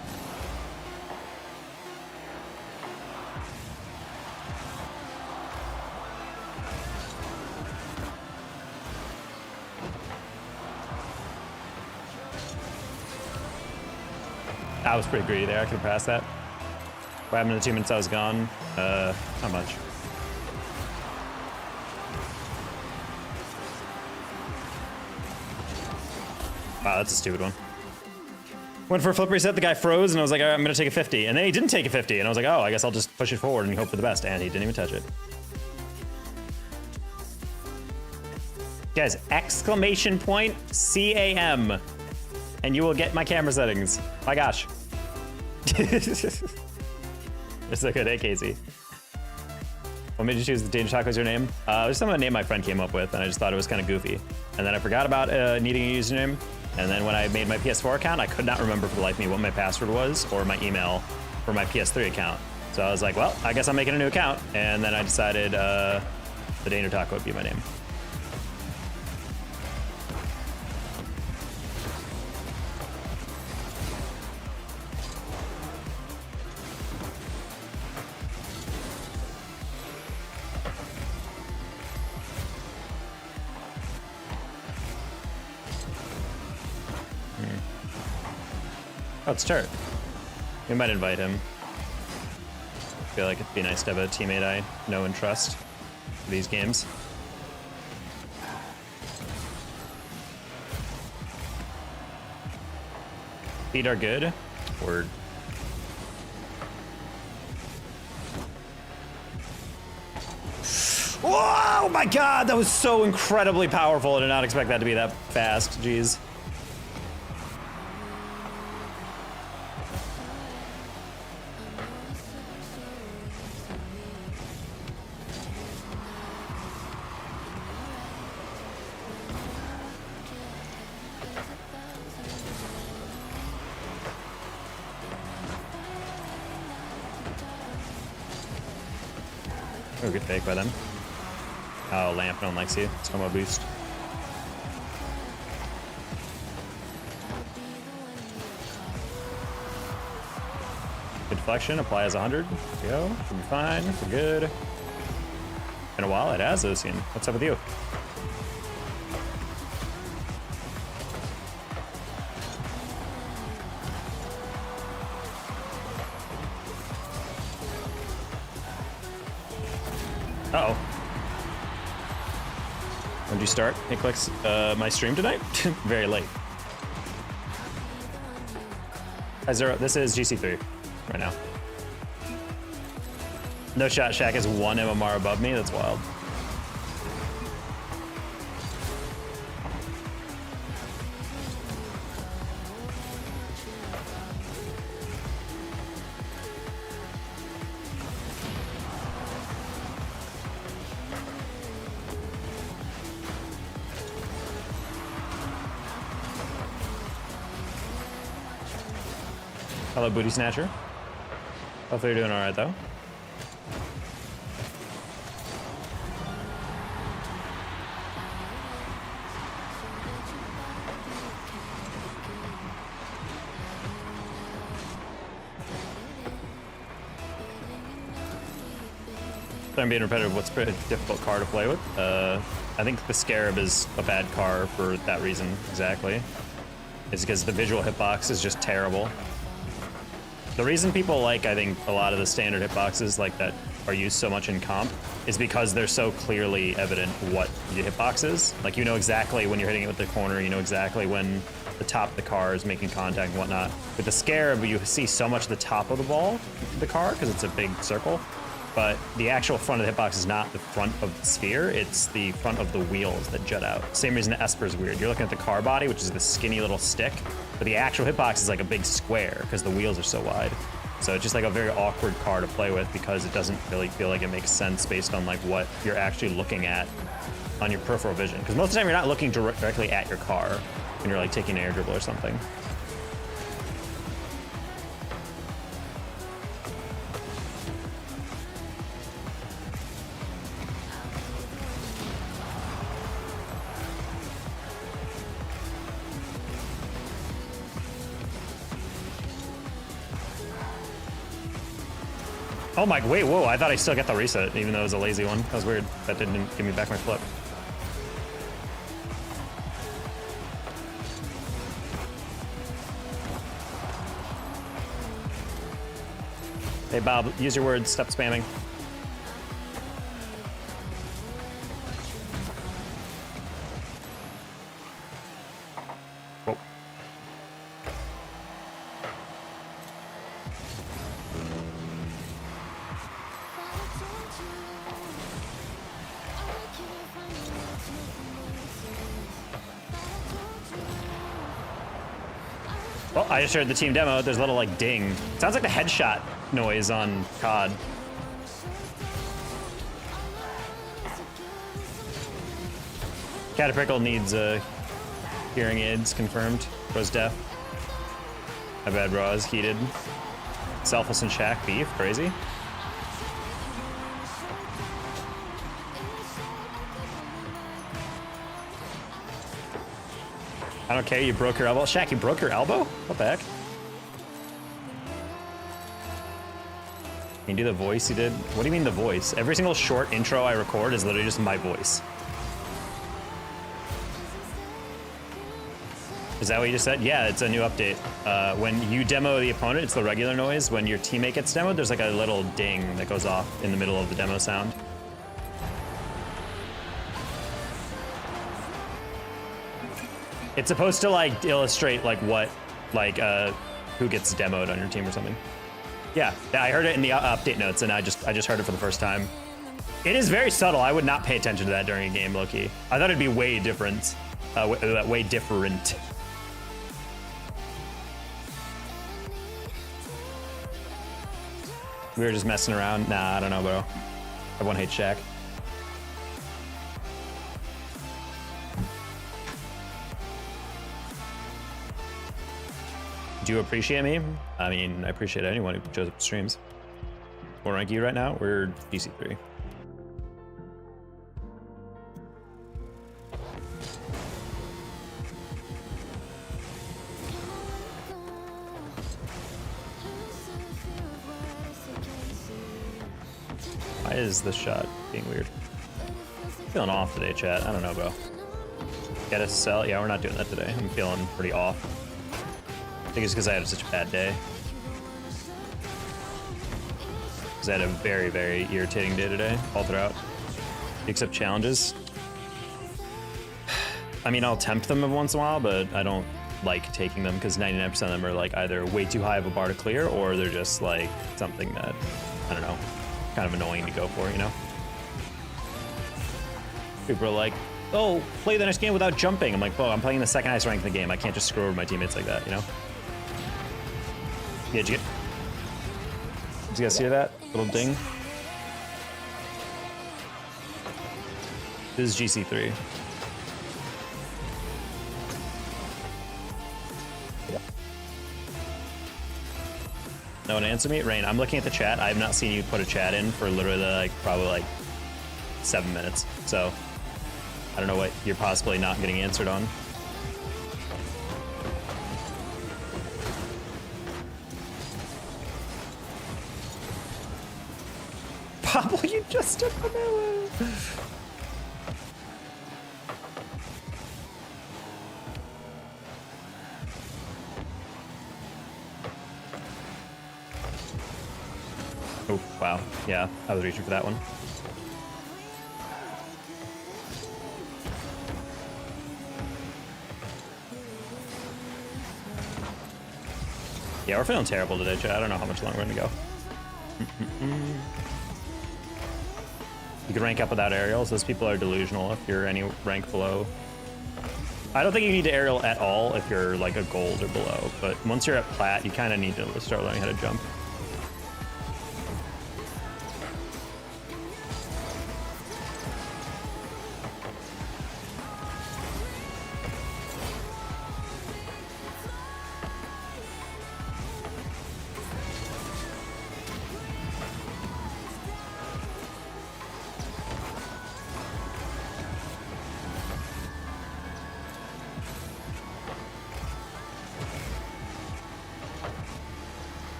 I was pretty greedy there. I could have passed that. What happened to the 2 minutes I was gone? Not much. Wow, that's a stupid one. Went for a flip reset, the guy froze, and I was like, all right, I'm gonna take a 50. And then he didn't take a 50, and I was like, oh, I guess I'll just push it forward and hope for the best. And he didn't even touch it. Guys, exclamation point CAM. And you will get my camera settings. My gosh. It's so good, hey Casey. What made you choose the Danger Taco as your name? It was some of the name my friend came up with, and I just thought it was kind of goofy. And then I forgot about needing a username. And then when I made my PS4 account, I could not remember for the life of me what my password was or my email for my PS3 account. So I was like, well, I guess I'm making a new account. And then I decided the Danger Taco would be my name. Oh, it's Turt. We might invite him. I feel like it'd be nice to have a teammate I know and trust for these games. Feet are good. Word. Whoa, my God, that was so incredibly powerful. I did not expect that to be that fast. Jeez. Oh, good fake by them. Oh, Lamp, no one likes you. Slow-mo boost. Good deflection, apply as 100. Let's go. Should be fine. We're good. Been a while, it has Ocean. What's up with you? Uh-oh. When did you start, Nicklix, my stream tonight? Very late. This is GC3 right now. No Shot Shack is 1 MMR above me. That's wild. Hello, Booty Snatcher. Hopefully you're doing all right, though. I'm being repetitive. What's a pretty difficult car to play with? I think the Scarab is a bad car for that reason, exactly. It's because the visual hitbox is just terrible. The reason people like, I think, a lot of the standard hitboxes like that are used so much in comp is because they're so clearly evident what the hitbox is. Like, you know exactly when you're hitting it with the corner, you know exactly when the top of the car is making contact and whatnot. With the Scarab, you see so much of the top of the ball, the car, because it's a big circle. But the actual front of the hitbox is not the front of the sphere, it's the front of the wheels that jut out. Same reason the Esper's weird. You're looking at the car body, which is the skinny little stick, but the actual hitbox is like a big square because the wheels are so wide. So it's just like a very awkward car to play with because it doesn't really feel like it makes sense based on like what you're actually looking at on your peripheral vision. Because most of the time you're not looking directly at your car when you're like taking an air dribble or something. Oh my, wait, whoa, I thought I still got the reset, even though it was a lazy one. That was weird. That didn't give me back my flip. Hey Bob, use your words, stop spamming. Whoa. Well, I just heard the team demo. There's a little like ding. Sounds like the headshot noise on COD. Cataprickle needs hearing aids confirmed. Bro's deaf. My bad, bro. I was heated. Selfless and Shaq beef. Crazy. I don't care, you broke your elbow. Shaq, you broke your elbow? What the heck? Can you do the voice you did? What do you mean the voice? Every single short intro I record is literally just my voice. Is that what you just said? Yeah, it's a new update. When you demo the opponent, it's the regular noise. When your teammate gets demoed, there's like a little ding that goes off in the middle of the demo sound. It's supposed to like illustrate like what, like who gets demoed on your team or something. Yeah, I heard it in the update notes, and I just heard it for the first time. It is very subtle. I would not pay attention to that during a game, low-key. I thought it'd be way different. Way different. We were just messing around. Nah, I don't know, bro. Everyone hates Shaq. Do you appreciate me? I mean, I appreciate anyone who shows up to streams. What rank are you right now? We're GC3. Why is this shot being weird? Feeling off today, chat. I don't know, bro. Get a sell? Yeah, we're not doing that today. I'm feeling pretty off. I think it's because I had such a bad day. Because I had a very, very irritating day today, all throughout. Except challenges. I mean, I'll tempt them every once in a while, but I don't like taking them because 99% of them are like either way too high of a bar to clear, or they're just like something that, I don't know, kind of annoying to go for, you know? People are like, oh, play the next game without jumping. I'm like, whoa, I'm playing the second highest rank in the game. I can't just screw over my teammates like that, you know? Yeah, did you guys hear that? Little ding. This is GC3. No one answer me? Rain, I'm looking at the chat. I have not seen you put a chat in for literally like probably like 7 minutes. So I don't know what you're possibly not getting answered on. Pablo, you just took the melon. Oh, wow. Yeah, I was reaching for that one. Yeah, we're feeling terrible today, chat. I don't know how much longer we're gonna go. You can rank up without aerials. Those people are delusional if you're any rank below. I don't think you need to aerial at all if you're like a gold or below, but once you're at plat, you kind of need to start learning how to jump.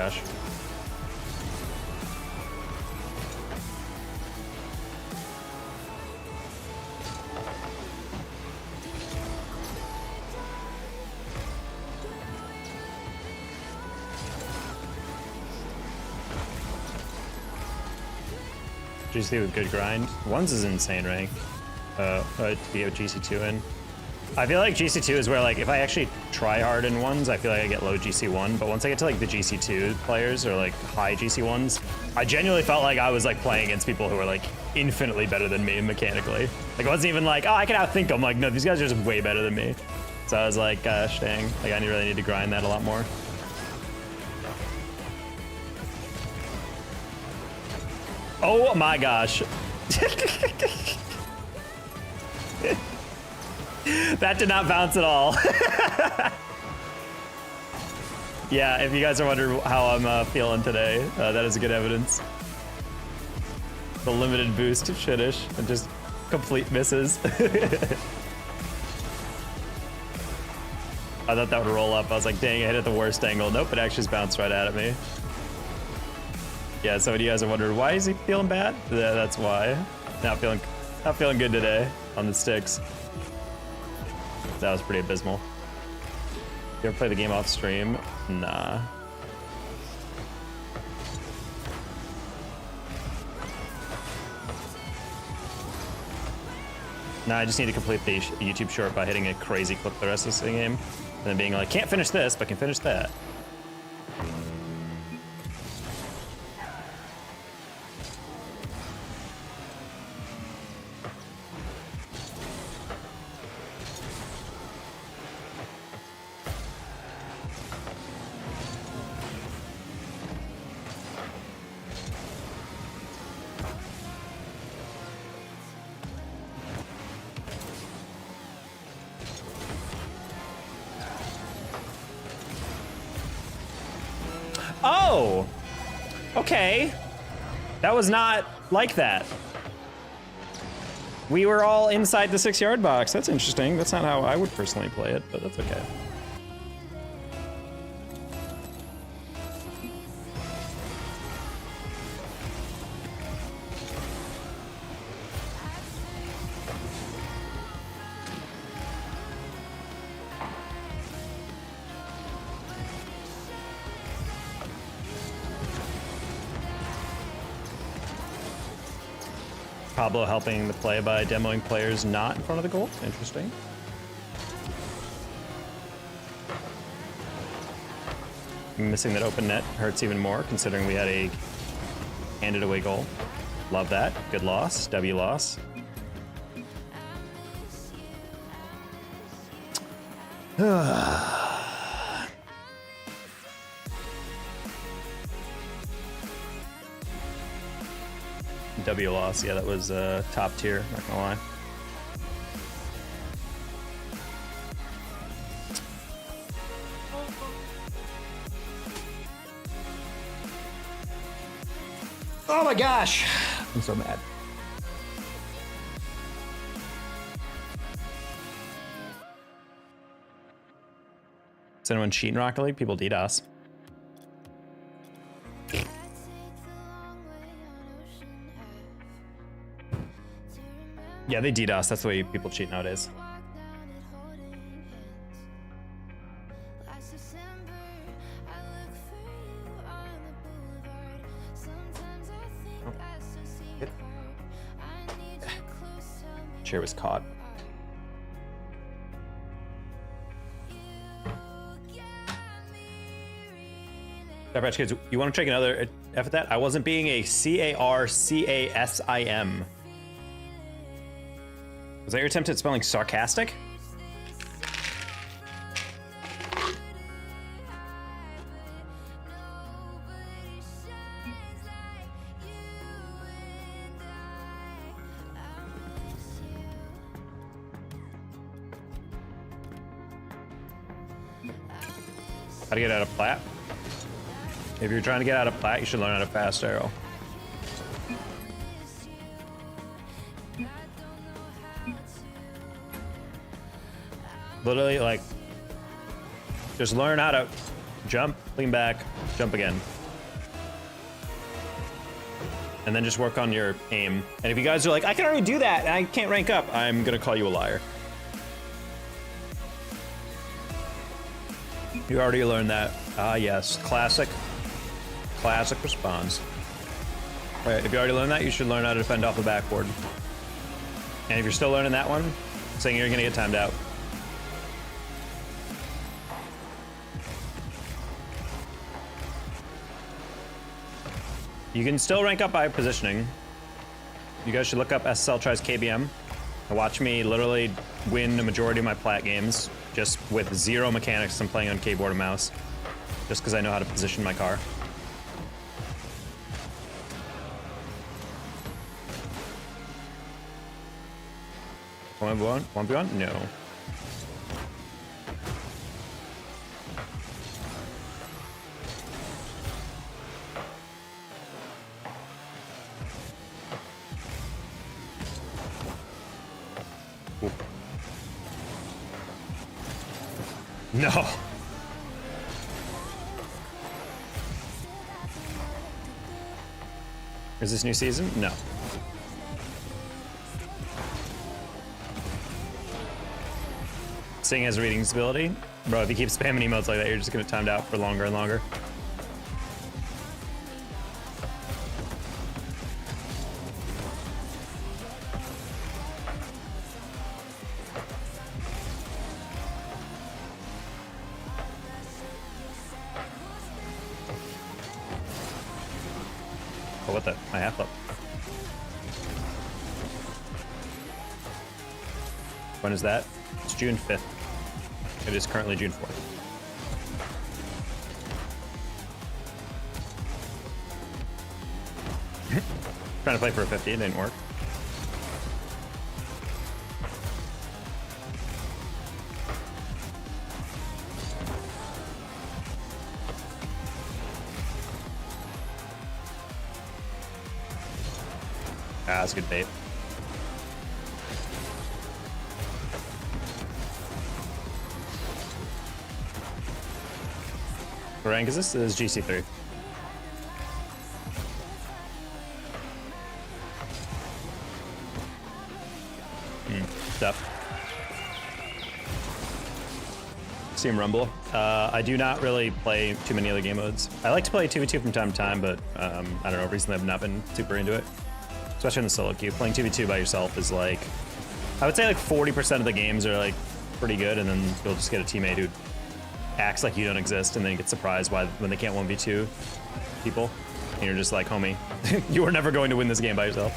gosh. GC with good grind. Ones is insane rank. To be a GC2 in. I feel like GC2 is where, like, if I actually try hard in ones, I feel like I get low GC1, but once I get to like the GC2 players or like high GC1s, I genuinely felt like I was like playing against people who were like infinitely better than me mechanically. Like, it wasn't even like, oh, I can outthink them. Like, no, these guys are just way better than me. So I was like, gosh dang, like I really need to grind that a lot more. Oh my gosh. That did not bounce at all. Yeah, if you guys are wondering how I'm feeling today, that is good evidence. The limited boost to finish and just complete misses. I thought that would roll up. I was like, dang, I hit it at the worst angle. Nope, it actually just bounced right at me. Yeah, so you guys are wondering, why is he feeling bad? Yeah, that's why. Not feeling good today on the sticks. That was pretty abysmal. You ever play the game off stream? Nah. Nah, I just need to complete the YouTube short by hitting a crazy clip the rest of the game. And then being like, can't finish this, but can finish that. Oh, okay. That was not like that. We were all inside the 6-yard box. That's interesting. That's not how I would personally play it, but that's okay. Pablo helping the play by demoing players not in front of the goal. Interesting. Missing that open net hurts even more, considering we had a handed away goal. Love that. Good loss. W loss. W loss, yeah, that was top tier, not gonna lie. Oh my gosh, I'm so mad. Is anyone cheating Rocket League? People DDoS. Yeah, they DDoS. That's the way people cheat nowadays. Chair was caught. Diapatch Kids, you want to take another F at that? I wasn't being a CARCASIM. Was that your attempt at spelling sarcastic? How to get out of plat? If you're trying to get out of plat, you should learn how to fast arrow. Literally, like, just learn how to jump, lean back, jump again. and then just work on your aim. And if you guys are like, I can already do that and I can't rank up, I'm gonna call you a liar. You already learned that. Ah, yes, classic response. All right, if you already learned that, you should learn how to defend off the backboard. And if you're still learning that one, saying you're gonna get timed out. You can still rank up by positioning. You guys should look up SSL tries KBM and watch me literally win the majority of my plat games just with zero mechanics and playing on keyboard and mouse, just because I know how to position my car. One v one? No. Ooh. No. Is this new season? No. Sing has reading ability. Bro, if you keep spamming emotes like that, you're just gonna timed out for longer and longer. Oh, what the? My half up. When is that? It's June 5th. It is currently June 4th. Trying to play for a 50, it didn't work. Ah, that's a good bait. What rank is this? This is GC3. Stuff. Steam Rumble. I do not really play too many other game modes. I like to play 2v2 from time to time, but I don't know, recently I've not been super into it. Especially in the solo queue. Playing 2v2 by yourself is like, I would say like 40% of the games are like pretty good, and then you'll just get a teammate who acts like you don't exist and then get surprised when they can't 1v2 people. And you're just like, homie, you are never going to win this game by yourself.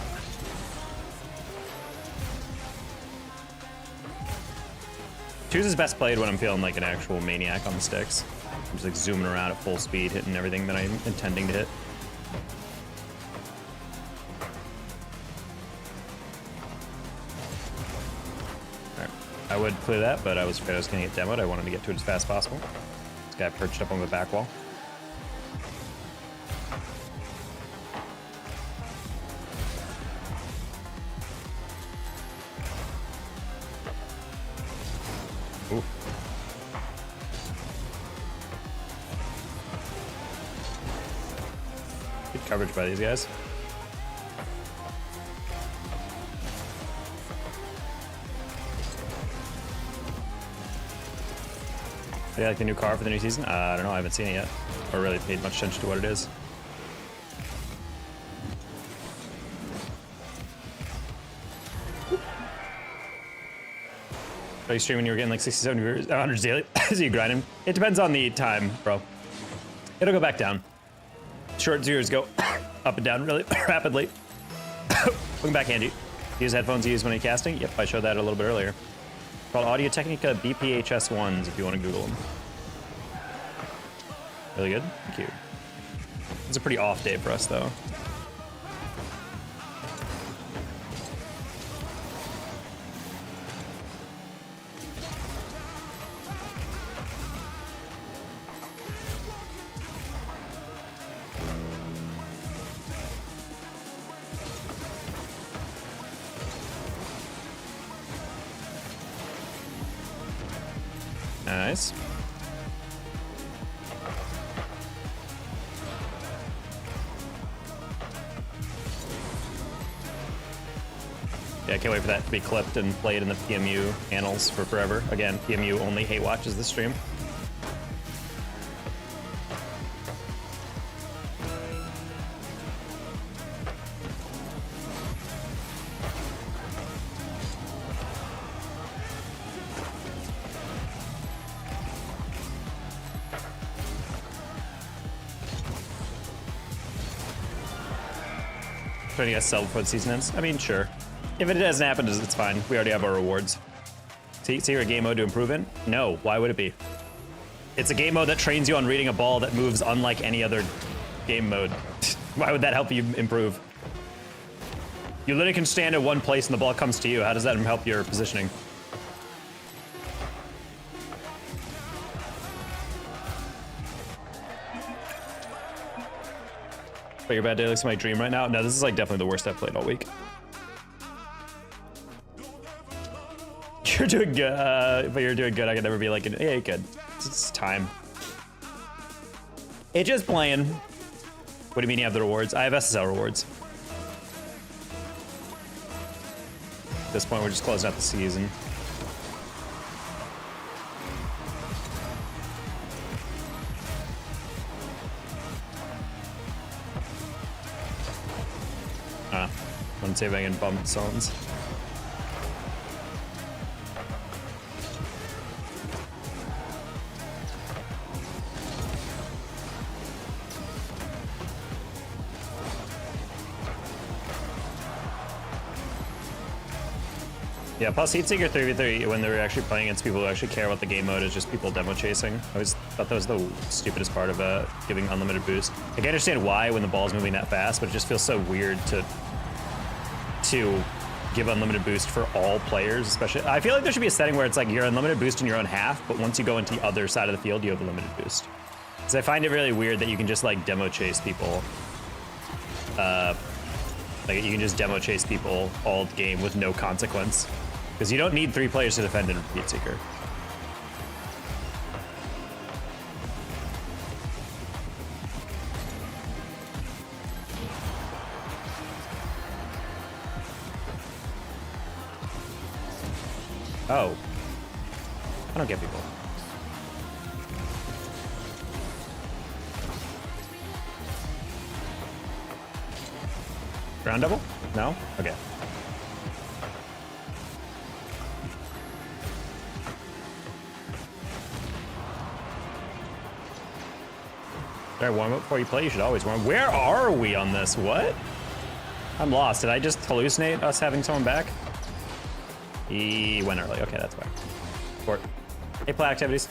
Twos is best played when I'm feeling like an actual maniac on the sticks. I'm just like zooming around at full speed, hitting everything that I'm intending to hit. I would clear that, but I was afraid I was going to get demoed. I wanted to get to it as fast as possible. This guy perched up on the back wall. Ooh. Good coverage by these guys. Do you like the new car for the new season? I don't know, I haven't seen it yet. Or really paid much attention to what it is. Are you streaming? You were getting like 60, 70 viewers, 100 daily? Is you grinding? It depends on the time, bro. It'll go back down. Short zeros go up and down really rapidly. Welcome back, Angie. Use headphones you use when you're casting? Yep, I showed that a little bit earlier. Called Audio Technica BPHS1s if you want to Google them. Really good? Thank you. It's a pretty off day for us though. Nice. Yeah, I can't wait for that to be clipped and played in the PMU annals for forever. Again, PMU only hate watches this stream. Trying to get sell before the season ends. I mean, sure. If it doesn't happen, it's fine. We already have our rewards. See your game mode to improve in? No, why would it be? It's a game mode that trains you on reading a ball that moves unlike any other game mode. Why would that help you improve? You literally can stand at one place and the ball comes to you. How does that help your positioning? But your bad day looks like my dream right now? No, this is like definitely the worst I've played all week. You're doing good, but you're doing good. I can never be like, yeah, good. It's time. It's just playing. What do you mean you have the rewards? I have SSL rewards. At this point, we're just closing out the season. Want to see if I can bump zones. Yeah, plus Heatseeker 3v3, when they're actually playing against people who actually care about the game mode, is just people demo chasing. I always thought that was the stupidest part of giving unlimited boost. I can understand why when the ball's moving that fast, but it just feels so weird to give unlimited boost for all players, especially. I feel like there should be a setting where it's like you're unlimited boost in your own half, but once you go into the other side of the field, you have a limited boost. Because I find it really weird that you can just like demo chase people. Like you can just demo chase people all game with no consequence. Because you don't need 3 players to defend in Heatseeker. Oh. I don't get people. Ground double? No? Okay. Should I warm up before you play? You should always warm up. Where are we on this? What? I'm lost. Did I just hallucinate us having someone back? He went early. Okay, that's why. Sport. Hey, play activities.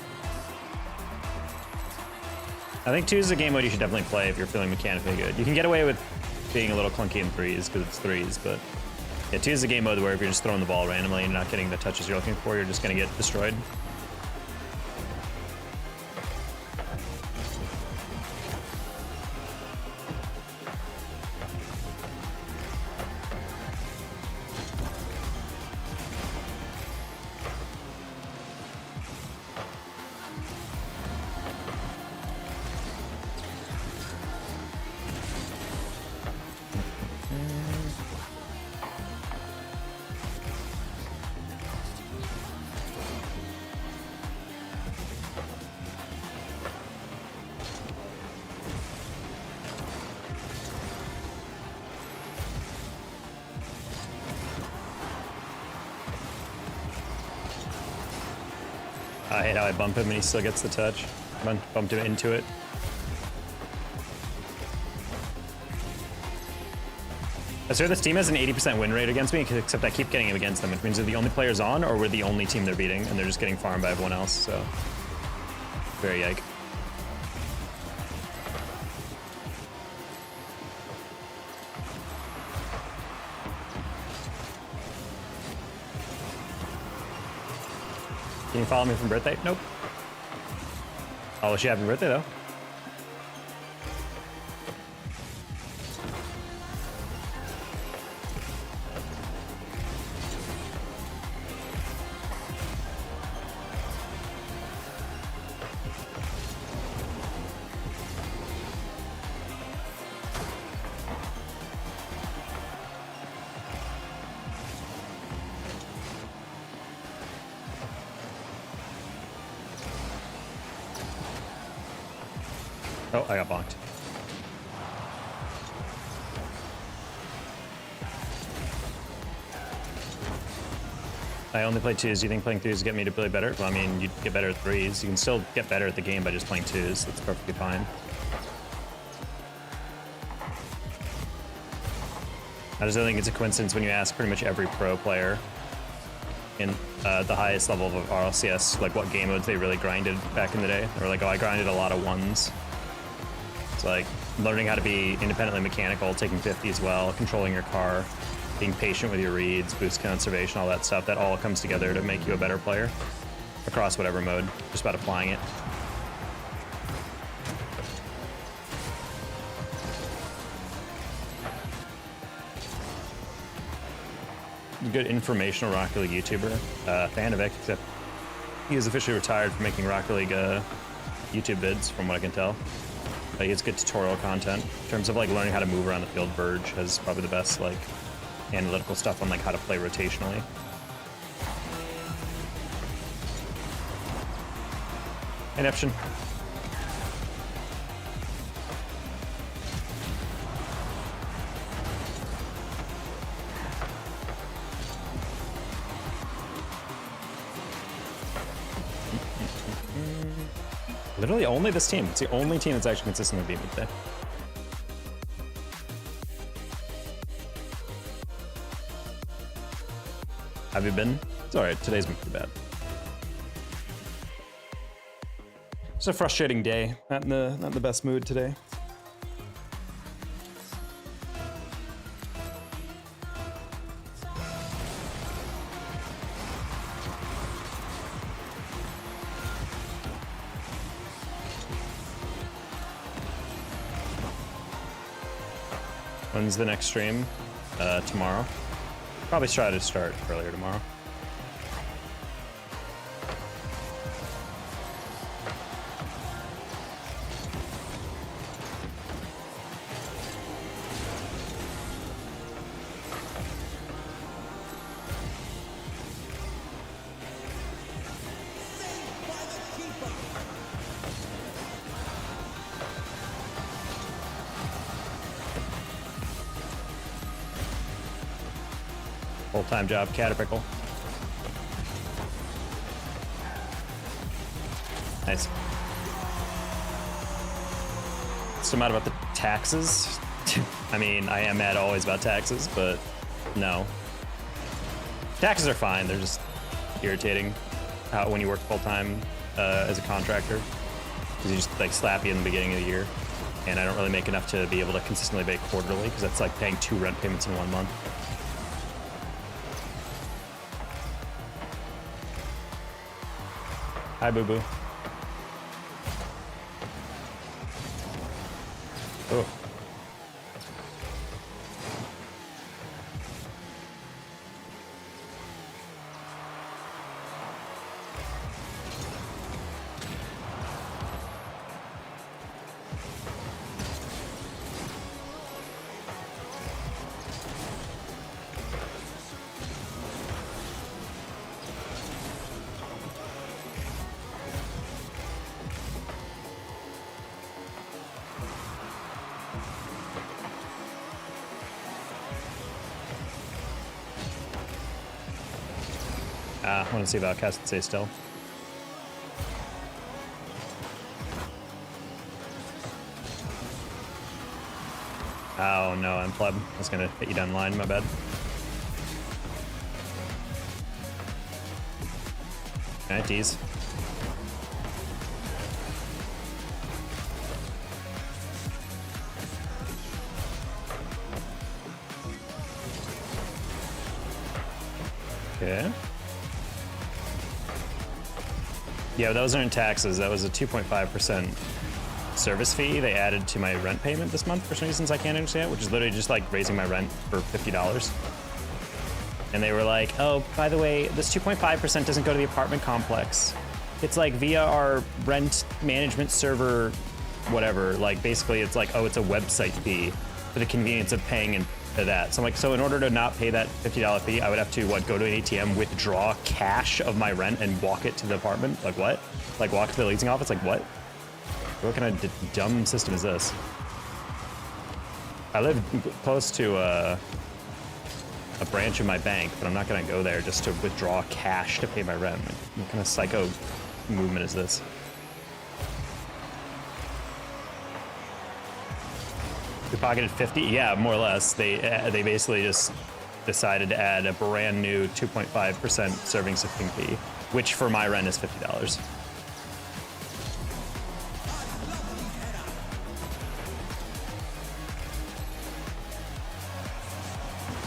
I think 2 is a game mode you should definitely play if you're feeling mechanically good. You can get away with being a little clunky in 3s because it's 3s, but yeah, 2 is a game mode where if you're just throwing the ball randomly and not getting the touches you're looking for, you're just going to get destroyed. I hate how I bump him and he still gets the touch. Bumped him into it. I swear this team has an 80% win rate against me, except I keep getting him against them. It means they're the only players on, or we're the only team they're beating, and they're just getting farmed by everyone else, so. Very yike. Can you follow me from birthday? Nope. I'll wish you happy birthday, though. Oh, I got bonked. I only play twos. Do you think playing twos get me to play better? Well, I mean, you get better at threes. You can still get better at the game by just playing twos. That's perfectly fine. I just don't think it's a coincidence when you ask pretty much every pro player in the highest level of RLCS, like what game modes they really grinded back in the day. They were like, oh, I grinded a lot of ones. It's like learning how to be independently mechanical, taking 50 well, controlling your car, being patient with your reads, boost conservation, all that stuff. That all comes together to make you a better player across whatever mode, just about applying it. Good informational Rocket League YouTuber. Fan of it, except he is officially retired from making Rocket League YouTube vids, from what I can tell. He has good tutorial content. In terms of like learning how to move around the field, Verge has probably the best like analytical stuff on like how to play rotationally. And Eption. Literally only this team. It's the only team that's actually consistently beat me today. Have you been? It's alright, today's been pretty bad. It's a frustrating day. Not in the best mood today. When's the next stream? Tomorrow. Probably try to start earlier tomorrow. Full-time job, Caterpickle. Nice. So mad about the taxes? I mean, I am mad always about taxes, but no. Taxes are fine, they're just irritating when you work full-time as a contractor. Because you just like slap you in the beginning of the year. And I don't really make enough to be able to consistently pay quarterly, because that's like paying 2 rent payments in 1 month. Hi, Boo Boo. Oh. I want to see if Outcast can stay still. Oh no, I'm pleb. I was gonna hit you down the line, my bad. Can I tease? Okay. Yeah, those aren't taxes. That was a 2.5% service fee they added to my rent payment this month for some reasons I can't understand, which is literally just like raising my rent for $50. And they were like, oh, by the way, this 2.5% doesn't go to the apartment complex. It's like via our rent management server, whatever. Like basically it's like, oh, it's a website fee for the convenience of paying in that. So I'm like, so in order to not pay that $50 fee, I would have to go to an ATM, withdraw cash of my rent and walk it to the apartment? Like what? Like walk to the leasing office? Like what? What kind of dumb system is this? I live close to a branch of my bank, but I'm not gonna go there just to withdraw cash to pay my rent. Like, what kind of psycho movement is this? We pocketed 50? Yeah, more or less. They basically just decided to add a brand new 2.5% serving shipping fee, which for my rent is $50.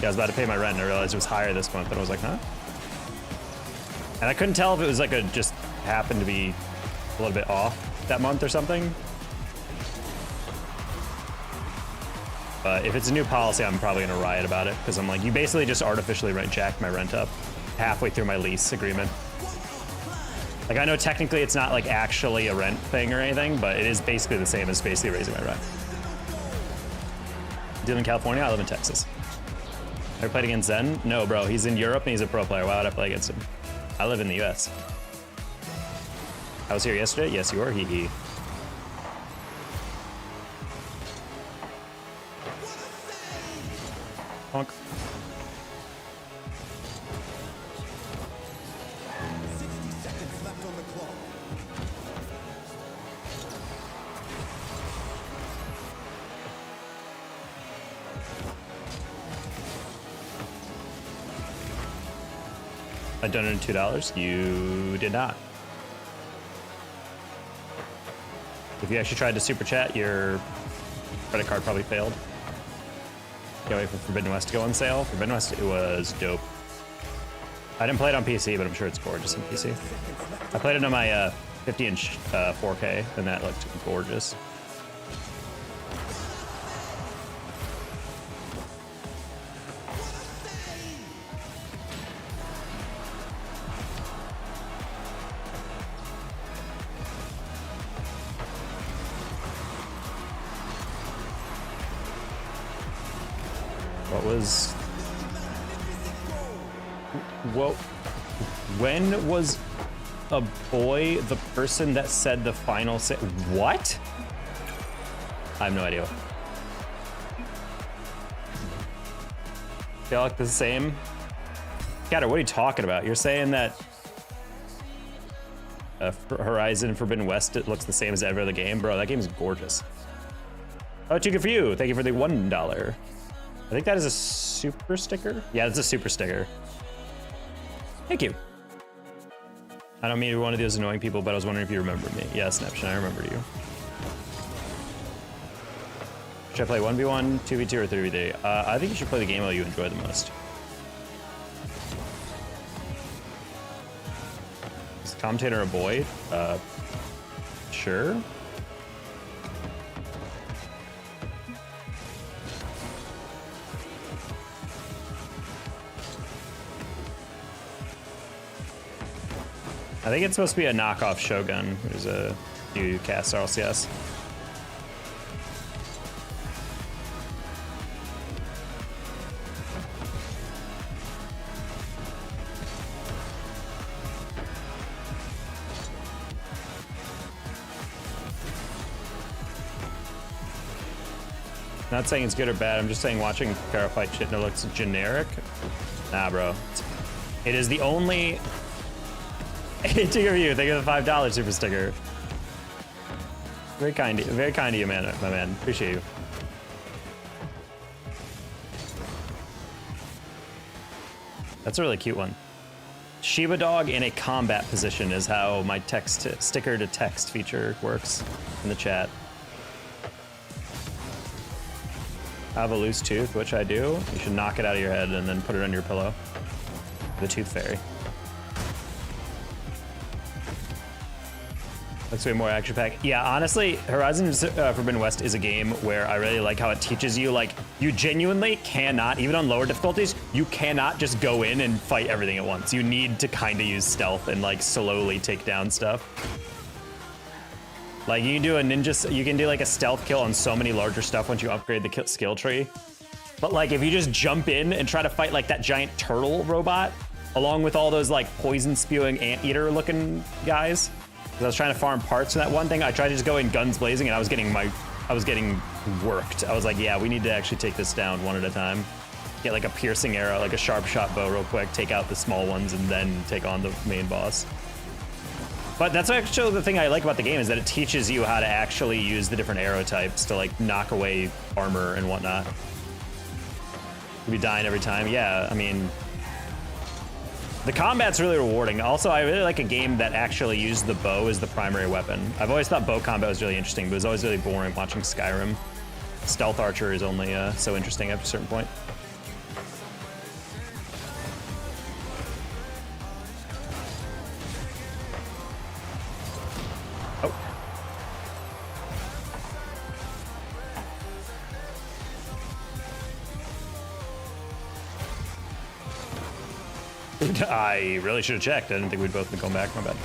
Yeah, I was about to pay my rent and I realized it was higher this month, and I was like, huh? And I couldn't tell if it was like just happened to be a little bit off that month or something. But if it's a new policy, I'm probably gonna riot about it, because I'm like, you basically just artificially jacked my rent up halfway through my lease agreement. Like, I know technically it's not like actually a rent thing or anything, but it is basically the same as basically raising my rent. You live in California? I live in Texas. Ever played against Zen? No, bro. He's in Europe and he's a pro player. Why would I play against him? I live in the US. I was here yesterday? Yes, you were. Hee. Honk. I donated $2. You did not. If you actually tried to super chat, your credit card probably failed. Can't wait for Forbidden West to go on sale. Forbidden West, it was dope. I didn't play it on PC, but I'm sure it's gorgeous on PC. I played it on my 50-inch 4K, and that looked gorgeous. Whoa. When was a boy the person that said the final say? What? I have no idea. They all look the same? Scatter, what are you talking about? You're saying that Horizon Forbidden West, it looks the same as every other game? Bro, that game is gorgeous. Oh, too good for you. Thank you for the $1. I think that is a super sticker. Yeah, it's a super sticker. Thank you. I don't mean to be one of those annoying people, but I was wondering if you remember me. Yeah, Snapchat, I remember you. Should I play 1v1, 2v2, or 3v3? I think you should play the game that you enjoy the most. Is the commentator a boy? Sure. I think it's supposed to be a knockoff Shogun, who's a new cast RLCS. Not saying it's good or bad, I'm just saying watching Kara fight shit and it looks generic. Nah, bro. It is the only... Hey, to your review, thank you for the $5 super sticker. Very kind of you, man, my man. Appreciate you. That's a really cute one. Shiba dog in a combat position is how my text sticker to text feature works in the chat. I have a loose tooth, which I do. You should knock it out of your head and then put it under your pillow. The tooth fairy. Looks way more action packed. Yeah, honestly, Horizon Forbidden West is a game where I really like how it teaches you, like, you genuinely cannot, even on lower difficulties, you cannot just go in and fight everything at once. You need to kind of use stealth and like slowly take down stuff. Like you can do a ninja, you can do like a stealth kill on so many larger stuff once you upgrade the skill tree. But like if you just jump in and try to fight like that giant turtle robot, along with all those like poison spewing anteater looking guys, I was trying to farm parts for that one thing. I tried to just go in guns blazing, and I was getting worked. I was like, yeah, we need to actually take this down one at a time. Get like a piercing arrow, like a sharp shot bow real quick, take out the small ones, and then take on the main boss. But that's actually the thing I like about the game, is that it teaches you how to actually use the different arrow types to like knock away armor and whatnot. You'll be dying every time. Yeah, I mean, the combat's really rewarding. Also, I really like a game that actually used the bow as the primary weapon. I've always thought bow combat was really interesting, but it was always really boring watching Skyrim. Stealth archer is only so interesting after a certain point. Oh. I really should have checked. I didn't think we'd both been going back. My bad.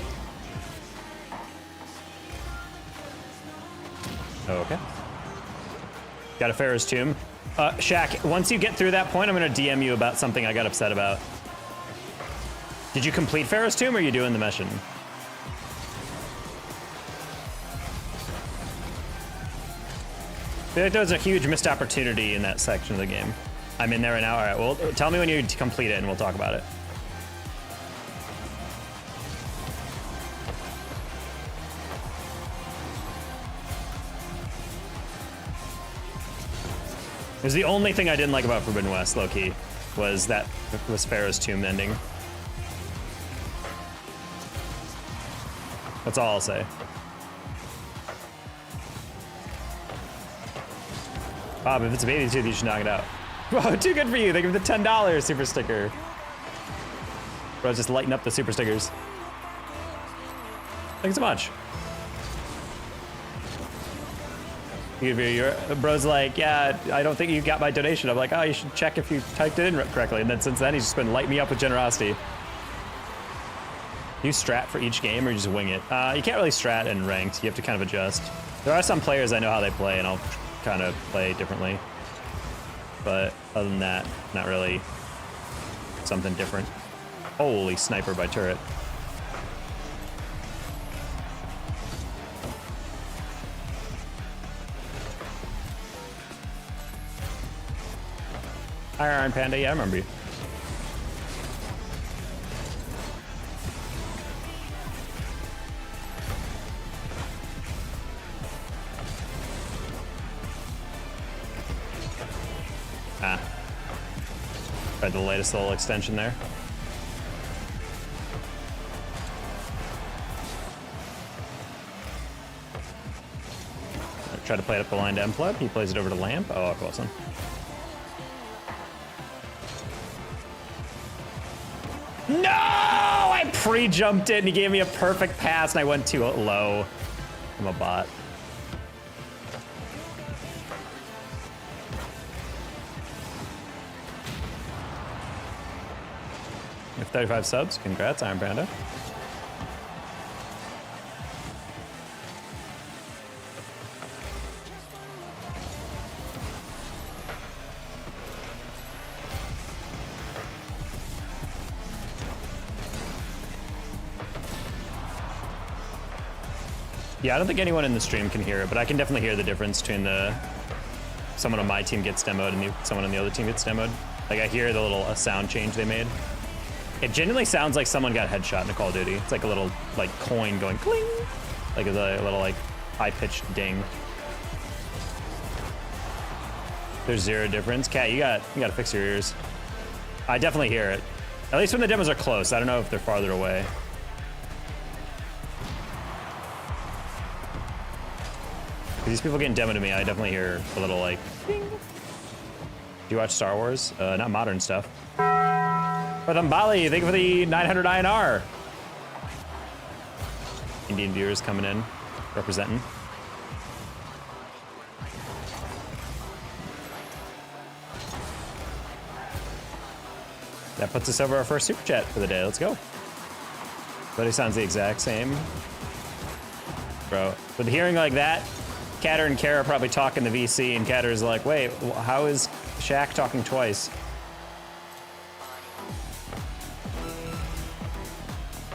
Okay. Got a Pharaoh's Tomb. Shaq, once you get through that point, I'm going to DM you about something I got upset about. Did you complete Pharaoh's Tomb, or are you doing the mission? I feel like there was a huge missed opportunity in that section of the game. I'm in there right now. All right, well, tell me when you complete it, and we'll talk about it. It was the only thing I didn't like about Forbidden West, low-key, was Pharaoh's Tomb ending. That's all I'll say. Bob, if it's a baby tooth, you should knock it out. Whoa, too good for you. They give the $10 super sticker. Bro, just lighten up the super stickers. Thanks so much. Bro's like, yeah, I don't think you got my donation. I'm like, oh, you should check if you typed it in correctly. And then since then, he's just been lighting me up with generosity. You strat for each game, or you just wing it? You can't really strat in ranked. You have to kind of adjust. There are some players I know how they play, and I'll kind of play differently. But other than that, not really something different. Holy sniper by turret. Hi, Iron Panda. Yeah, I remember you. Ah. Tried the latest little extension there. Try to play it up the line to M-Pleb. He plays it over to Lamp. Oh, close one. No! I pre-jumped it and he gave me a perfect pass and I went too low. I'm a bot. You have 35 subs. Congrats, Iron Panda. Yeah, I don't think anyone in the stream can hear it, but I can definitely hear the difference between someone on my team gets demoed and someone on the other team gets demoed. Like, I hear the little sound change they made. It genuinely sounds like someone got headshot in Call of Duty. It's like a little, like, coin going cling. Like a little, like, high-pitched ding. There's zero difference. Cat, you gotta fix your ears. I definitely hear it. At least when the demos are close. I don't know if they're farther away. These people getting demoed to me, I definitely hear a little like, ding. Do you watch Star Wars? Not modern stuff. For them Bali, thank you for the 900 INR. Indian viewers coming in, representing. That puts us over our first super chat for the day. Let's go. But it sounds the exact same. Bro, with hearing like that, Catter and Kara probably talking the VC, and Catter's like, wait, how is Shaq talking twice?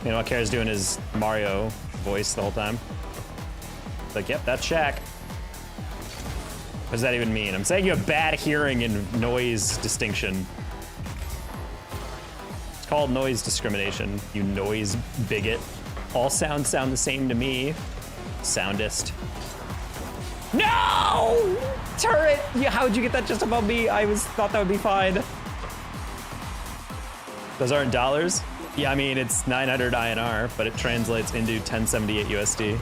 You know what Kara's doing is Mario voice the whole time. It's like, yep, that's Shaq. What does that even mean? I'm saying you have bad hearing and noise distinction. It's called noise discrimination, you noise bigot. All sounds sound the same to me. Soundist. No! Turret! Yeah, how'd you get that just above me? I thought that would be fine. Those aren't dollars? Yeah, I mean, it's 900 INR, but it translates into 1078 USD.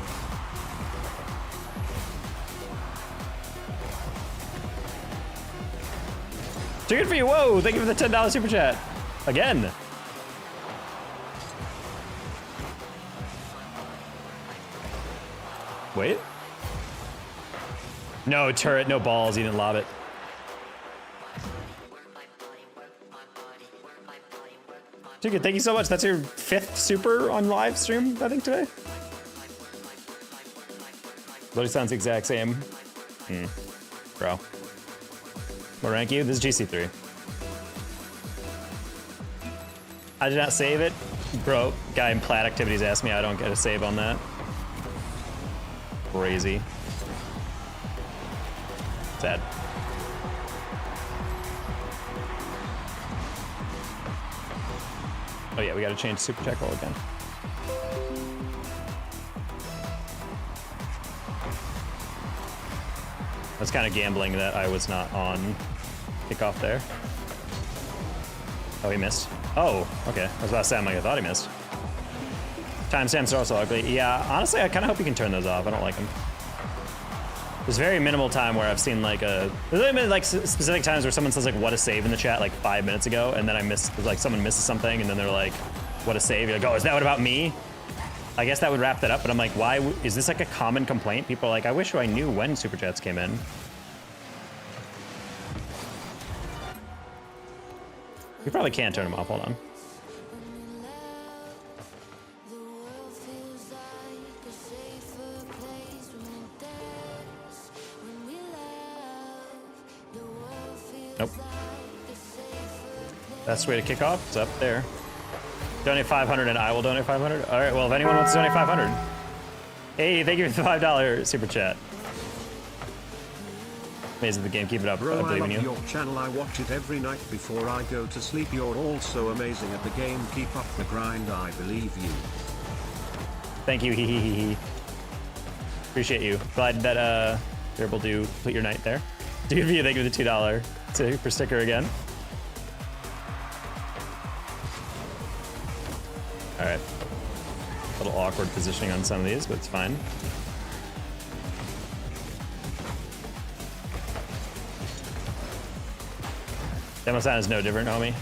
Too good for you. Whoa, thank you for the $10 super chat. Again. Wait. No, turret, no balls, he didn't lob it. Too good, thank you so much. That's your 5th super on live stream, I think, today. Literally sounds the exact same. Bro. What rank you? This is GC3. I did not save it. Bro, guy in plat activities asked me, I don't get a save on that. Crazy. Sad. Oh yeah, we gotta change super check roll again. I was kind of gambling that I was not on kickoff there. Oh, he missed. Oh, okay. I was about to say, I'm like, I thought he missed. Timestamps are also ugly. Yeah, honestly, I kind of hope you can turn those off. I don't like them. There's very minimal time where I've seen like there's only been like specific times where someone says like, what a save in the chat like 5 minutes ago, and then I miss, like someone misses something, and then they're like, what a save. You're like, oh, is that what about me? I guess that would wrap that up, but I'm like, why, is this like a common complaint? People are like, I wish I knew when super chats came in. You probably can't turn them off, hold on. Nope. That's the way to kick off. It's up there. Donate 500 and I will donate 500. All right, well, if anyone wants to donate 500. Hey, thank you for the $5 super chat. Amazing the game, keep it up. Bro, I believe in you. Your channel, I watch it every night before I go to sleep. You're also amazing at the game. Keep up the grind, I believe you. Thank you, hee hee hee hee. Appreciate you. Glad that you're able to complete your night there. Dude, thank you for the $2 super sticker again. All right. A little awkward positioning on some of these, but it's fine. Demo sound is no different, homie.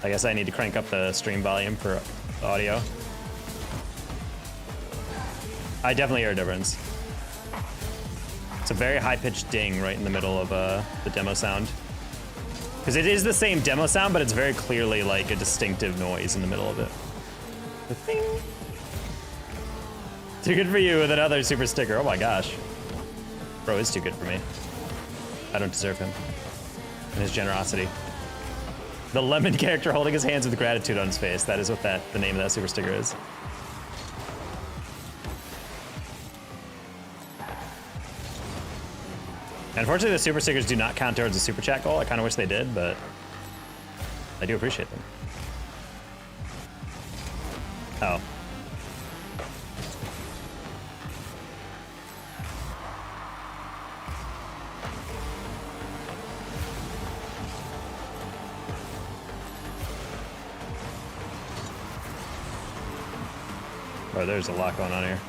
I guess I need to crank up the stream volume for audio. I definitely hear a difference. It's a very high-pitched ding right in the middle of the demo sound. Because it is the same demo sound, but it's very clearly like a distinctive noise in the middle of it. The thing. Too good for you with another super sticker. Oh my gosh. Bro is too good for me. I don't deserve him. And his generosity. The lemon character holding his hands with gratitude on his face. That is what the name of that super sticker is. Unfortunately, the super stickers do not count towards a super chat goal. I kind of wish they did, but I do appreciate them. Oh. Oh, there's a lot going on here.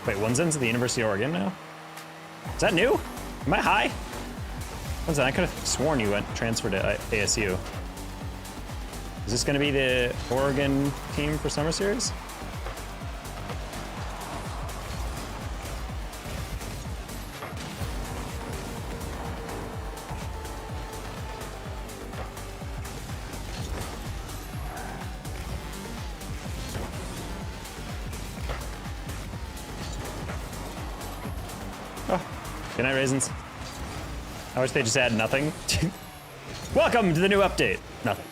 Wait, one's into the University of Oregon now? Is that new? Am I high? What's that? I could have sworn you went transferred to ASU. Is this going to be the Oregon team for Summer Series? Good night, raisins. I wish they just had nothing. Welcome to the new update. Nothing.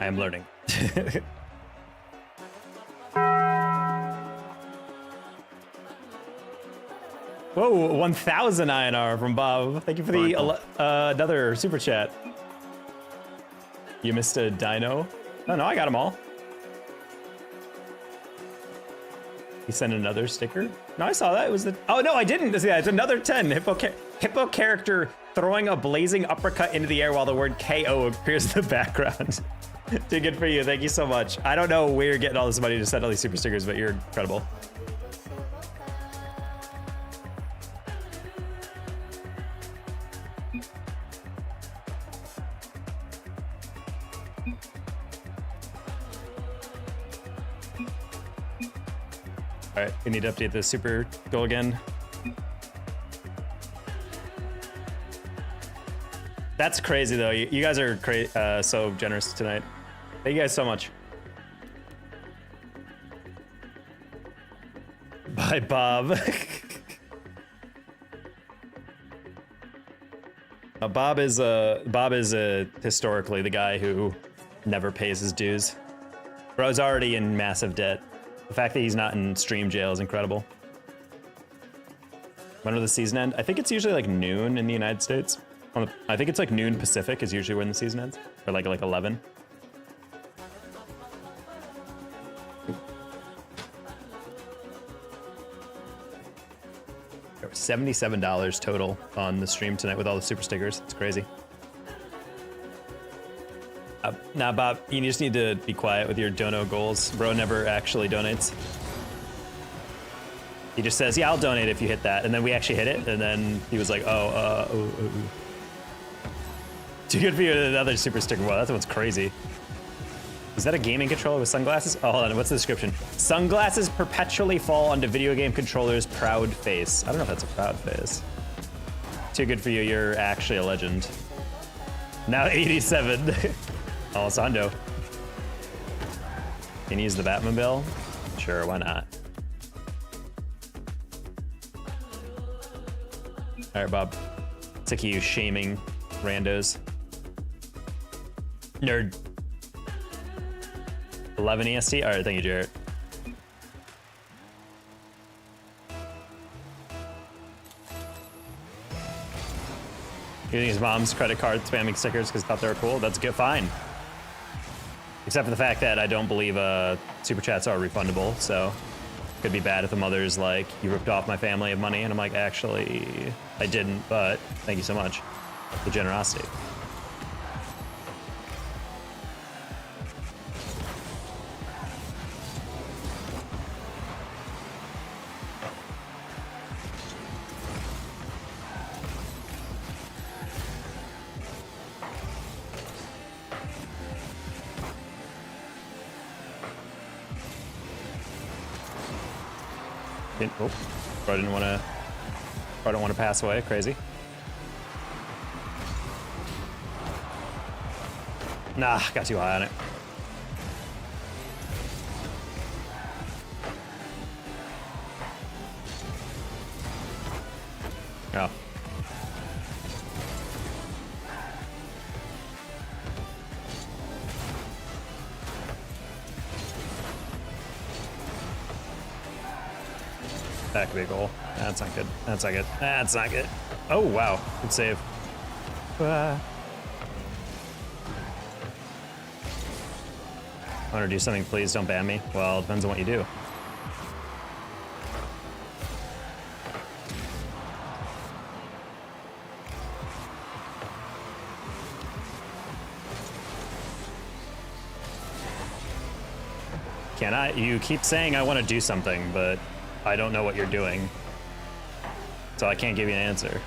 I am learning. Whoa, 1,000 INR from Bob. Thank you for the another super chat. You missed a dino? Oh no, I got them all. He sent another sticker? No, I saw that. It was the... Oh no, I didn't. Yeah, it's another 10. Hippo character throwing a blazing uppercut into the air while the word KO appears in the background. Too good for you. Thank you so much. I don't know where you're getting all this money to send all these super stickers, but you're incredible. All right, we need to update the super goal again. That's crazy though. You guys are so generous tonight. Thank you guys so much. Bye, Bob. Bob is historically the guy who never pays his dues. Bro's already in massive debt. The fact that he's not in stream jail is incredible. When will the season end? I think it's usually like noon in the United States. I think it's like noon Pacific is usually when the season ends, or like 11. There were $77 total on the stream tonight with all the super stickers. It's crazy. Nah, Bob, you just need to be quiet with your dono goals. Bro never actually donates. He just says, yeah, I'll donate if you hit that. And then we actually hit it. And then he was like, oh. Too good for you, another super sticker. Wow, that one's crazy. Is that a gaming controller with sunglasses? Oh, hold on, what's the description? Sunglasses perpetually fall onto video game controller's proud face. I don't know if that's a proud face. Too good for you, you're actually a legend. Now 87. Alessandro. Can you use the Batmobile? Sure, why not? All right, Bob. Sick of you shaming randos. Nerd. 11 EST? All right, thank you, Jarrett. Using his mom's credit card spamming stickers because he thought they were cool. That's good, fine. Except for the fact that I don't believe super chats are refundable, so could be bad if the mother's like, you ripped off my family of money, and I'm like, actually, I didn't, but thank you so much. The generosity. Oh, I didn't want to. I don't want to pass away. Crazy. Nah, got too high on it. Oh. That could be a goal. That's not good. That's not good. That's not good. Oh, wow. Good save. I want to do something, please don't ban me. Well, it depends on what you do. Can I? You keep saying I want to do something, but I don't know what you're doing. So I can't give you an answer.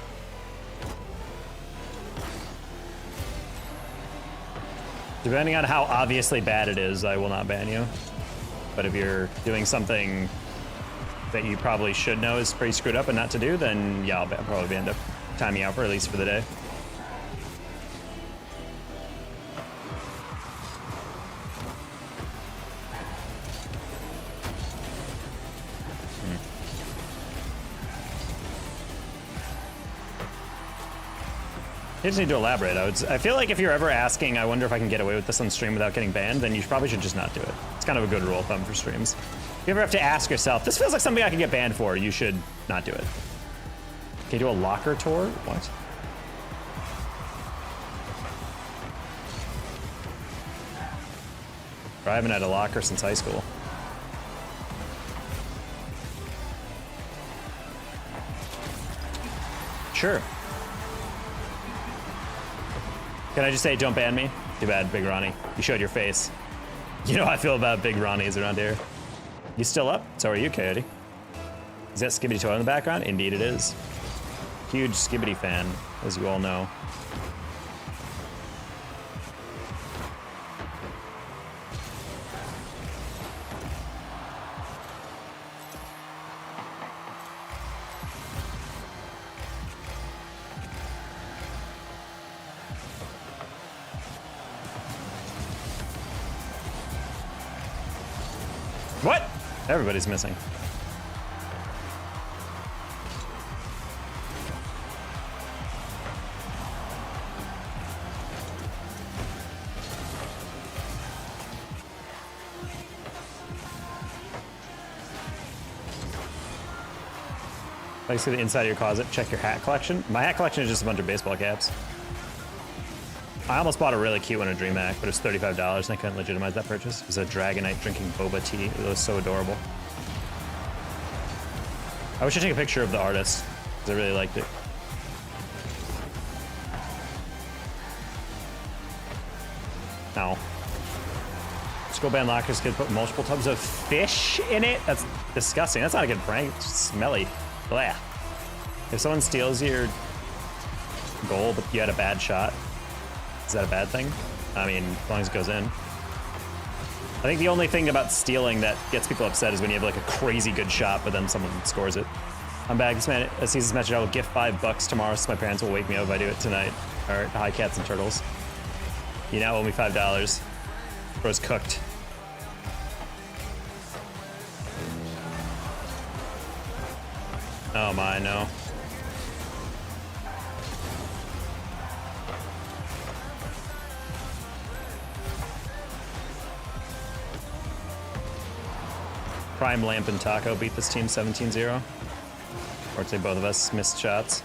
Depending on how obviously bad it is, I will not ban you. But if you're doing something that you probably should know is pretty screwed up and not to do, then yeah, I'll probably end up timing out for at least for the day. You just need to elaborate. I feel like if you're ever asking, I wonder if I can get away with this on stream without getting banned, then you probably should just not do it. It's kind of a good rule of thumb for streams. If you ever have to ask yourself, this feels like something I can get banned for, you should not do it. Okay, do a locker tour? What? I haven't had a locker since high school. Sure. Can I just say, don't ban me? Too bad, Big Ronnie. You showed your face. You know how I feel about Big Ronnies around here. You still up? So are you, Coyote. Is that Skibbity Toy in the background? Indeed it is. Huge Skibbity fan, as you all know. What? Everybody's missing. Like, see the inside of your closet, check your hat collection. My hat collection is just a bunch of baseball caps. I almost bought a really cute one at DreamHack, but it was $35 and I couldn't legitimize that purchase. It was a Dragonite drinking boba tea. It was so adorable. I wish I took a picture of the artist, because I really liked it. Ow. Skull band lockers could put multiple tubs of fish in it? That's disgusting. That's not a good prank. It's just smelly. Blah. If someone steals your goal, but you had a bad shot, is that a bad thing? I mean, as long as it goes in. I think the only thing about stealing that gets people upset is when you have like a crazy good shot, but then someone scores it. I'm back. This man, a season's message. I will gift $5 tomorrow, so my parents will wake me up if I do it tonight. All right, hi, cats and turtles. You now owe me $5. Bro's cooked. Oh my, no. Prime Lamp and Taco beat this team 17-0. Or I'd say both of us missed shots.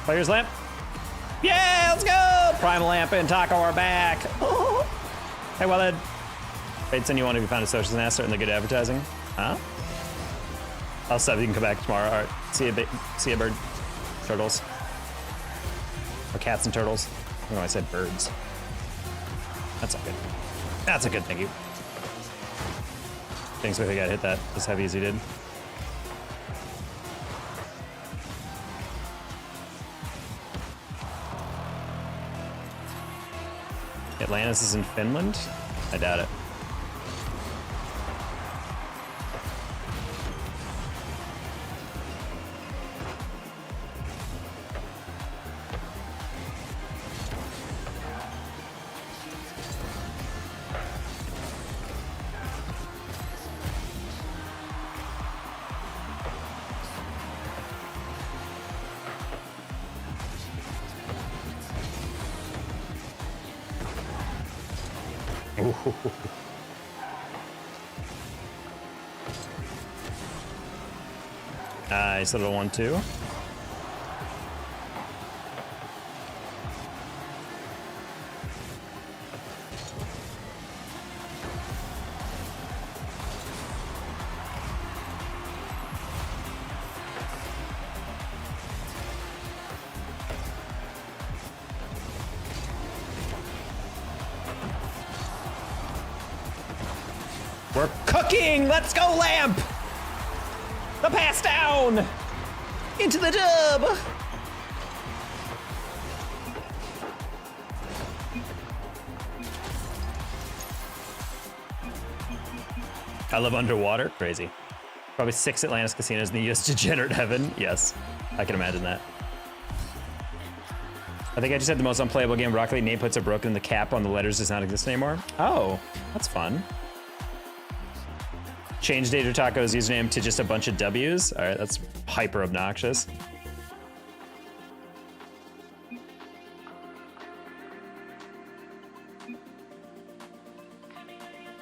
Players Lamp. Yeah, let's go! Prime Lamp and Taco are back. Hey, Wellhead. They'd send you one if you found a socials and asked starting the good advertising. Huh? I'll sub. You can come back tomorrow. All right. See ya, bird. Turtles. Or cats and turtles. Oh, I said birds. That's all good. That's a good thank you. Thanks if I got hit that as heavy as he did. Atlantis is in Finland? I doubt it. Nice little 1-2. We're cooking! Let's go, Lamp! The pass down! Into the dub! I love underwater. Crazy. Probably 6 Atlantis casinos in the US degenerate heaven. Yes, I can imagine that. I think I just had the most unplayable game. Rocket League name puts are broken. The cap on the letters does not exist anymore. Oh, that's fun. Change Dater Taco's username to just a bunch of W's. All right, that's hyper obnoxious.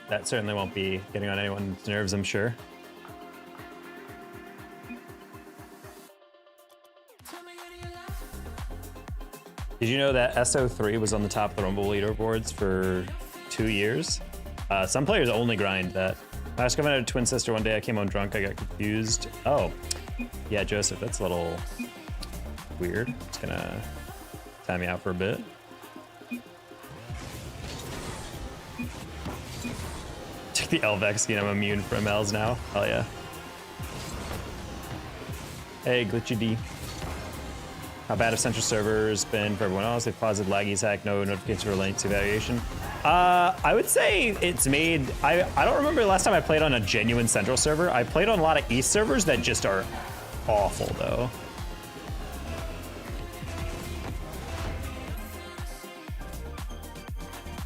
That certainly won't be getting on anyone's nerves, I'm sure. Did you know that SO3 was on the top of the Rumble leaderboards for 2 years? Some players only grind that. Last time I had a twin sister one day, I came home drunk, I got confused. Oh, yeah, Joseph, that's a little weird. It's gonna time me out for a bit. Check the LVEX skin, I'm immune from MLs now. Hell yeah. Hey, Glitchy D. How bad have central servers been for everyone else? They've paused laggy hack, no notification for latency evaluation. I would say it's made, I don't remember the last time I played on a genuine central server. I played on a lot of East servers that just are awful though.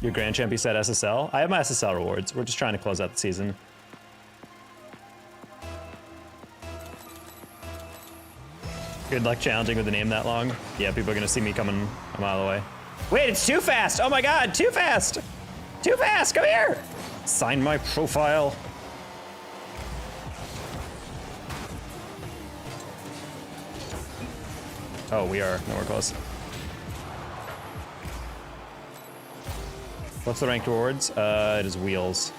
Your Grand Champion said SSL? I have my SSL rewards. We're just trying to close out the season. Good luck challenging with a name that long. Yeah, people are gonna see me coming a mile away. Wait, it's too fast! Oh my god, too fast! Too fast, come here! Sign my profile. Oh, we are nowhere close. What's the ranked rewards? It is wheels.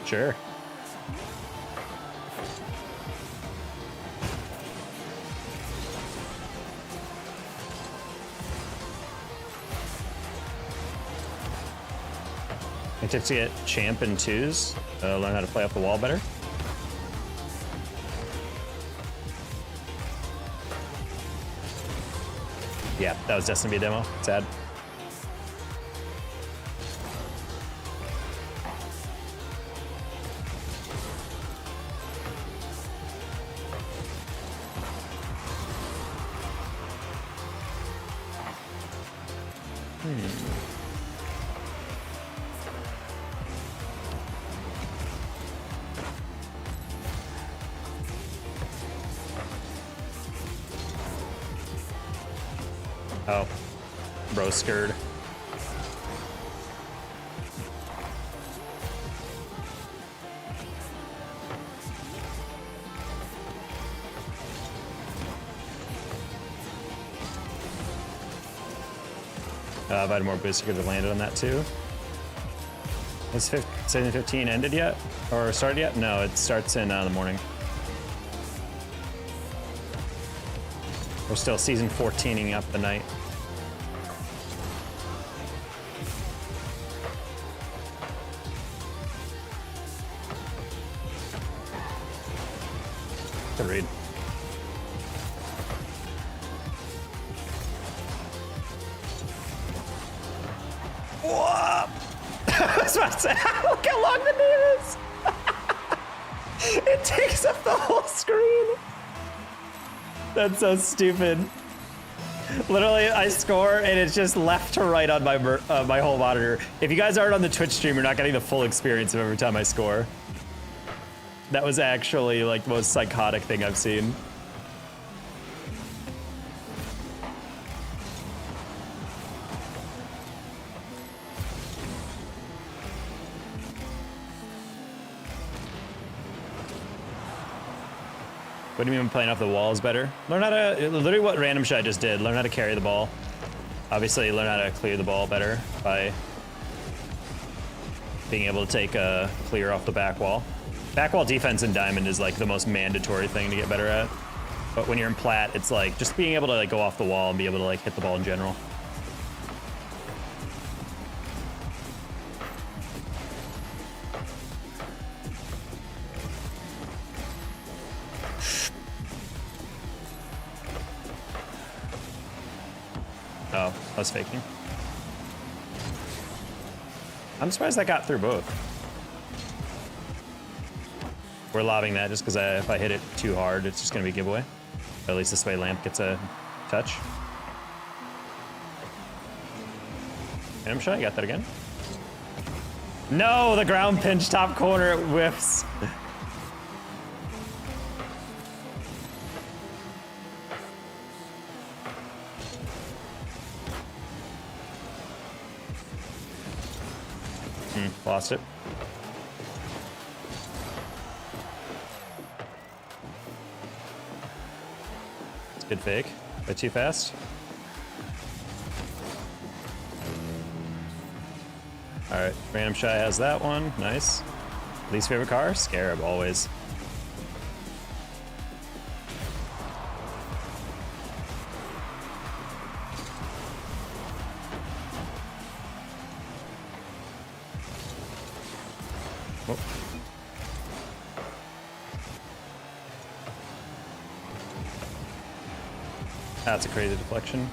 Sure. I tips to get champ in 2s. Learn how to play off the wall better. Yeah, that was destined to be a demo. Sad. Oh, bro scared. If I had more boosts, I could have landed on that too. Has season 15 ended yet? Or started yet? No, it starts in the morning. We're still season 14ing up the night. Good read. Whoa! I was about to say, look how long the name is! It takes up the whole screen. That's so stupid. Literally, I score and it's just left to right on my whole monitor. If you guys aren't on the Twitch stream, you're not getting the full experience of every time I score. That was actually like the most psychotic thing I've seen. What do you mean playing off the walls better? Learn how to, literally what random shit I just did, learn how to carry the ball. Obviously learn how to clear the ball better by being able to take a clear off the back wall. Back wall defense in Diamond is like the most mandatory thing to get better at. But when you're in Plat, it's like just being able to like go off the wall and be able to like hit the ball in general. Oh, I was faking. I'm surprised that got through both. We're lobbing that just because if I hit it too hard, it's just going to be a giveaway. But at least this way Lamp gets a touch. And I'm sure I got that again. No, the ground pinch top corner, it whiffs. Lost it. It's a good fake, but too fast. All right, Random Shy has that one, nice. Least favorite car? Scarab, always. Oh. That's a crazy deflection.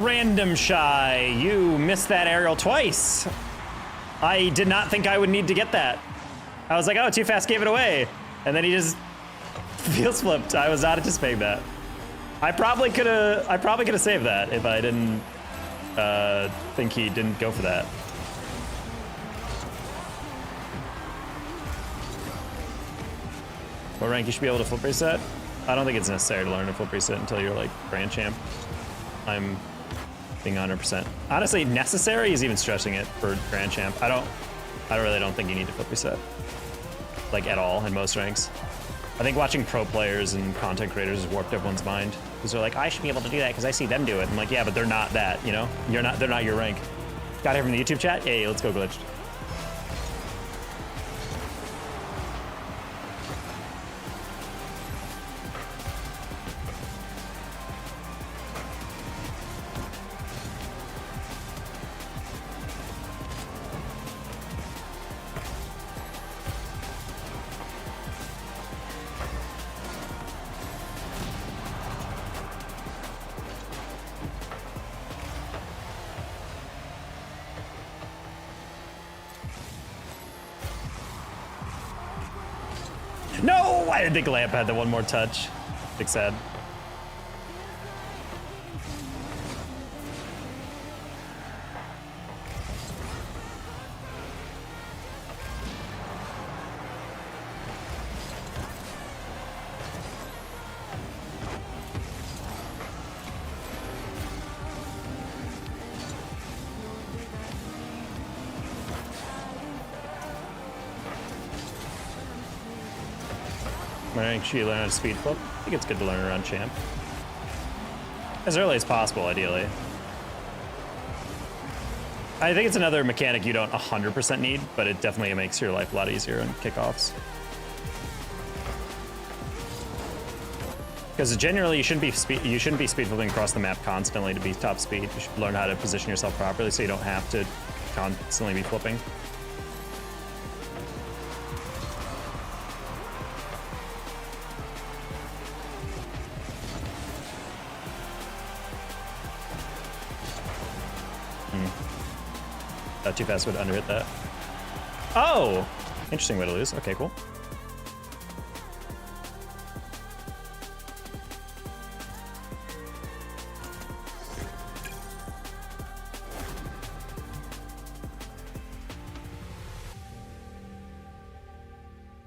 Random Shy, you missed that aerial twice. I did not think I would need to get that. I was like, oh, too fast, gave it away. And then he just field flipped. I was not anticipating that. I probably could have saved that if I didn't think he didn't go for that. What rank you should be able to flip reset? I don't think it's necessary to learn to flip reset until you're like Grand Champ. I'm being 100%. Honestly, necessary is even stretching it for Grand Champ. I really don't think you need to flip reset. Like at all in most ranks. I think watching pro players and content creators has warped everyone's mind. Because they're like, I should be able to do that because I see them do it. I'm like, yeah, but they're not that, you know? They're not your rank. Got here from the YouTube chat? Hey, let's go glitched. No, I didn't think Lamp had the one more touch. Big sad. When should you learn how to speed flip? I think it's good to learn around Champ. As early as possible, ideally. I think it's another mechanic you don't 100% need, but it definitely makes your life a lot easier in kickoffs. Because generally, you shouldn't be speed flipping across the map constantly to be top speed. You should learn how to position yourself properly so you don't have to constantly be flipping. Too fast would underhit that. Oh! Interesting way to lose. Okay, cool.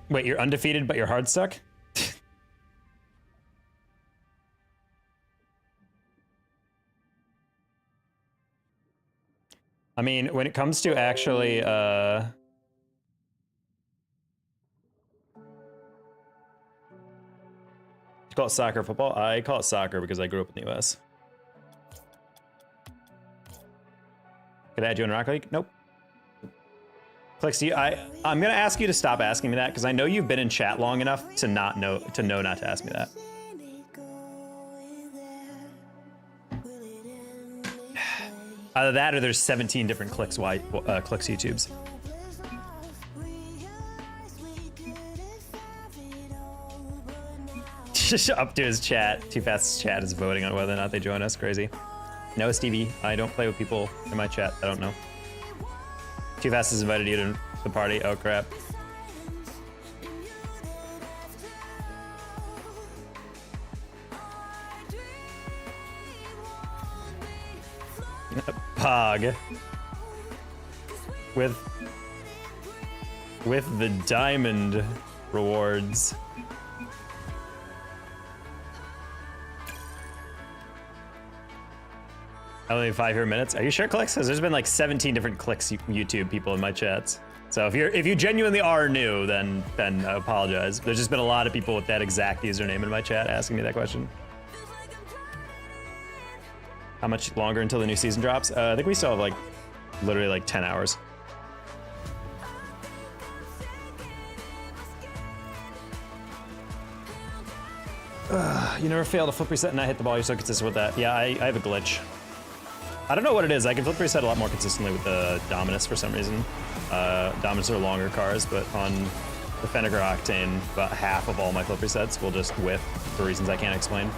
Wait, you're undefeated, but you're hard stuck? I mean, when it comes to actually, you call it soccer or football? I call it soccer because I grew up in the US. Could I add you in Rocket League? Nope. Clicks, I'm gonna ask you to stop asking me that because I know you've been in chat long enough to know not to ask me that. Either that or there's 17 different Clicks YouTubes. Up to his chat. Too Fast's chat is voting on whether or not they join us. Crazy. No, Stevie. I don't play with people in my chat. I don't know. Too Fast has invited you to the party. Oh, crap. Pog. With the diamond rewards. Only 5 here minutes. Are you sure, Clicks? Because there's been like 17 different Clicks YouTube people in my chats. So if you genuinely are new, then I apologize. There's just been a lot of people with that exact username in my chat asking me that question. How much longer until the new season drops? I think we still have like literally like 10 hours. You never fail to flip reset and not hit the ball. You're so consistent with that. Yeah, I have a glitch. I don't know what it is. I can flip reset a lot more consistently with the Dominus for some reason. Dominus are longer cars, but on the Fennegar Octane, about half of all my flip resets will just whiff for reasons I can't explain.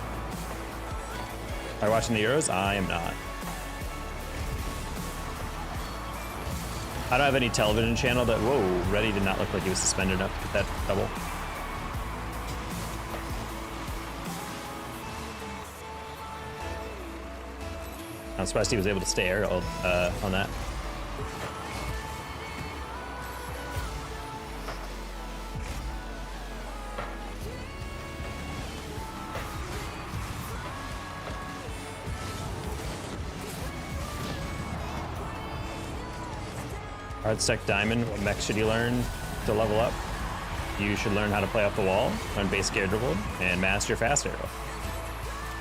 Are you watching the Euros? I am not. I don't have any television channel that, whoa, Reddy did not look like he was suspended enough to get that double. I'm surprised he was able to stay aerial on that. Hardstack Diamond, what mech should you learn to level up? You should learn how to play off the wall, learn basic air dribble, and master fast arrow.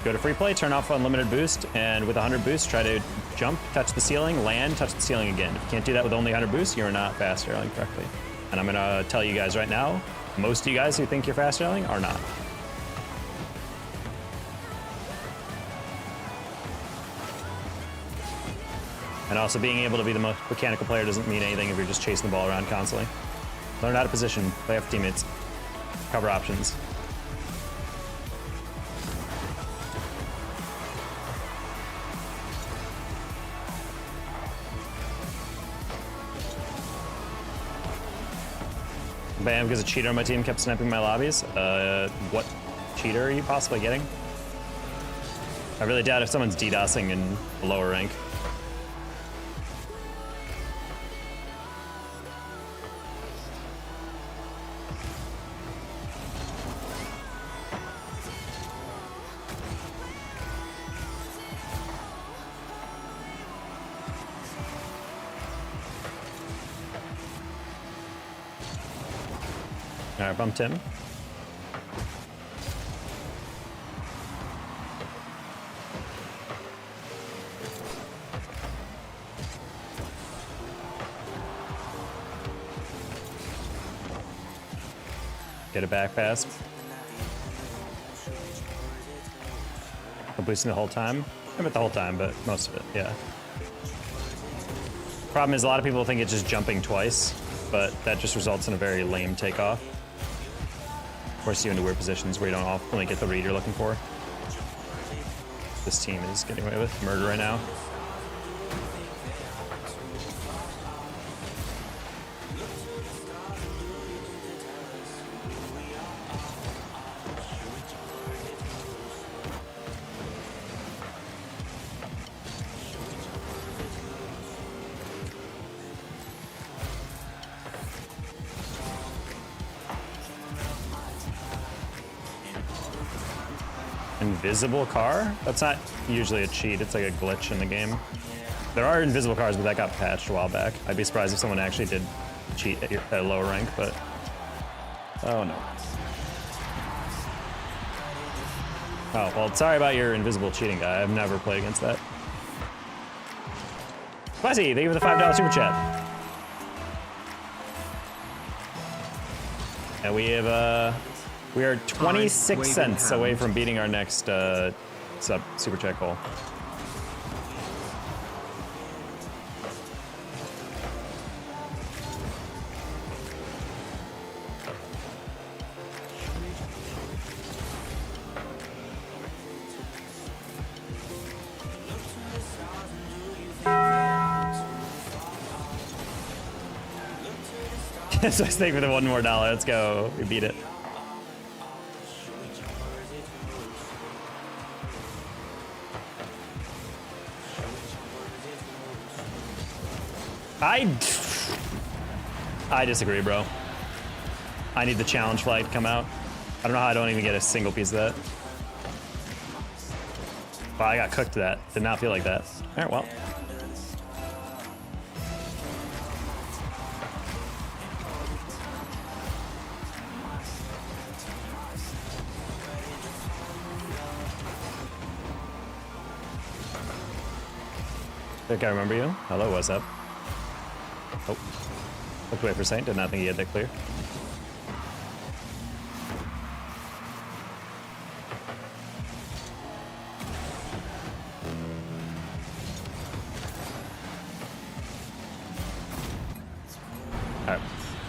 Go to free play, turn off unlimited boost, and with 100 boost, try to jump, touch the ceiling, land, touch the ceiling again. If you can't do that with only 100 boost, you are not fast arrowing correctly. And I'm gonna tell you guys right now, most of you guys who think you're fast arrowing are not. And also being able to be the most mechanical player doesn't mean anything if you're just chasing the ball around constantly. Learn how to position, play off teammates, cover options. Bam, because a cheater on my team kept sniping my lobbies. What cheater are you possibly getting? I really doubt if someone's DDoSing in a lower rank. All right, bumped him. Get it back fast. I'm boosting the whole time. I meant the whole time, but most of it, yeah. Problem is a lot of people think it's just jumping twice, but that just results in a very lame takeoff. Force you into weird positions where you don't often get the read you're looking for. This team is getting away with murder right now. Invisible car? That's not usually a cheat, it's like a glitch in the game. There are invisible cars, but that got patched a while back. I'd be surprised if someone actually did cheat at a lower rank, but... Oh no. Oh, well, sorry about your invisible cheating guy. I've never played against that. Spicy, thank you for the $5 super chat. And we have, we are 26 cents away from beating our next super chat goal. So I stay for the $1 more. Let's go. We beat it. I disagree, bro. I need the challenge flight to come out. I don't know how I don't even get a single piece of that. Wow, I got cooked to that. Did not feel like that. All right, well. I think I remember you. Hello, what's up? Oh, looked away for a second. Did not think he had that clear. All right,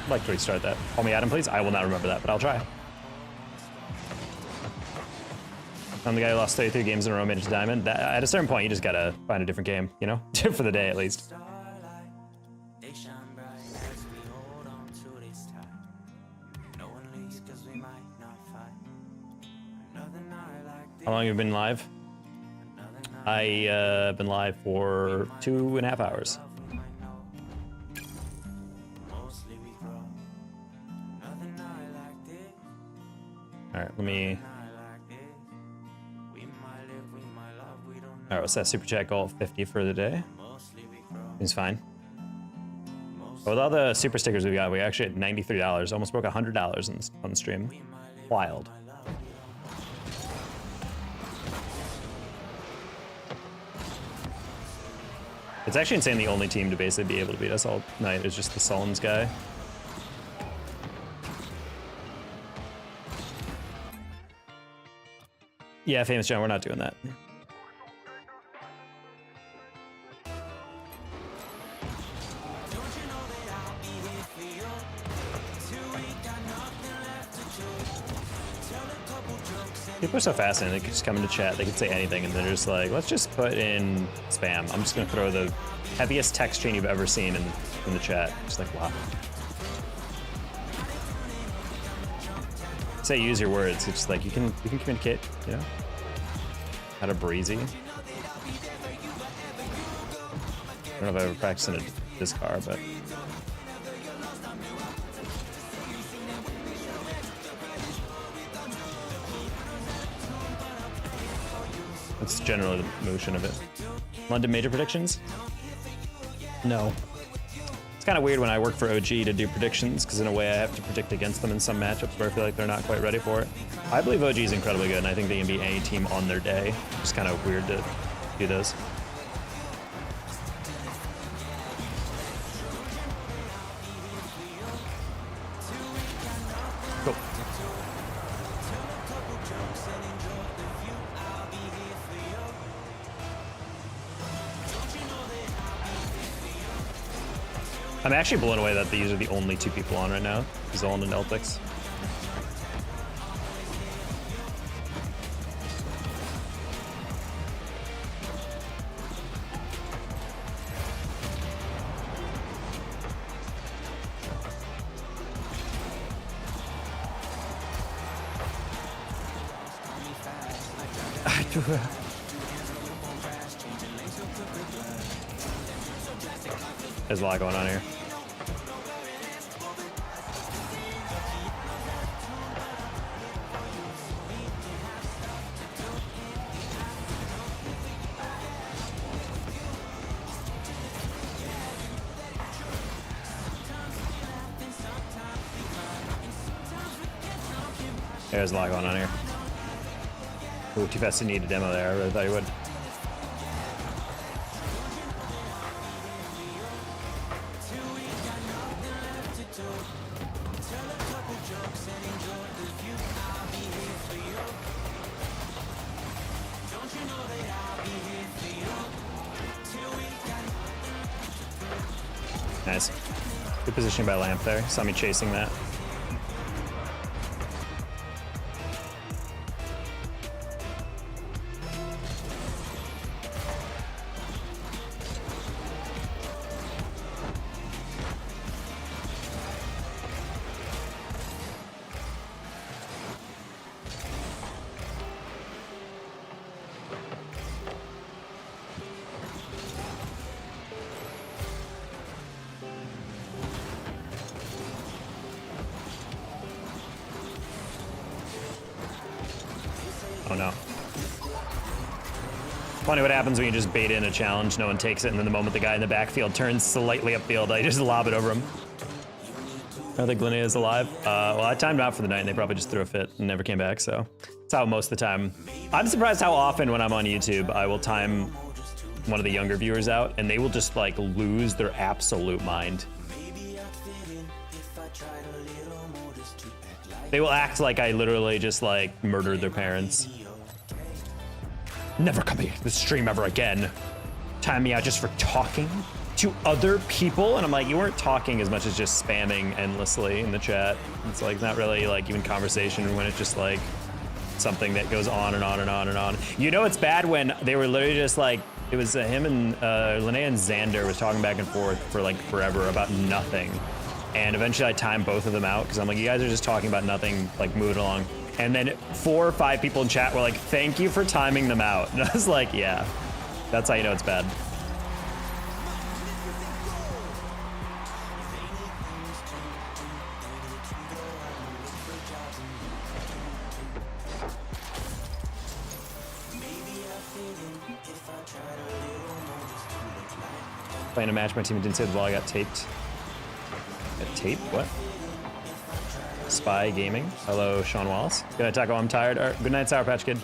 I'd like to restart that. Call me Adam, please. I will not remember that, but I'll try. I'm the guy who lost 33 games in a row, made it to Diamond. At a certain point, you just gotta find a different game, you know? For the day, at least. How long have you been live? I been live for 2.5 hours. All right, let me... All right, what's that super chat goal? 50 for the day. Seems fine. With all the super stickers we got, we actually had $93. Almost broke $100 on the stream. Wild. It's actually insane the only team to basically be able to beat us all night is just the Sullens guy. Yeah, Famous John, we're not doing that. People are so fascinating. They could just come into chat. They could say anything, and they're just like, "Let's just put in spam." I'm just gonna throw the heaviest text chain you've ever seen in the chat. Just like, wow. Say use your words. It's just like you can communicate. You know, kind of breezy. I don't know if I've ever practiced in this car, but. That's generally the motion of it. London major predictions? No. It's kind of weird when I work for OG to do predictions, because in a way I have to predict against them in some matchups where I feel like they're not quite ready for it. I believe OG is incredibly good, and I think they can beat any team on their day. It's kind of weird to do those. Cool. I'm actually blown away that these are the only two people on right now, Zolan and Eltix. There's a lot going on here. There's a lot going on here. Ooh, too fast to need a demo there. I really thought you would. Nice. Good positioning by Lamp there. Saw me chasing that. Oh no. Funny what happens when you just bait in a challenge, no one takes it, and then the moment the guy in the backfield turns slightly upfield, I just lob it over him. I don't think Linnea's alive. Well, I timed out for the night, and they probably just threw a fit and never came back, so that's how most of the time. I'm surprised how often when I'm on YouTube, I will time one of the younger viewers out, and they will just like lose their absolute mind. They will act like I literally just like murdered their parents. Never come here to the stream ever again. Time me out just for talking to other people. And I'm like, you weren't talking as much as just spamming endlessly in the chat. It's like not really like even conversation when it's just like something that goes on and on and on and on. You know, it's bad when they were literally just like, it was him and Linnea and Xander was talking back and forth for like forever about nothing. And eventually I timed both of them out because I'm like, you guys are just talking about nothing, like move it along. And then 4 or 5 people in chat were like, thank you for timing them out. And I was like, yeah, that's how you know it's bad. Playing a match, my team didn't say the ball, I got taped. Got taped? What? Spy Gaming. Hello, Sean Wallace. Good night, Taco. I'm tired. Good night, Sour Patch Kid.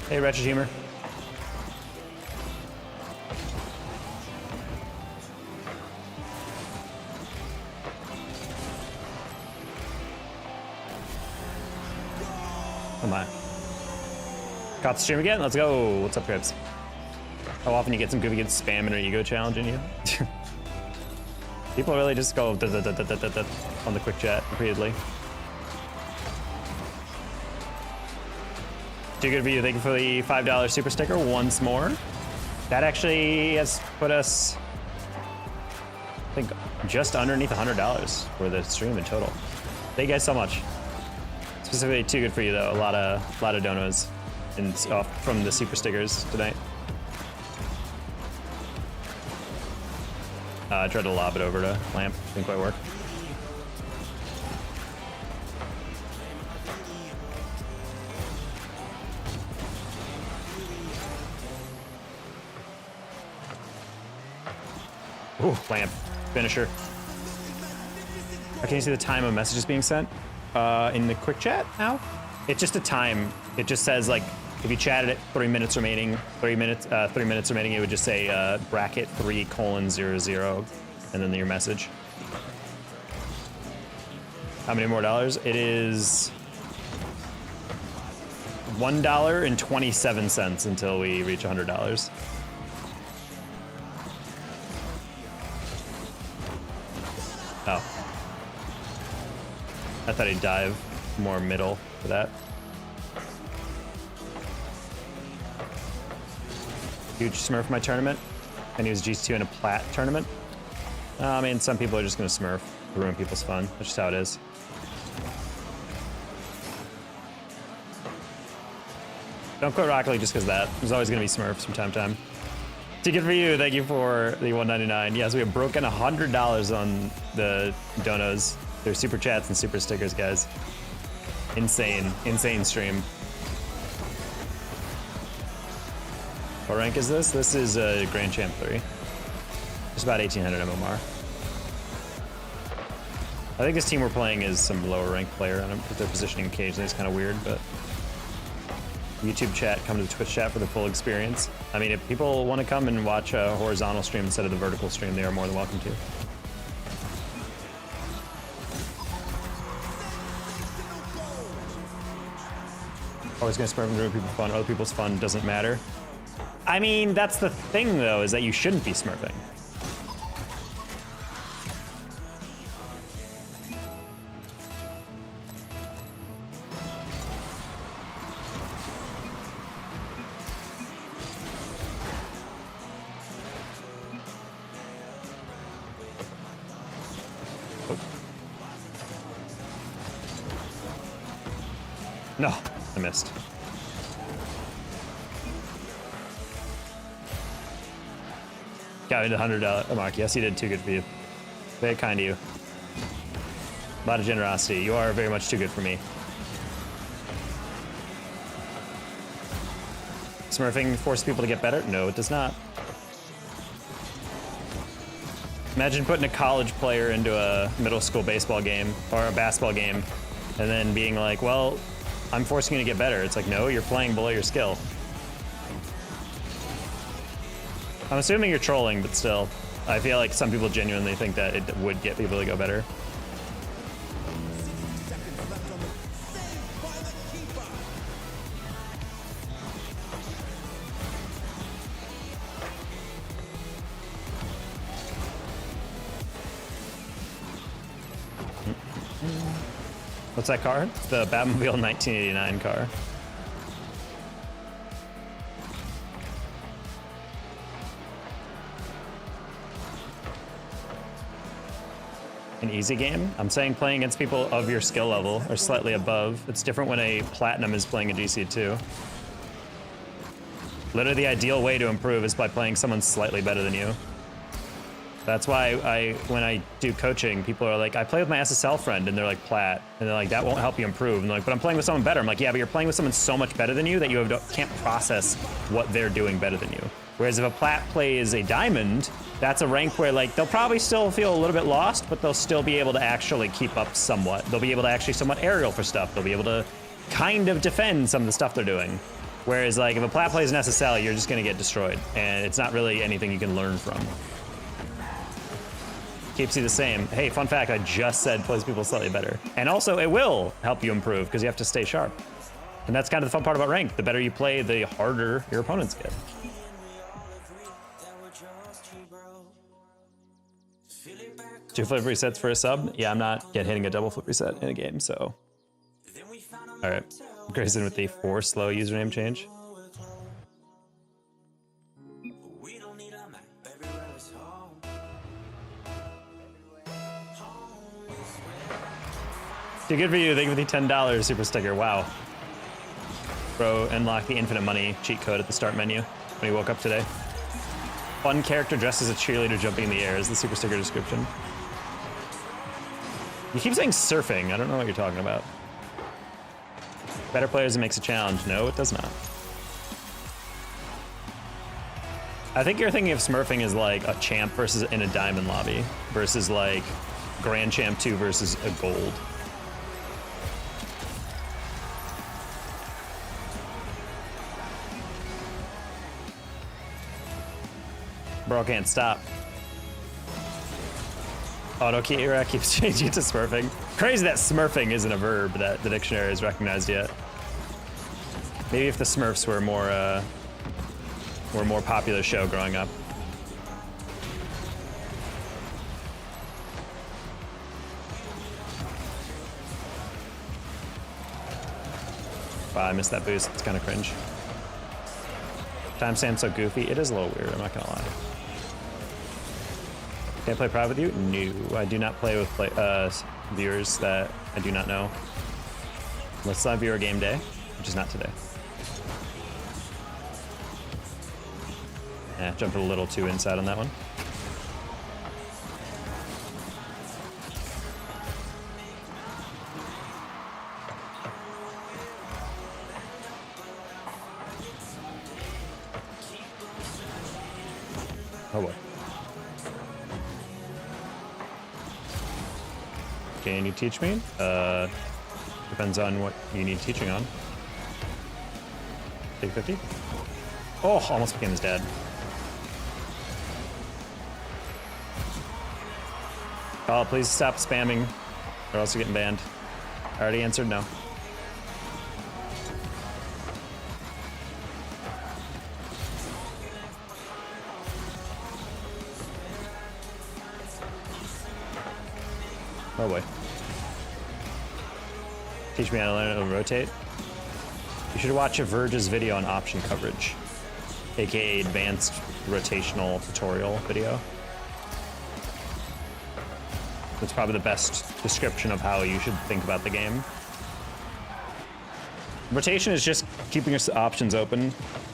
Hey, Wretched Humor. Come on. Caught the stream again? Let's go. What's up, Cribs? How often you get some goofy kids spamming or ego challenging you? People really just go on the quick chat repeatedly. Too good for you. Thank you for the $5 super sticker once more. That actually has put us, I think, just underneath $100 for the stream in total. Thank you guys so much. Specifically, too good for you though. A lot of donos from the super stickers tonight. I tried to lob it over to Lamp. Didn't quite work. Ooh, Lamp. Finisher. Can you see the time of messages being sent? In the quick chat now? It's just a time. It just says like, if you chatted it 3 minutes remaining, 3 minutes remaining, it would just say bracket 3:00 and then your message. How many more dollars? It is $1.27 until we reach $100. Oh. I thought he'd dive more middle for that. Huge smurf my tournament, and he was G2 in a plat tournament. I mean, some people are just gonna smurf to ruin people's fun. That's just how it is. Don't quit Rocket League just because of that. There's always gonna be smurfs from time to time. Ticket for you, thank you for the $1.99. Yes, we have broken $100 on the donos. There's super chats and super stickers, guys. Insane, insane stream. What rank is this? This is Grand Champ 3. Just about 1800 MMR. I think this team we're playing is some lower ranked player. I don't put their positioning occasionally. It's kind of weird, but YouTube chat, come to the Twitch chat for the full experience. I mean, if people want to come and watch a horizontal stream instead of the vertical stream, they are more than welcome to. Always gonna smurf and ruin people's fun. Other people's fun doesn't matter. I mean, that's the thing though, is that you shouldn't be smurfing. Oh. No, I missed. got me the $100 mark. Yes, he did. Too good for you. Very kind of you. A lot of generosity. You are very much too good for me. Smurfing forces people to get better? No, it does not. Imagine putting a college player into a middle school baseball game or a basketball game and then being like, well, I'm forcing you to get better. It's like, no, you're playing below your skill. I'm assuming you're trolling, but still, I feel like some people genuinely think that it would get people to go better. What's that car? The Batmobile 1989 car. An easy game? I'm saying playing against people of your skill level or slightly above. It's different when a platinum is playing a GC2. Literally the ideal way to improve is by playing someone slightly better than you. That's why when I do coaching, people are like, I play with my SSL friend, and they're like, plat. And they're like, that won't help you improve. And they're like, but I'm playing with someone better. I'm like, yeah, but you're playing with someone so much better than you that you can't process what they're doing better than you. Whereas if a plat plays a diamond, that's a rank where like they'll probably still feel a little bit lost, but they'll still be able to actually keep up somewhat. They'll be able to actually somewhat aerial for stuff. They'll be able to kind of defend some of the stuff they're doing. Whereas like if a plat plays an SSL, you're just gonna get destroyed. And it's not really anything you can learn from. Keeps you the same. Hey, fun fact, I just said plays people slightly better. And also it will help you improve because you have to stay sharp. And that's kind of the fun part about ranked. The better you play, the harder your opponents get. 2 flip resets for a sub? Yeah, I'm not yet hitting a double flip reset in a game, so. All right, Grayson with the 4 slow username change. Too good for you, thank you for the $10 super sticker, wow. Bro, unlock the infinite money cheat code at the start menu when he woke up today. Fun character dressed as a cheerleader jumping in the air is the super sticker description. You keep saying surfing, I don't know what you're talking about. Better players, it makes a challenge. No, it does not. I think you're thinking of smurfing as like a champ versus in a diamond lobby versus like Grand Champ 2 versus a gold. Bro, can't stop. Auto keeps changing to smurfing. Crazy that smurfing isn't a verb that the dictionary has recognized yet. Maybe if the Smurfs were a more popular show growing up. Wow, I missed that boost. It's kind of cringe. Timestamp's so goofy. It is a little weird, I'm not gonna lie. Can I play private with you? No, I do not play with viewers that I do not know. Let's live viewer game day, which is not today. Yeah, jumped a little too inside on that one. Oh boy. Can you teach me? Depends on what you need teaching on. Take 50? Oh, almost became his dad. Oh, please stop spamming, or else you're getting banned. I already answered no. Oh boy. Teach me how to learn how to rotate. You should watch a Verge's video on option coverage, aka advanced rotational tutorial video. It's probably the best description of how you should think about the game. Rotation is just keeping your options open,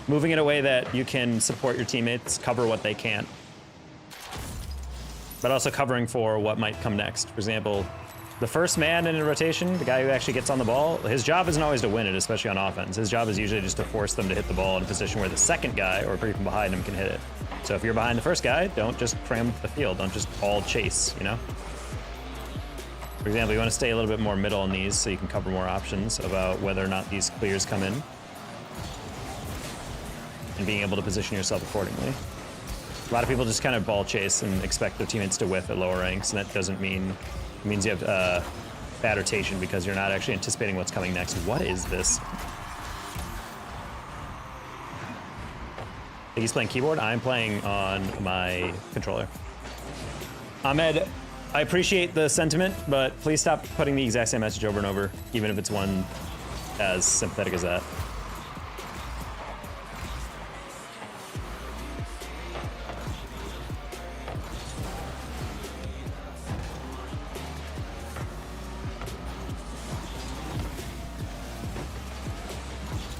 moving in a way that you can support your teammates, cover what they can't. but also covering for what might come next. For example, the first man in a rotation, the guy who actually gets on the ball, his job isn't always to win it, especially on offense. His job is usually just to force them to hit the ball in a position where the second guy or people behind him can hit it. So if you're behind the first guy, don't just cram the field. Don't just all chase, you know? For example, you want to stay a little bit more middle on these so you can cover more options about whether or not these clears come in. And being able to position yourself accordingly. A lot of people just kind of ball chase and expect their teammates to whiff at lower ranks, and that doesn't mean... It means you have bad rotation because you're not actually anticipating what's coming next. What is this? I think he's playing keyboard. I'm playing on my controller. Ahmed, I appreciate the sentiment, but please stop putting the exact same message over and over, even if it's one as sympathetic as that.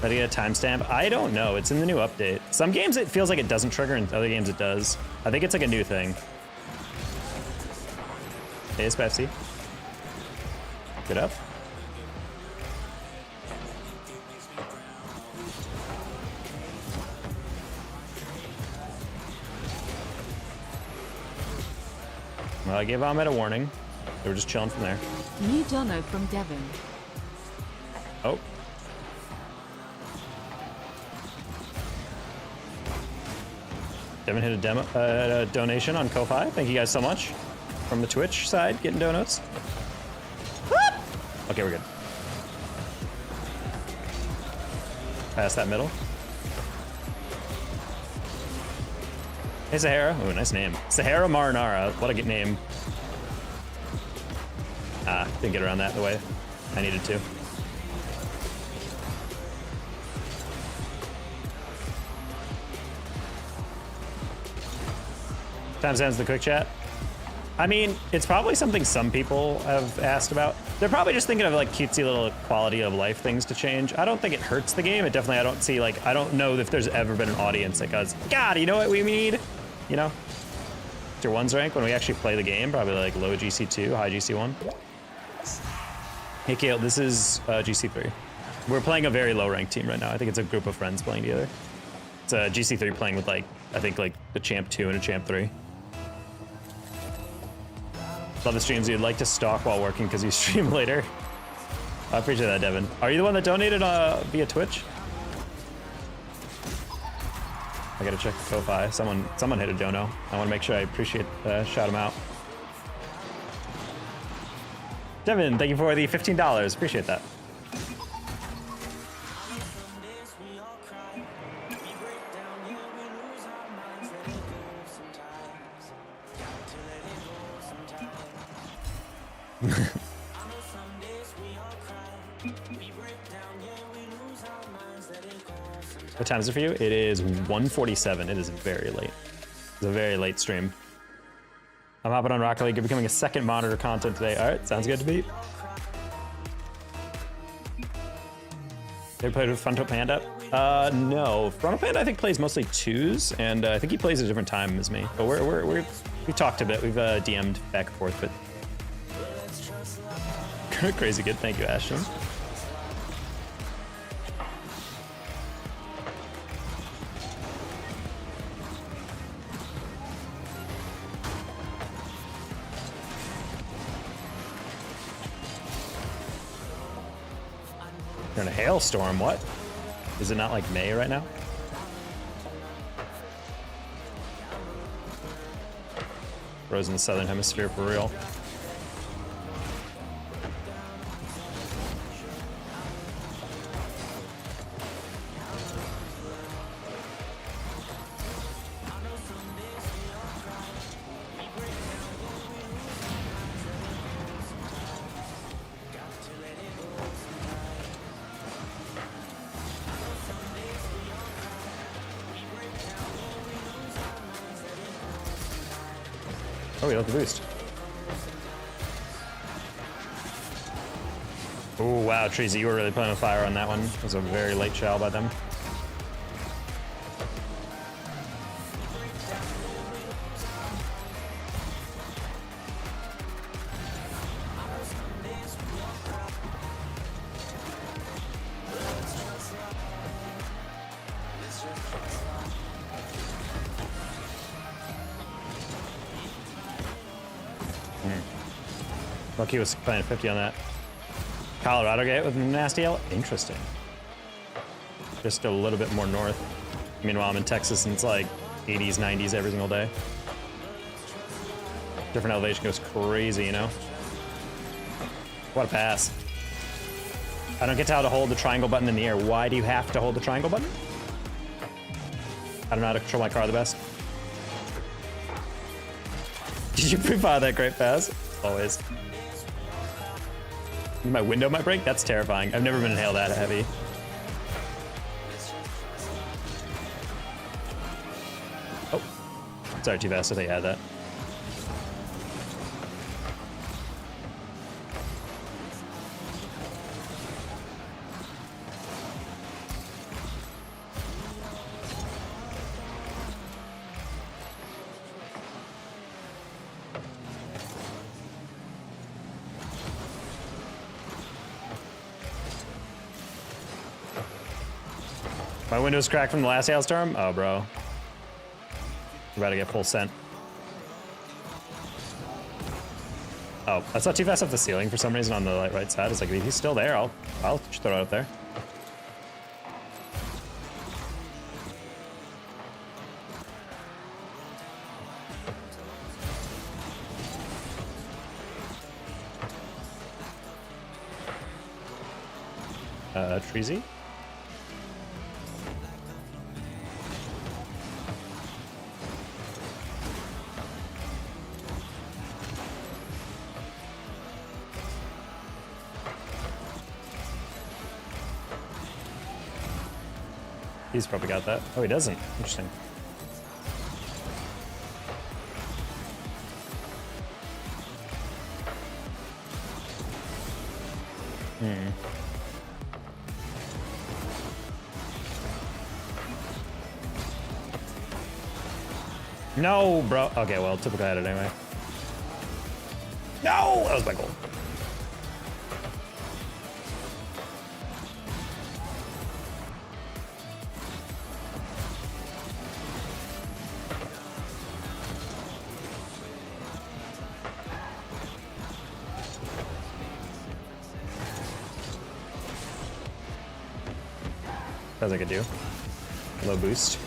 Did I get a timestamp? I don't know. It's in the new update. Some games it feels like it doesn't trigger, and other games it does. I think it's like a new thing. Hey, it's Pepsi. Get up. Well, I gave Ahmed a warning. They were just chilling from there. New dono from Devon. Oh. Devin hit a donation on Ko-Fi. Thank you guys so much. From the Twitch side, getting donuts. Okay, we're good. Past that middle. Hey, Sahara. Ooh, nice name. Sahara Marinara. What a good name. Ah, didn't get around that the way I needed to. Times ends the quick chat. I mean, it's probably something some people have asked about. They're probably just thinking of like cutesy little quality of life things to change. I don't think it hurts the game. It definitely, I don't see like, I don't know if there's ever been an audience that goes, God, you know what we need? You know? Tier 1's rank when we actually play the game, probably like low GC2, high GC1. Hey Kale, this is GC3. We're playing a very low ranked team right now. I think it's a group of friends playing together. It's a GC3 playing with like, I think like the Champ 2 and a Champ 3. Love the streams. You'd like to stalk while working because you stream later. I appreciate that, Devin. Are you the one that donated via Twitch? I gotta check the Ko-Fi. Someone hit a dono. I want to make sure I appreciate, shout him out. Devin, thank you for the $15. Appreciate that. What time is it for you? It is 1:47. It is very late. It's a very late stream. I'm hopping on Rocket League. You're becoming a second monitor content today. All right, sounds good to me. They played with Fronto Panda? No. Fronto Panda I think plays mostly twos, and I think he plays at a different time as me. But we talked a bit. We've DM'd back and forth, but crazy good. Thank you, Ashton. You're in a hailstorm, what? Is it not like May right now? Rose in the southern hemisphere for real. Oh, we don't have the boost. Oh, wow, Treasy, you were really playing with fire on that one. It was a very late shell by them. Loki was playing 50 on that. Colorado gate with nasty L. Interesting. Just a little bit more north. Meanwhile, I'm in Texas and it's like 80s, 90s every single day. Different elevation goes crazy, you know? What a pass. I don't get to how to hold the triangle button in the air. Why do you have to hold the triangle button? I don't know how to control my car the best. Did you pre-fire that great pass? Always. My window might break? That's terrifying. I've never been in hail that heavy. Oh. Sorry, too fast. I think I had that. My window's cracked from the last hailstorm? Oh, bro. We're about to get full sent. Oh, I saw too fast off the ceiling for some reason on the right side. It's like, if he's still there, I'll throw it out there. Treasy? He's probably got that. Oh, he doesn't. Interesting. No, bro. Okay, well, typical had it anyway. No! That was my goal. As I could do. Low boost.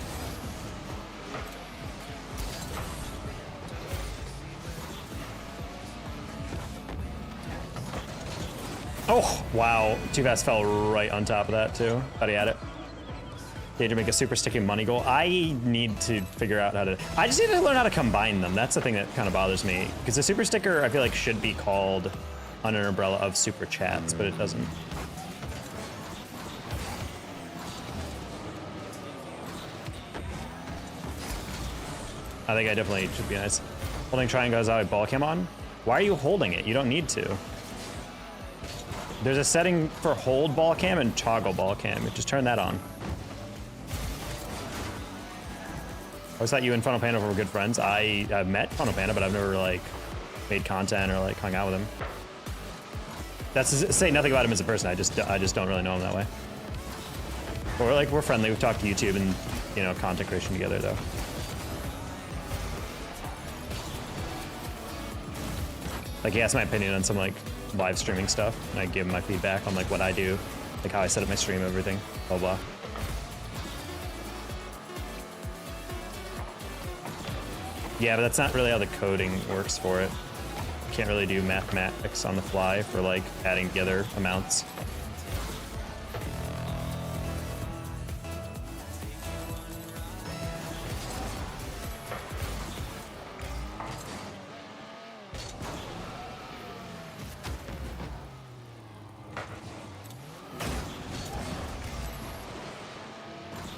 Oh, wow. Too fast fell right on top of that, too. Thought he had it. Need to make a super sticky money goal. I need to figure out how to... I just need to learn how to combine them. That's the thing that kind of bothers me. Because the super sticker, I feel like, should be called under an umbrella of super chats, but it doesn't. I think I definitely should be nice. Holding triangle is how I ball cam on. Why are you holding it? You don't need to. There's a setting for hold ball cam and toggle ball cam. Just turn that on. I always thought you and Funnel Panda were good friends. I've met Funnel Panda, but I've never like made content or like hung out with him. That's to say nothing about him as a person. I just don't really know him that way. But we're friendly. We've talked to YouTube and, you know, content creation together though. Like he asked my opinion on some like live streaming stuff, and I give him my feedback on like what I do, like how I set up my stream, everything, blah blah. Yeah, but that's not really how the coding works for it. You can't really do mathematics on the fly for like adding together amounts.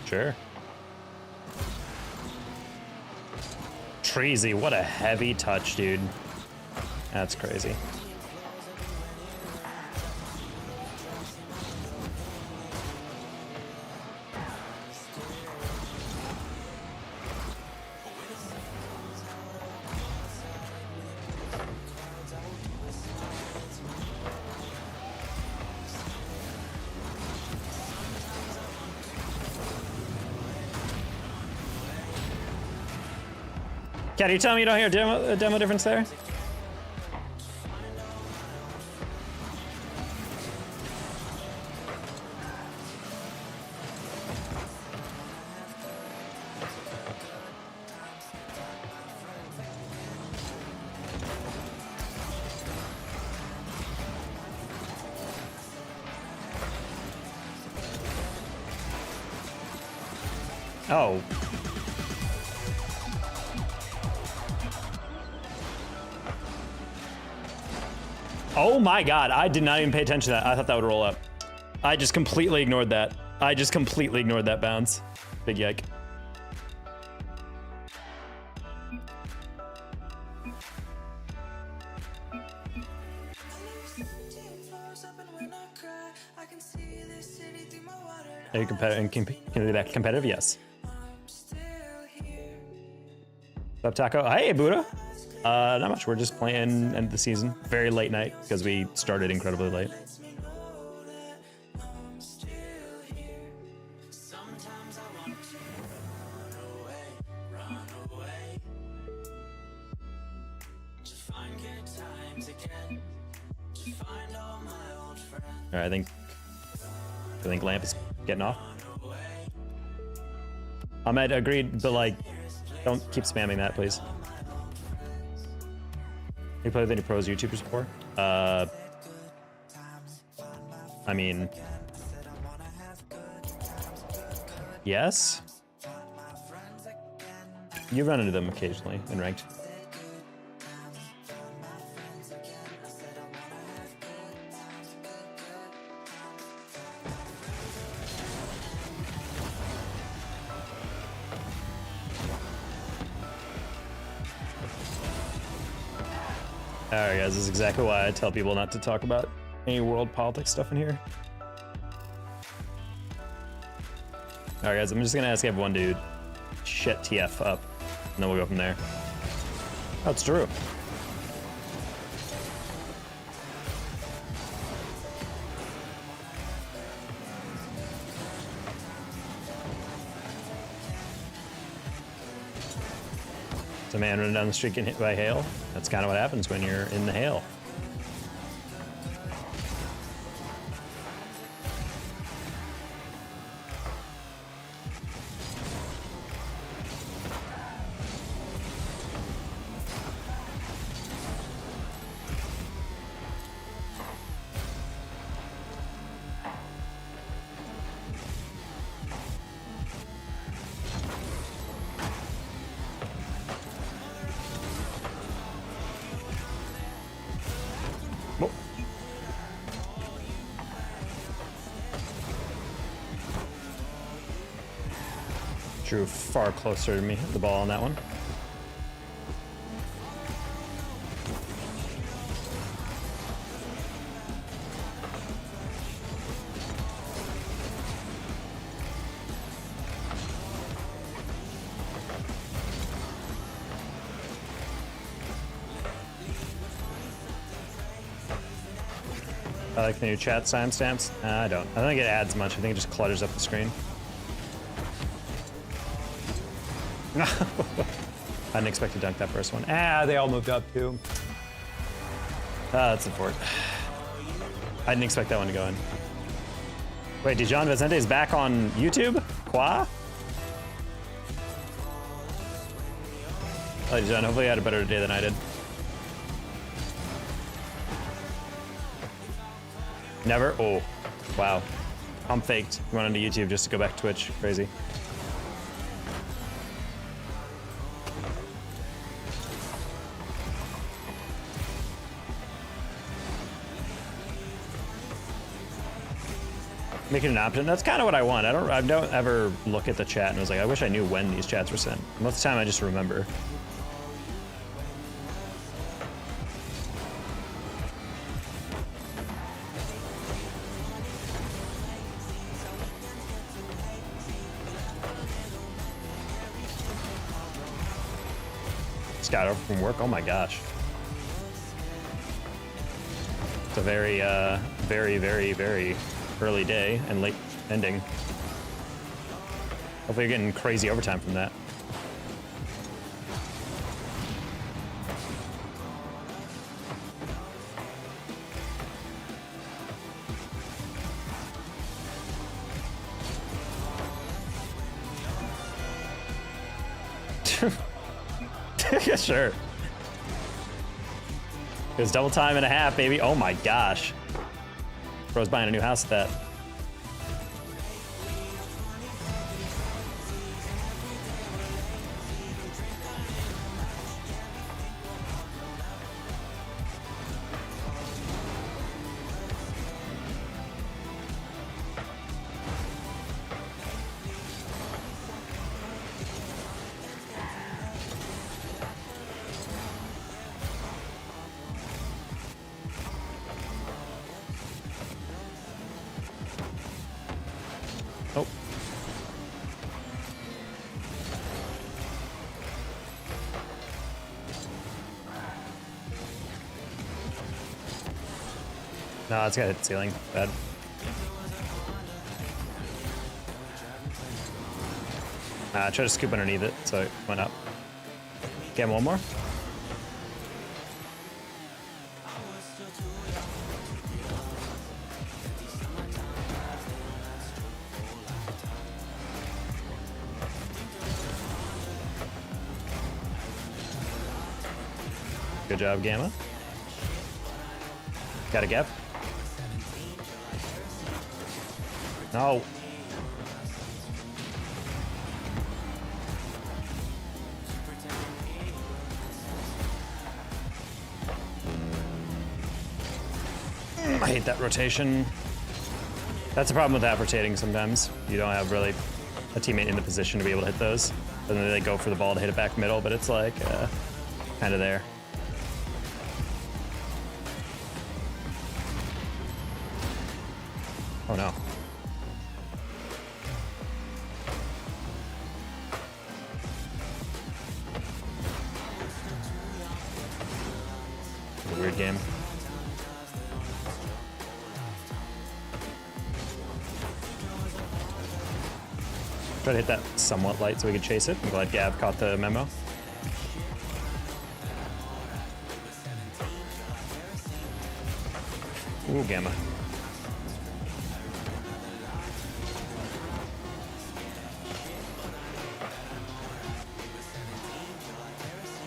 Sure. Treasy, what a heavy touch, dude. That's crazy. Cat, are you telling me you don't hear a demo difference there? Oh. Oh my god, I did not even pay attention to that. I thought that would roll up. I just completely ignored that. I just completely ignored that bounce. Big yike. Are you competitive? Yes. What's up, Taco? Hey, Buddha. Not much. We're just playing end of the season. Very late night because we started incredibly late. All right, I think Lamp is getting off. Ahmed agreed, but like, don't keep spamming that, please. You played with any pros YouTubers before? I mean, yes. You run into them occasionally in ranked. Alright guys, this is exactly why I tell people not to talk about any world politics stuff in here. Alright guys, I'm just gonna ask everyone to shut TF up, and then we'll go from there. Oh, it's Drew. It's a man running down the street getting hit by hail. That's kind of what happens when you're in the hail. Drew far closer to me, the ball on that one. I like the new chat timestamps. I don't. I don't think it adds much. I think it just clutters up the screen. I didn't expect to dunk that first one. Ah, they all moved up too. Ah, that's important. I didn't expect that one to go in. Wait, Dijon Vicente is back on YouTube? Qua? Oh, Dijon, hopefully you had a better day than I did. Never? Oh, wow. I'm faked. Went onto YouTube just to go back to Twitch. Crazy. Making an option. That's kind of what I want. I don't ever look at the chat and was like, I wish I knew when these chats were sent. Most of the time I just remember. Just got over from work. Oh my gosh. It's a very, very early day and late ending. Hopefully you're getting crazy overtime from that. Yeah, sure. It was double time and a half, baby. Oh my gosh. Bro's buying a new house at that. Oh. No, it's got to hit the ceiling. Bad. Try to scoop underneath it, so it went up. Get one more. Good job, Gamma. Got a gap. No. I hate that rotation. That's the problem with that rotating sometimes. You don't have really a teammate in the position to be able to hit those. And then they go for the ball to hit it back middle, but it's like kind of there. Oh no. It's a weird game. Try to hit that somewhat light so we could chase it. I'm glad Gav caught the memo. Ooh, Gamma.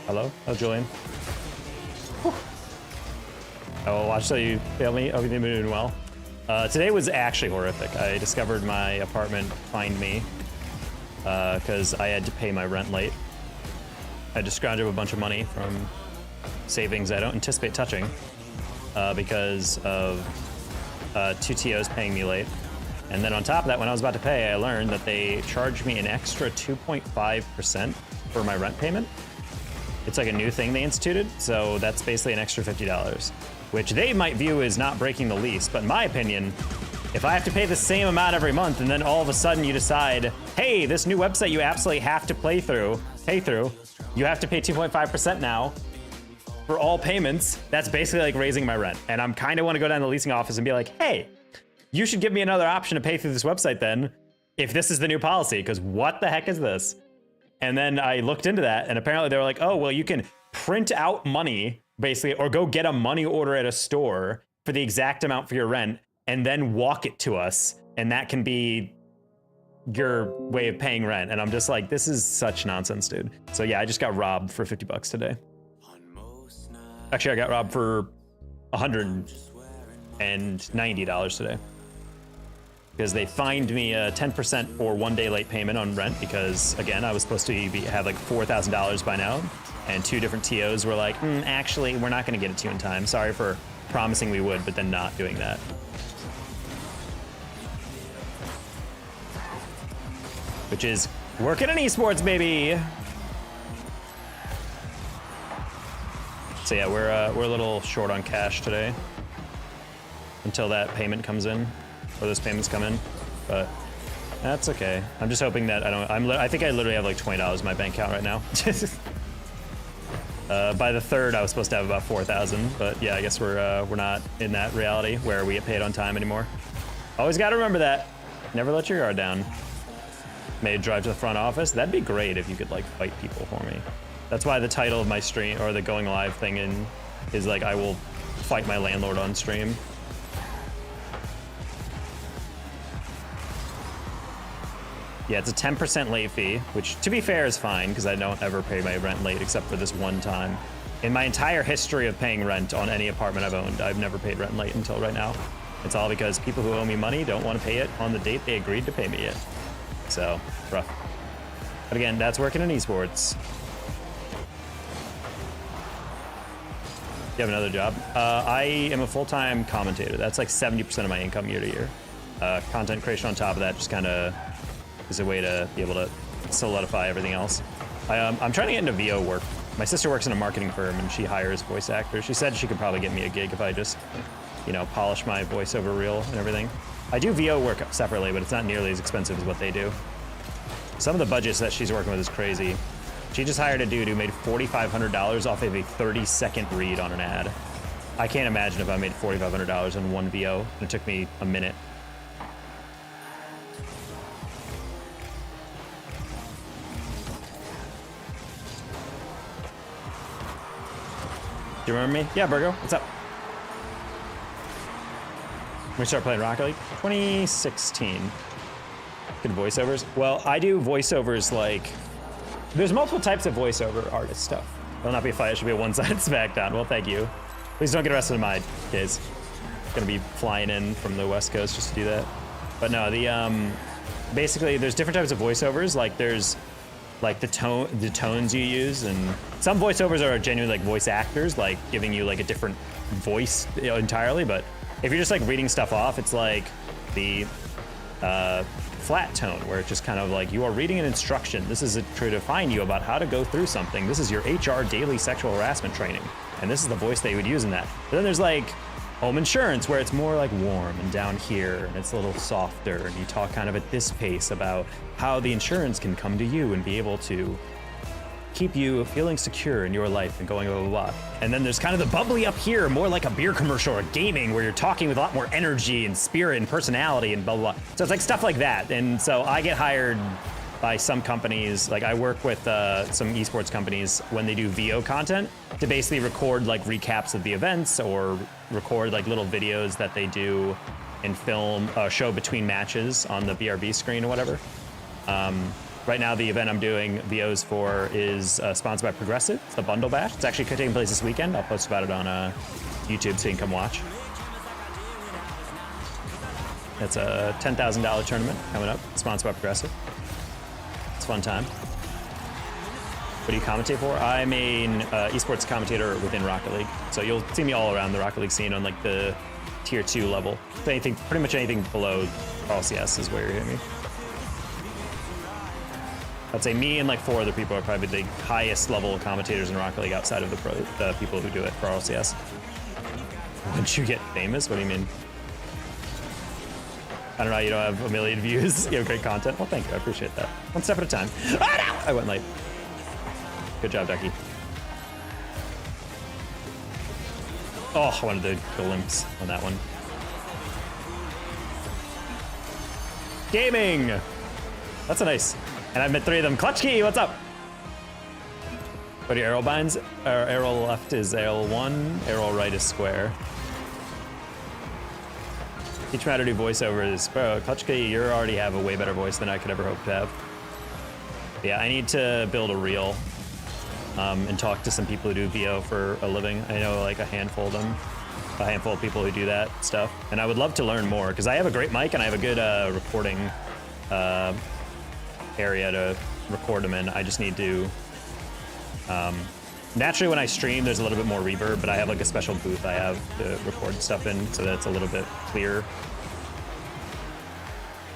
Hello? Oh, Julian. Whew. I will watch so you fail me. Hope you've been doing well. Today was actually horrific. I discovered my apartment fined me because I had to pay my rent late. I just scrounged up a bunch of money from savings I don't anticipate touching because of 2 TOs paying me late. And then on top of that, when I was about to pay, I learned that they charged me an extra 2.5% for my rent payment. It's like a new thing they instituted, so that's basically an extra $50, which they might view as not breaking the lease. But in my opinion, if I have to pay the same amount every month and then all of a sudden you decide, hey, this new website you absolutely have to pay through, you have to pay 2.5% now for all payments, that's basically like raising my rent. And I'm kind of want to go down to the leasing office and be like, hey, you should give me another option to pay through this website then, if this is the new policy, because what the heck is this? And then I looked into that, and apparently they were like, oh, well, you can print out money, basically, or go get a money order at a store for the exact amount for your rent, and then walk it to us, and that can be your way of paying rent. And I'm just like, this is such nonsense, dude. So yeah, I just got robbed for $50 today. Actually, I got robbed for $190 today. Because they fined me 10% for 1 day late payment on rent because, again, I was supposed to have like $4,000 by now. And 2 different TOs were like, actually, we're not going to get it to you in time. Sorry for promising we would, but then not doing that. Which is working in esports, baby. So yeah, we're a little short on cash today until that payment comes in. Or those payments come in, but that's okay. I'm just hoping that I think I literally have like $20 in my bank account right now. By the 3rd, I was supposed to have about 4,000, but yeah, I guess we're not in that reality where we get paid on time anymore. Always got to remember that. Never let your guard down. Maybe drive to the front office. That'd be great if you could like fight people for me. That's why the title of my stream or the going live thing is like I will fight my landlord on stream. Yeah, it's a 10% late fee, which to be fair is fine because I don't ever pay my rent late except for this one time. In my entire history of paying rent on any apartment I've owned, I've never paid rent late until right now. It's all because people who owe me money don't want to pay it on the date they agreed to pay me it. So, rough. But again, that's working in esports. You have another job? I am a full-time commentator. That's like 70% of my income year to year. Content creation on top of that just kind of is a way to be able to solidify everything else. I'm trying to get into VO work. My sister works in a marketing firm and she hires voice actors. She said she could probably get me a gig if I just, you know, polish my voiceover reel and everything. I do VO work separately, but it's not nearly as expensive as what they do. Some of the budgets that she's working with is crazy. She just hired a dude who made $4,500 off of a 30-second read on an ad. I can't imagine if I made $4,500 on one VO and it took me a minute. Do you remember me? Yeah, Virgo, what's up? When we start playing Rocket League? 2016. Good voiceovers? Well, I do voiceovers like... There's multiple types of voiceover artist stuff. It'll not be a fight, it should be a one-sided smackdown. Well, thank you. Please don't get arrested in my case. Gonna be flying in from the West Coast just to do that. But no, basically there's different types of voiceovers. Like there's like the tones you use, and some voiceovers are genuinely like voice actors, like giving you like a different voice entirely. But if you're just like reading stuff off, it's like the flat tone, where it's just kind of like you are reading an instruction. This is to define you about how to go through something. This is your HR daily sexual harassment training, and this is the voice they would use in that. But then there's like home insurance, where it's more like warm and down here, and it's a little softer, and you talk kind of at this pace about how the insurance can come to you and be able to keep you feeling secure in your life and going blah, blah, blah. And then there's kind of the bubbly up here, more like a beer commercial or gaming, where you're talking with a lot more energy and spirit and personality and blah, blah, blah. So it's like stuff like that. And so I get hired by some companies, like I work with some esports companies when they do VO content to basically record like recaps of the events or record like little videos that they do and film, show between matches on the BRB screen or whatever. Right now, the event I'm doing VOs for is sponsored by Progressive. It's the Bundle Bash. It's actually taking place this weekend. I'll post about it on YouTube so you can come watch. It's a $10,000 tournament coming up, sponsored by Progressive. It's a fun time. What do you commentate for? I'm an esports commentator within Rocket League. So you'll see me all around the Rocket League scene on like the tier 2 level. Anything, pretty much anything below RLCS is where you're hitting me. I'd say me and like 4 other people are probably the highest level of commentators in Rocket League outside of the people who do it for RLCS. Once you get famous, what do you mean? I don't know, you don't have a million views, you have great content. Well, thank you, I appreciate that. One step at a time. Ah, no! I went late. Good job, Ducky. Oh, I wanted the glimpse on that one. Gaming! That's a nice. And I've met 3 of them. Clutch Key, what's up? What are your arrow binds? Arrow left is L1, arrow right is square. Teach me how to do voiceovers. Bro, Clutch Key, you already have a way better voice than I could ever hope to have. Yeah, I need to build a reel and talk to some people who do VO for a living. I know like a handful of them, a handful of people who do that stuff. And I would love to learn more because I have a great mic and I have a good recording area to record them in. I just need to naturally when I stream there's a little bit more reverb, but I have like a special booth I have to record stuff in so that it's a little bit clearer.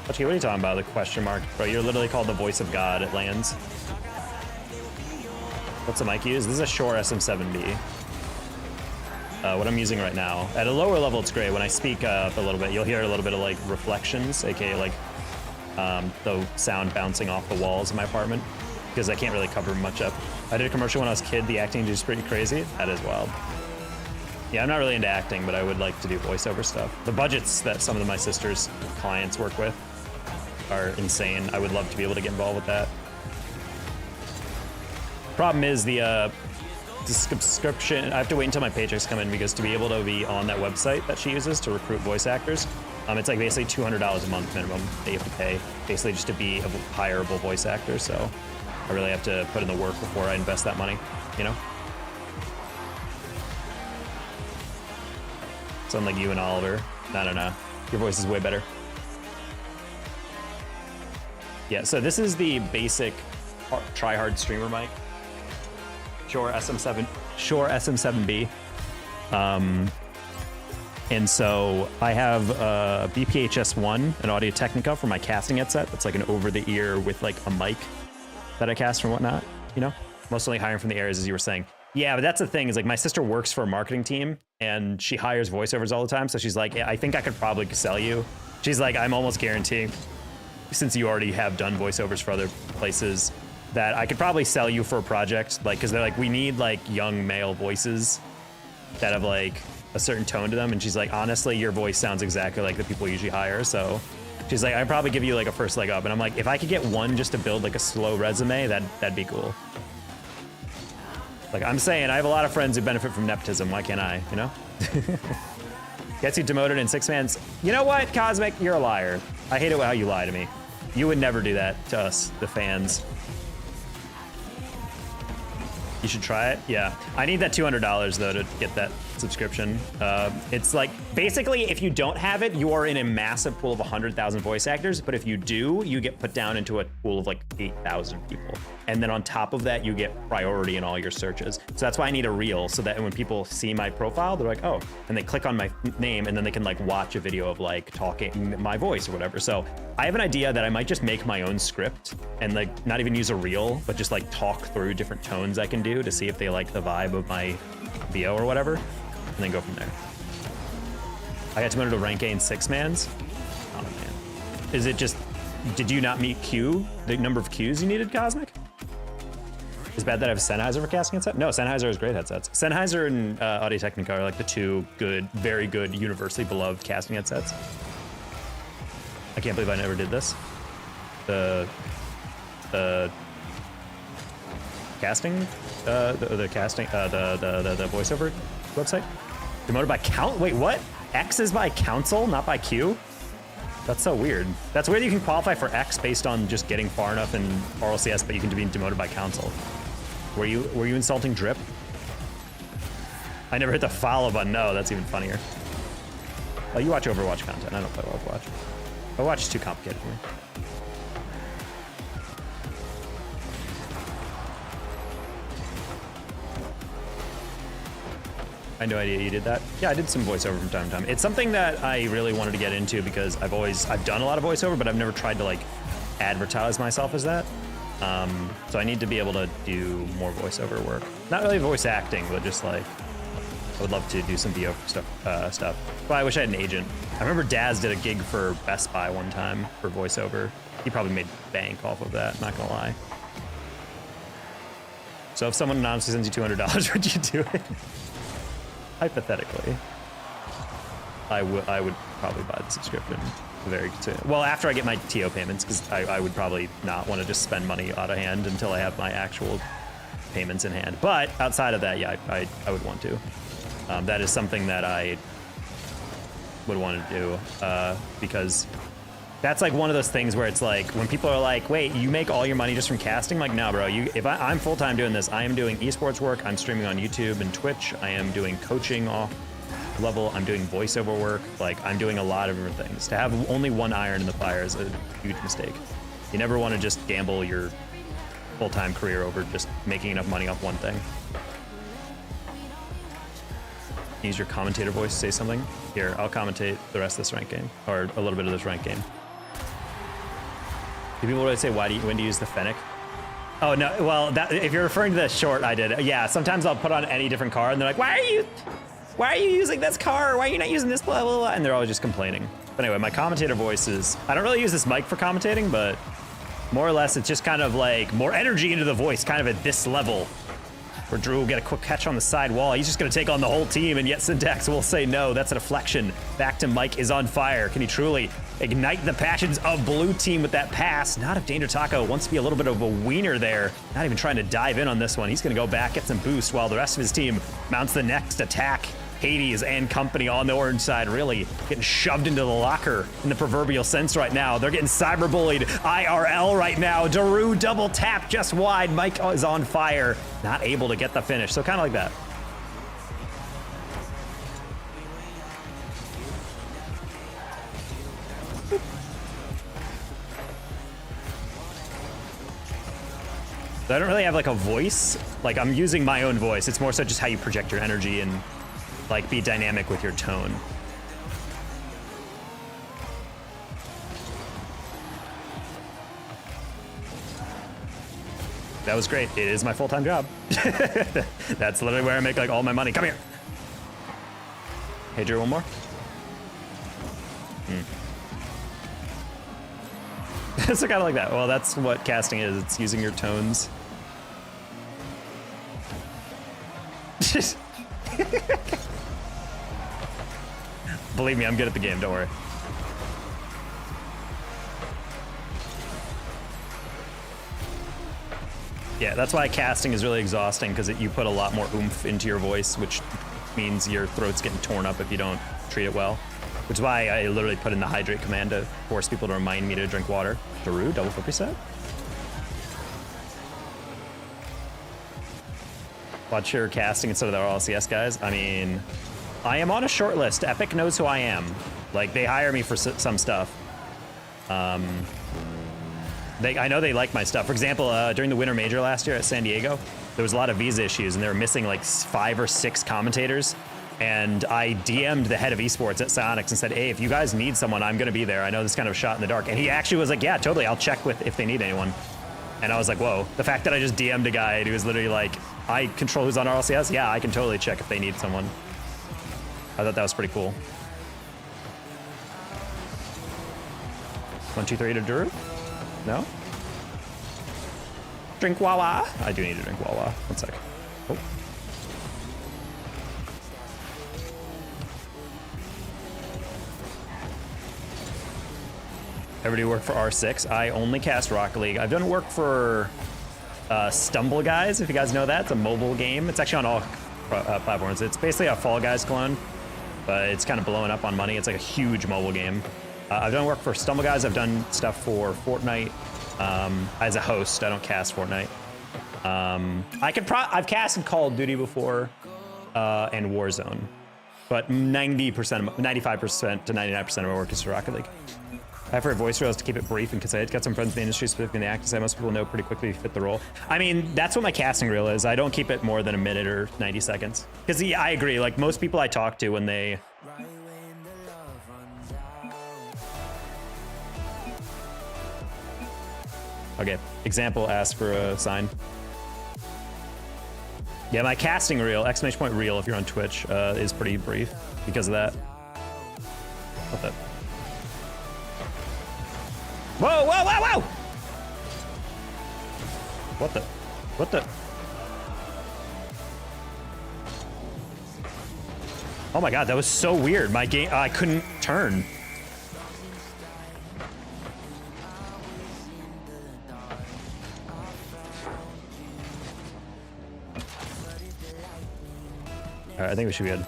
Okay, what are you talking about? The question mark? Bro, you're literally called the voice of God at LANs. What's the mic you use? This is a Shure SM7B. What I'm using right now. At a lower level it's great. When I speak up a little bit, you'll hear a little bit of like reflections, aka like the sound bouncing off the walls of my apartment because I can't really cover much up. I did a commercial when I was a kid. The acting is pretty crazy. That is wild. Yeah, I'm not really into acting, but I would like to do voiceover stuff. The budgets that some of my sister's clients work with are insane. I would love to be able to get involved with that. Problem is the subscription. I have to wait until my paychecks come in because to be able to be on that website that she uses to recruit voice actors, It's like basically $200 a month minimum that you have to pay, basically just to be a hireable voice actor. So I really have to put in the work before I invest that money, you know? So unlike you and Oliver, no. Your voice is way better. Yeah, so this is the basic try-hard streamer mic. Shure SM7B. And so I have a BPHS1, an Audio Technica for my casting headset. That's like an over-the-ear with like a mic that I cast and whatnot, you know? Mostly hiring from the areas, as you were saying. Yeah, but that's the thing, is like my sister works for a marketing team and she hires voiceovers all the time. So she's like, yeah, I think I could probably sell you. She's like, I'm almost guaranteeing, since you already have done voiceovers for other places, that I could probably sell you for a project. Like, cause they're like, we need like young male voices that have like a certain tone to them. And she's like, honestly, your voice sounds exactly like the people usually hire. So she's like, I'd probably give you like a first leg up. And I'm like, if I could get one just to build like a slow resume, that'd be cool. Like I'm saying, I have a lot of friends who benefit from nepotism. Why can't I, you know? Gets you demoted in 6 mans. You know what, Cosmic? You're a liar. I hate it how you lie to me. You would never do that to us, the fans. You should try it. Yeah, I need that $200 though to get that subscription. It's like basically if you don't have it, you are in a massive pool of 100,000 voice actors. But if you do, you get put down into a pool of like 8,000 people. And then on top of that, you get priority in all your searches. So that's why I need a reel, so that when people see my profile, they're like, oh, and they click on my name, and then they can like watch a video of like talking my voice or whatever. So I have an idea that I might just make my own script and like not even use a reel, but just like talk through different tones I can do to see if they like the vibe of my VO or whatever, and then go from there. I got demoted to rank A in 6 mans. Oh man. Is it just, did you not meet Q, the number of Qs you needed, Cosmic? It's bad that I have Sennheiser for casting headset? No, Sennheiser has great headsets. Sennheiser and Audio Technica are like the two good, very good, universally beloved casting headsets. I can't believe I never did this. The casting, the voiceover website. Demoted by count. Wait, what? X is by council, not by Q. That's so weird. That's weird. You can qualify for X based on just getting far enough in RLCS, but you can be demoted by council. Were you insulting Drip? I never hit the follow button. No, that's even funnier. Oh, you watch Overwatch content. I don't play Overwatch. Overwatch is too complicated for me. I had no idea you did that. Yeah, I did some voiceover from time to time. It's something that I really wanted to get into because I've done a lot of voiceover, but I've never tried to like advertise myself as that. So I need to be able to do more voiceover work. Not really voice acting, but just like, I would love to do some VO stuff. But I wish I had an agent. I remember Daz did a gig for Best Buy one time for voiceover. He probably made bank off of that, not gonna lie. So if someone anonymously sends you $200, would you do it? Hypothetically, I would probably buy the subscription very soon. Well, after I get my TO payments, because I would probably not want to just spend money out of hand until I have my actual payments in hand. But outside of that, yeah, I would want to. That is something that I would want to do because that's like one of those things where it's like when people are like, wait, you make all your money just from casting? I'm like, no, bro. If I'm full-time doing this, I am doing esports work. I'm streaming on YouTube and Twitch. I am doing coaching off level. I'm doing voiceover work. Like, I'm doing a lot of different things. To have only one iron in the fire is a huge mistake. You never want to just gamble your full-time career over just making enough money off one thing. Use your commentator voice to say something. Here, I'll commentate the rest of this rank game, or a little bit of this rank game. Do people always say, when do you use the Fennec? Oh, no, well, if you're referring to the short I did, yeah, sometimes I'll put on any different car, and they're like, why are you using this car? Why are you not using this, blah, blah, blah, and they're always just complaining. But anyway, my commentator voice is, I don't really use this mic for commentating, but more or less, it's just kind of like more energy into the voice, kind of at this level. Where Drew will get a quick catch on the side wall. He's just going to take on the whole team, and yet Syntax will say no. That's a deflection. Back to Mike is on fire. Can he truly ignite the passions of blue team with that pass? Not if Danger Taco wants to be a little bit of a wiener there. Not even trying to dive in on this one. He's going to go back, get some boost, while the rest of his team mounts the next attack. Hades and company on the orange side really getting shoved into the locker in the proverbial sense right now. They're getting cyberbullied IRL right now. Daru double tap just wide. Mike is on fire, not able to get the finish. So kind of like that. So I don't really have like a voice. Like I'm using my own voice. It's more so just how you project your energy and like be dynamic with your tone. That was great. It is my full-time job. That's literally where I make like all my money. Come here. Hey, Drew, one more. So kind of like that. Well, that's what casting is. It's using your tones. Believe me, I'm good at the game. Don't worry. Yeah, that's why casting is really exhausting, because you put a lot more oomph into your voice, which means your throat's getting torn up if you don't treat it well. Which is why I literally put in the hydrate command to force people to remind me to drink water. Daru, double flip reset. Watch your casting instead of the RLCS guys. I mean, I am on a short list. Epic knows who I am. Like, they hire me for some stuff. I know they like my stuff. For example, during the Winter Major last year at San Diego, there was a lot of visa issues, and they were missing like 5 or 6 commentators. And I DM'd the head of esports at Psyonix and said, hey, if you guys need someone, I'm going to be there. I know this is kind of a shot in the dark. And he actually was like, yeah, totally. I'll check with if they need anyone. And I was like, whoa. The fact that I just DM'd a guy and he was literally like, I control who's on RLCS? Yeah, I can totally check if they need someone. I thought that was pretty cool. 1, 2, 3 to Drew? No? Drink Wawa. I do need to drink Wawa. 1 sec. Oh. Everybody work for R6. I only cast Rocket League. I've done work for Stumble Guys, if you guys know that. It's a mobile game. It's actually on all platforms. It's basically a Fall Guys clone, but it's kind of blowing up on money. It's like a huge mobile game. I've done work for Stumble Guys. I've done stuff for Fortnite as a host. I don't cast Fortnite. I've casted Call of Duty before and Warzone, but 95% to 99% of my work is for Rocket League. I prefer voice reels to keep it brief and concise. Got some friends in the industry, specifically in the acting side. Most people know pretty quickly if you fit the role. I mean, that's what my casting reel is. I don't keep it more than a minute or 90 seconds. Because I agree, like most people I talk to when they... Okay, example, ask for a sign. Yeah, my casting reel, exclamation point reel if you're on Twitch, is pretty brief because of that. What the... Whoa, whoa, whoa, whoa! What the? What the? Oh my god, that was so weird. My game, I couldn't turn. All right, I think we should be good.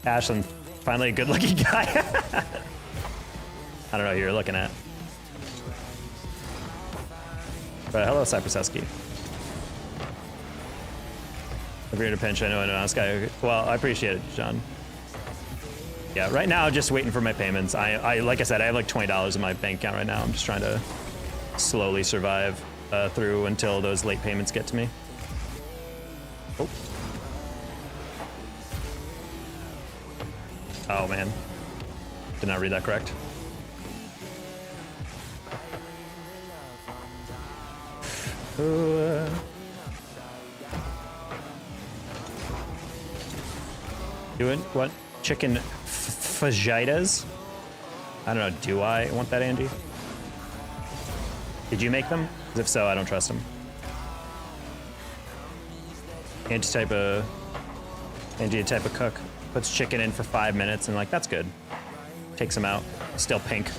Ashlyn, finally a good-looking guy. I don't know who you're looking at. But hello, Cypresseski. If you're in a pinch, I know this guy. Well, I appreciate it, John. Yeah, right now, just waiting for my payments. I like I said, I have like $20 in my bank account right now. I'm just trying to slowly survive through until those late payments get to me. Oh. Oh, man. Did not read that correct. Doing what? Chicken fajitas? I don't know. Do I want that, Andy? Did you make them? 'Cause if so, I don't trust them. Andy type of cook. Puts chicken in for 5 minutes and like that's good. Takes them out. Still pink.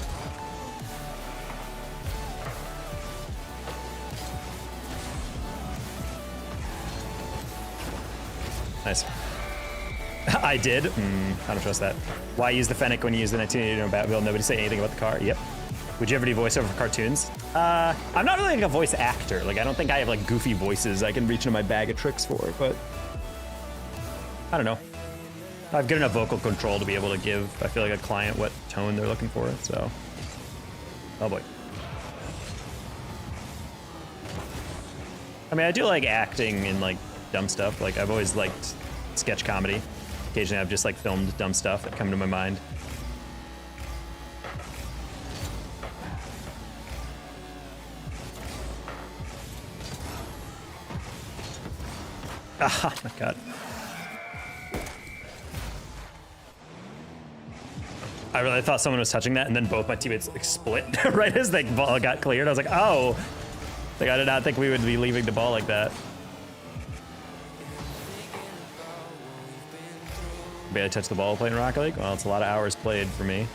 Nice. I did. I don't trust that. Why use the Fennec when you use the 1989 Batmobile? Nobody say anything about the car. Yep. Would you ever do voiceover for cartoons? I'm not really like a voice actor. Like I don't think I have like goofy voices I can reach into my bag of tricks for, but I don't know. I have good enough vocal control to be able to give, I feel like, a client what tone they're looking for, so. Oh boy. I mean, I do like acting and like dumb stuff. Like I've always liked sketch comedy. Occasionally I've just like filmed dumb stuff that come to my mind. Oh my god. I really thought someone was touching that, and then both my teammates like split right as the ball got cleared. I was like, oh, like I did not think we would be leaving the ball like that. Barely touched the ball playing Rocket League. Well, it's a lot of hours played for me.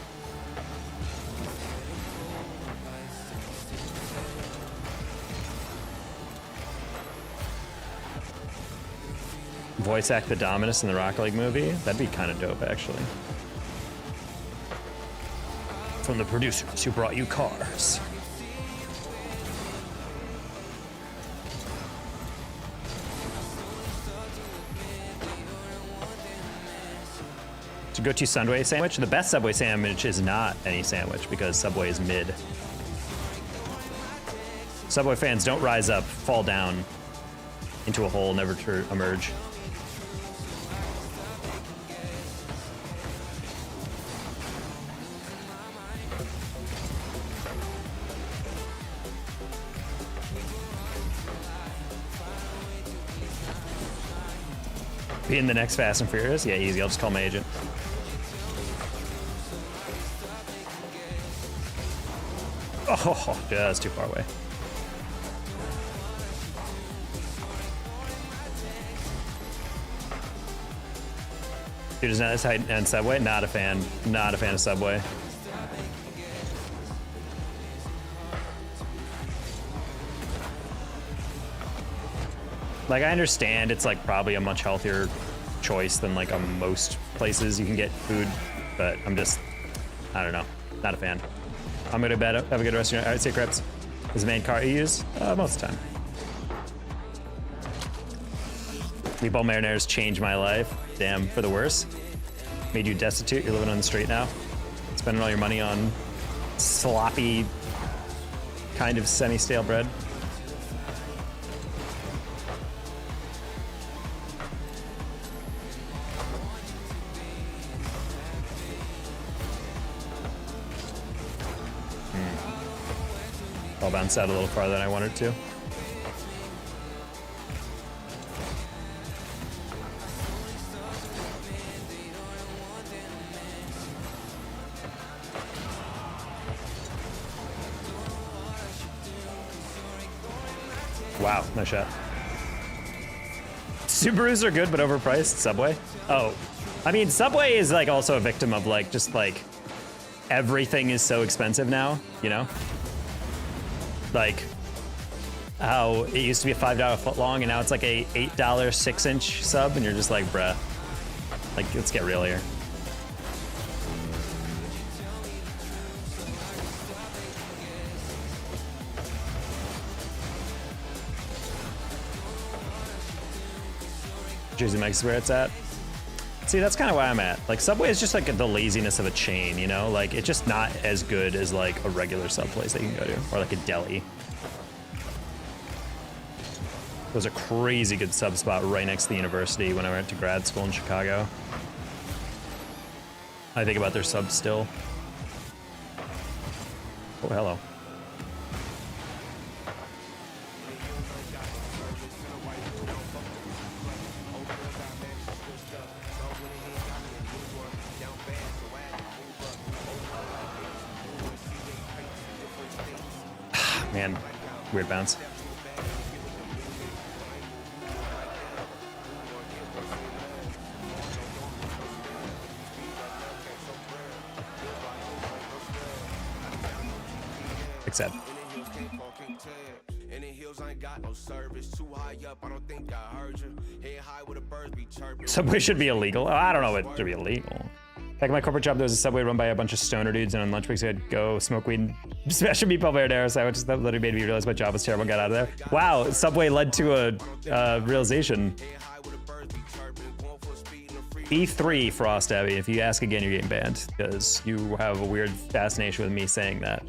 Voice act the Dominus in the Rocket League movie? That'd be kind of dope, actually. From the producers who brought you cars. To go to Subway sandwich? The best Subway sandwich is not any sandwich because Subway is mid. Subway fans don't rise up, fall down into a hole, never to emerge. Be in the next Fast and Furious? Yeah, easy. I'll just call my agent. Oh, yeah, that's too far away. Dude, is not this height and Subway? Not a fan. Not a fan of Subway. Like, I understand it's like probably a much healthier choice than like most places you can get food, but I'm just, I don't know, not a fan. I'm gonna bed up. Have a good rest of your night. All right, see you, Krebs. Is the main car you use? Most of the time. Meatball marinaire's changed my life. Damn, for the worse. Made you destitute. You're living on the street now. Spending all your money on sloppy, kind of semi-stale bread. I'll bounce out a little farther than I wanted to. Wow, nice shot. Subarus are good, but overpriced. Subway? Oh, I mean, Subway is like also a victim of like, just like, everything is so expensive now, you know? Like how it used to be a $5 foot long and now it's like a $8 6-inch sub, and you're just like, bruh, like, let's get real here. Jersey Mike's where it's at. See, that's kind of why I'm at. Like, Subway is just like the laziness of a chain, you know? Like, it's just not as good as like a regular sub place that you can go to, or like a deli. There's a crazy good sub spot right next to the university when I went to grad school in Chicago. I think about their subs still. Oh, hello. Man, weird bounce. Except. Subway should be illegal. Oh, I don't know if it should be illegal. Back at my corporate job, there was a Subway run by a bunch of stoner dudes, and on lunch breaks, I'd go smoke weed and smash a meatball marinara sandwiches. That literally made me realize my job was terrible and got out of there. Wow, Subway led to a realization. E3, Frost Abbey. If you ask again, you're getting banned because you have a weird fascination with me saying that.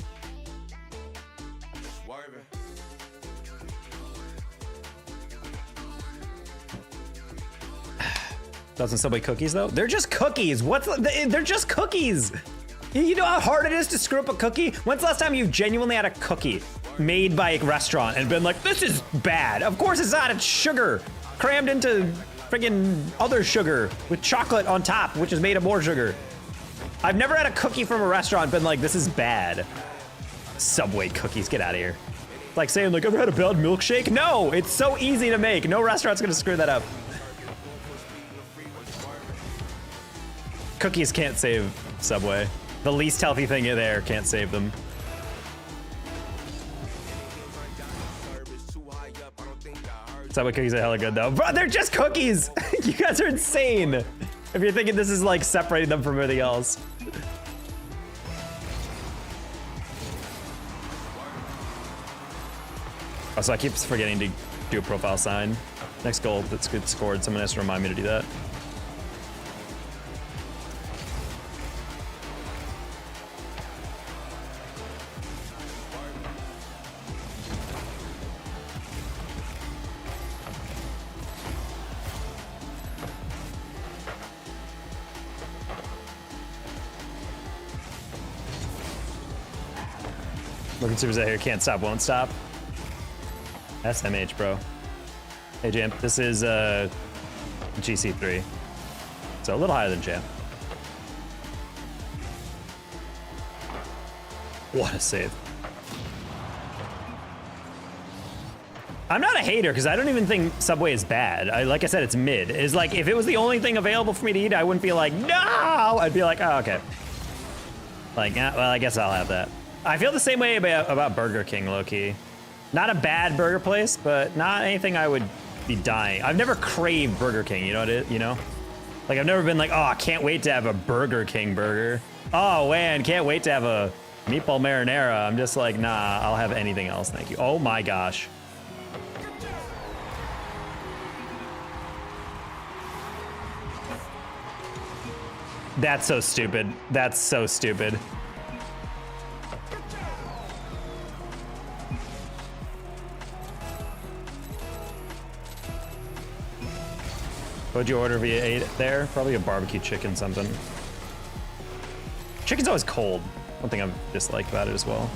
Doesn't Subway cookies though? They're just cookies. They're just cookies. You know how hard it is to screw up a cookie? When's the last time you genuinely had a cookie made by a restaurant and been like, this is bad? Of course it's not. It's sugar crammed into friggin' other sugar with chocolate on top, which is made of more sugar. I've never had a cookie from a restaurant and been like, this is bad. Subway cookies, get out of here. It's like saying, like, ever had a bad milkshake? No, it's so easy to make. No restaurant's gonna screw that up. Cookies can't save Subway. The least healthy thing there can't save them. Subway cookies are hella good though. Bro, they're just cookies! You guys are insane! If you're thinking this is like separating them from everything else. Also, I keep forgetting to do a profile sign. Next goal that's good scored, someone has to remind me to do that. Looking super out here, can't stop, won't stop. SMH, bro. Hey, Jamp, this is GC3. So a little higher than Jamp. What a save. I'm not a hater, because I don't even think Subway is bad. Like I said, it's mid. It's like, if it was the only thing available for me to eat, I wouldn't be like, no! I'd be like, oh, okay. Like, well, I guess I'll have that. I feel the same way about Burger King, low-key. Not a bad burger place, but not anything I would be dying. I've never craved Burger King, you know what it, you know? Like, I've never been like, oh, I can't wait to have a Burger King burger. Oh, man, can't wait to have a meatball marinara. I'm just like, nah, I'll have anything else, thank you. Oh my gosh. That's so stupid. That's so stupid. What'd you order via 8 there? Probably a barbecue chicken something. Chicken's always cold. One thing I've disliked about it as well.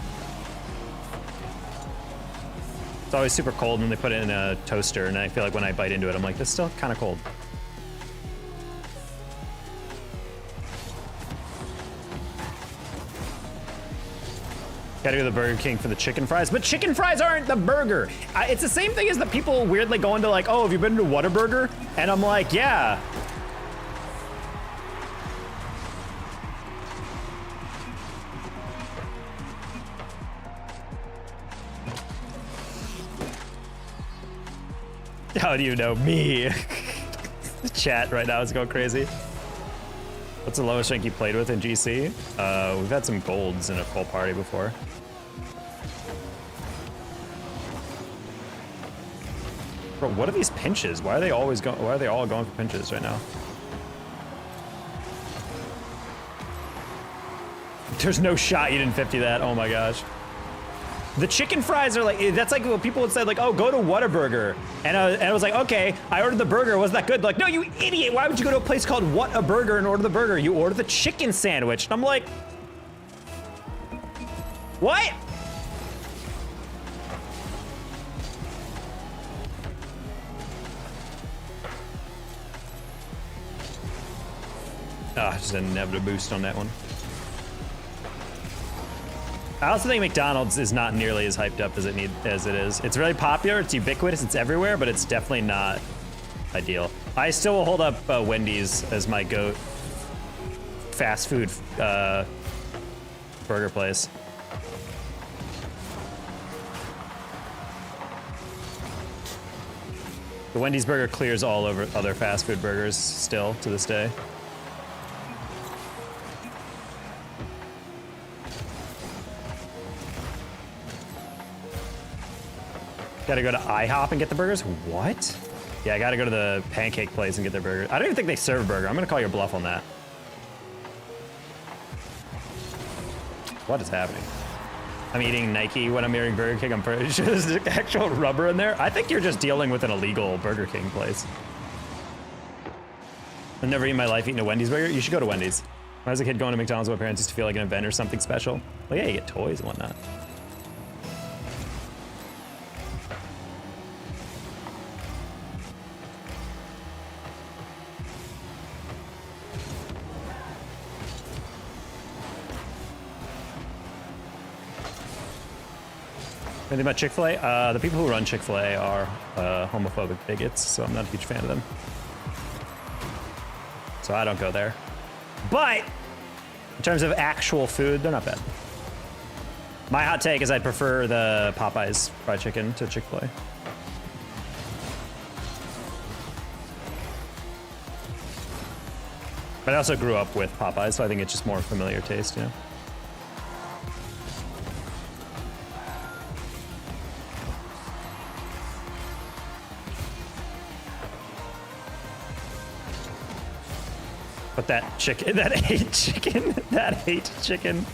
It's always super cold when they put it in a toaster, and I feel like when I bite into it, I'm like, this is still kind of cold. Gotta go to the Burger King for the chicken fries, but chicken fries aren't the burger. It's the same thing as the people weirdly going to like, oh, have you been to Whataburger? And I'm like, yeah. How do you know me? The chat right now is going crazy. What's the lowest rank you played with in GC? We've had some golds in a full party before. Bro, what are these pinches? Why are they always going? Why are they all going for pinches right now? There's no shot you didn't 50 that. Oh my gosh. The chicken fries are like, that's like what people would say, like, oh, go to Whataburger. And I was like, okay, I ordered the burger, wasn't that good? Like, no, you idiot, why would you go to a place called Whataburger and order the burger? You order the chicken sandwich. And I'm like, what? Ah, just didn't have a boost on that one. I also think McDonald's is not nearly as hyped up as it is. It's really popular, it's ubiquitous, it's everywhere, but it's definitely not ideal. I still will hold up Wendy's as my GOAT fast food burger place. The Wendy's burger clears all over other fast food burgers still to this day. Gotta go to IHOP and get the burgers? What? Yeah, I gotta go to the pancake place and get their burger. I don't even think they serve burger. I'm gonna call your bluff on that. What is happening? I'm eating Nike when I'm eating Burger King. I'm pretty sure there's actual rubber in there. I think you're just dealing with an illegal Burger King place. I've never in my life eaten a Wendy's burger. You should go to Wendy's. When I was a kid going to McDonald's with my parents used to feel like an event or something special. Well, yeah, you get toys and whatnot. Anything about Chick-fil-A? The people who run Chick-fil-A are homophobic bigots, so I'm not a huge fan of them. So I don't go there. But in terms of actual food, they're not bad. My hot take is I'd prefer the Popeyes fried chicken to Chick-fil-A. But I also grew up with Popeyes, so I think it's just more familiar taste, you know? But that chicken, that hate chicken.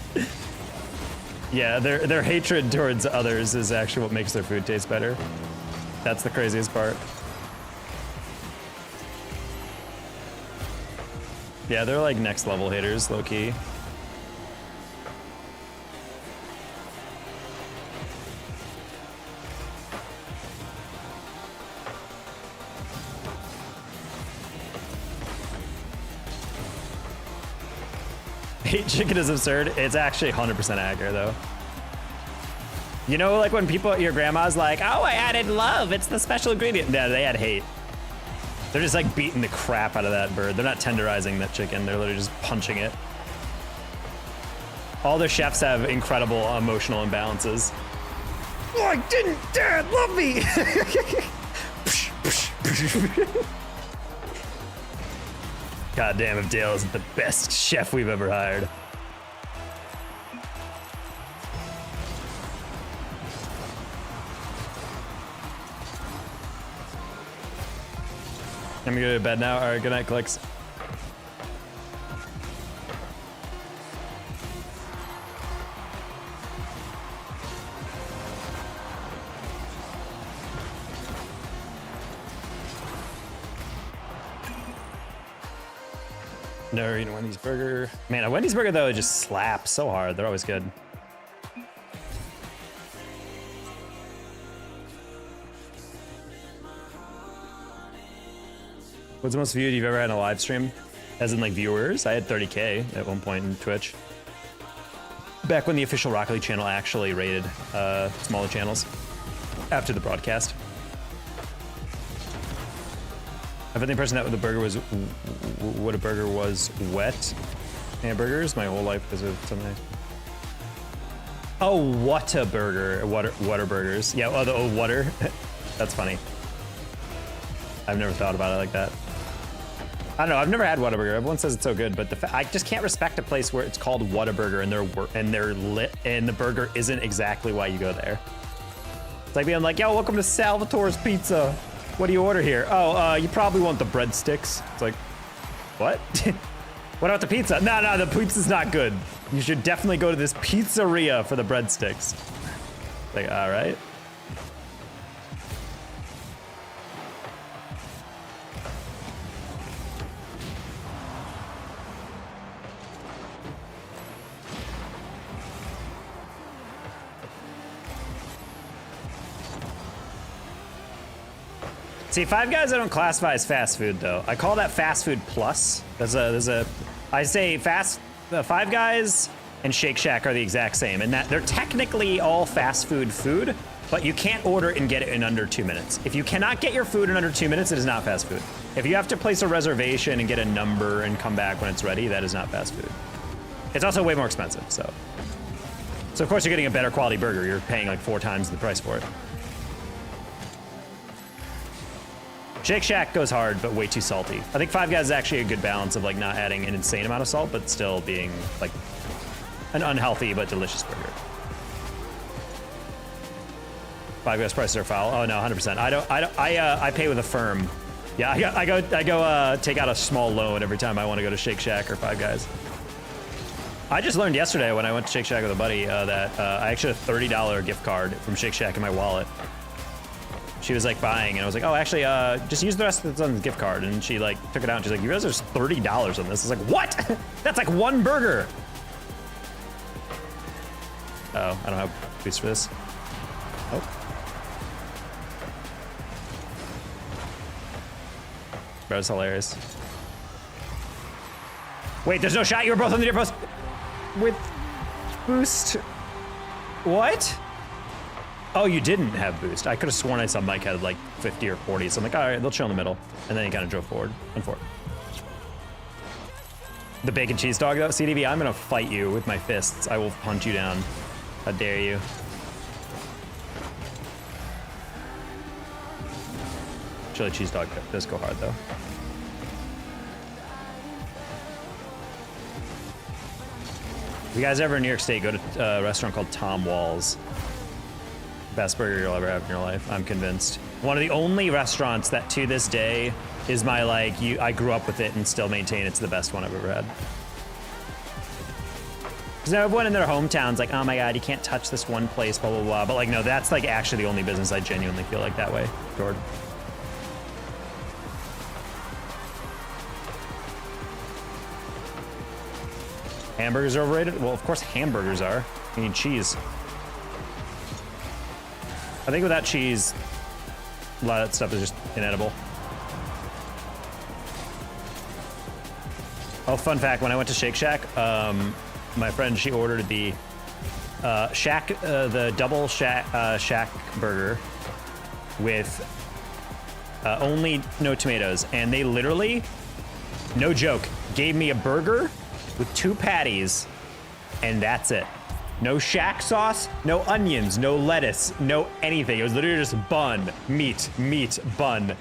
Yeah, their hatred towards others is actually what makes their food taste better. That's the craziest part. Yeah, they're like next level haters, low key. Hate chicken is absurd. It's actually 100% accurate though. You know, like when people, your grandma's like, oh, I added love. It's the special ingredient. Yeah, they add hate. They're just like beating the crap out of that bird. They're not tenderizing that chicken. They're literally just punching it. All their chefs have incredible emotional imbalances. Why didn't Dad love me? God damn, if Dale isn't the best chef we've ever hired. I'm gonna go to bed now. All right, good night, Clicks. Never eaten a Wendy's burger. Man, a Wendy's burger though just slaps so hard. They're always good. What's the most viewed you've ever had in a live stream? As in like viewers? I had 30K at one point in Twitch. Back when the official Rocket League channel actually rated smaller channels after the broadcast. I've been the impression that the burger was, what a burger was wet hamburgers my whole life because of something. Oh, what a burger, water burgers. Yeah, oh, the water. That's funny. I've never thought about it like that. I don't know, I've never had Whataburger. Everyone says it's so good, but I just can't respect a place where it's called Whataburger and the burger isn't exactly why you go there. It's like being like, yo, welcome to Salvatore's Pizza. What do you order here? Oh, you probably want the breadsticks. It's like, what? What about the pizza? No, the pizza's not good. You should definitely go to this pizzeria for the breadsticks. Like, all right. See, Five Guys I don't classify as fast food though. I call that fast food plus. I say Five Guys and Shake Shack are the exact same, and that they're technically all fast food, but you can't order it and get it in under 2 minutes. If you cannot get your food in under 2 minutes, it is not fast food. If you have to place a reservation and get a number and come back when it's ready, that is not fast food. It's also way more expensive, so of course you're getting a better quality burger. You're paying like 4 times the price for it. Shake Shack goes hard, but way too salty. I think Five Guys is actually a good balance of like not adding an insane amount of salt, but still being like an unhealthy but delicious burger. Five Guys prices are foul. Oh no, 100%. I pay with a firm. Yeah, I go take out a small loan every time I want to go to Shake Shack or Five Guys. I just learned yesterday when I went to Shake Shack with a buddy that I actually had a $30 gift card from Shake Shack in my wallet. She was like buying, and I was like, oh, actually, just use the rest that's on the gift card. And she like took it out, and she's like, you guys, there's $30 on this. I was like, what? That's like one burger. Oh, I don't have boost for this. Oh. Bro, it's hilarious. Wait, there's no shot. You were both on the near post with boost. What? Oh, you didn't have boost. I could have sworn I saw Mike had like 50 or 40. So I'm like, all right, they'll chill in the middle. And then he kind of drove forward and forward. The bacon cheese dog though, CDB, I'm gonna fight you with my fists. I will hunt you down. How dare you? Chili cheese dog does go hard though. If you guys ever in New York State, go to a restaurant called Tom Wall's. Best burger you'll ever have in your life, I'm convinced. One of the only restaurants that to this day is my like, I grew up with it and still maintain it's the best one I've ever had. Because everyone in their hometown's like, oh my God, you can't touch this one place, blah, blah, blah. But like, no, that's like actually the only business I genuinely feel like that way toward. Hamburgers are overrated? Well, of course hamburgers are. You need cheese. I think without cheese, a lot of that stuff is just inedible. Oh, fun fact, when I went to Shake Shack, my friend, she ordered the the double Shack burger with only no tomatoes. And they literally, no joke, gave me a burger with 2 patties, and that's it. No Shack sauce, no onions, no lettuce, no anything. It was literally just bun, meat, bun.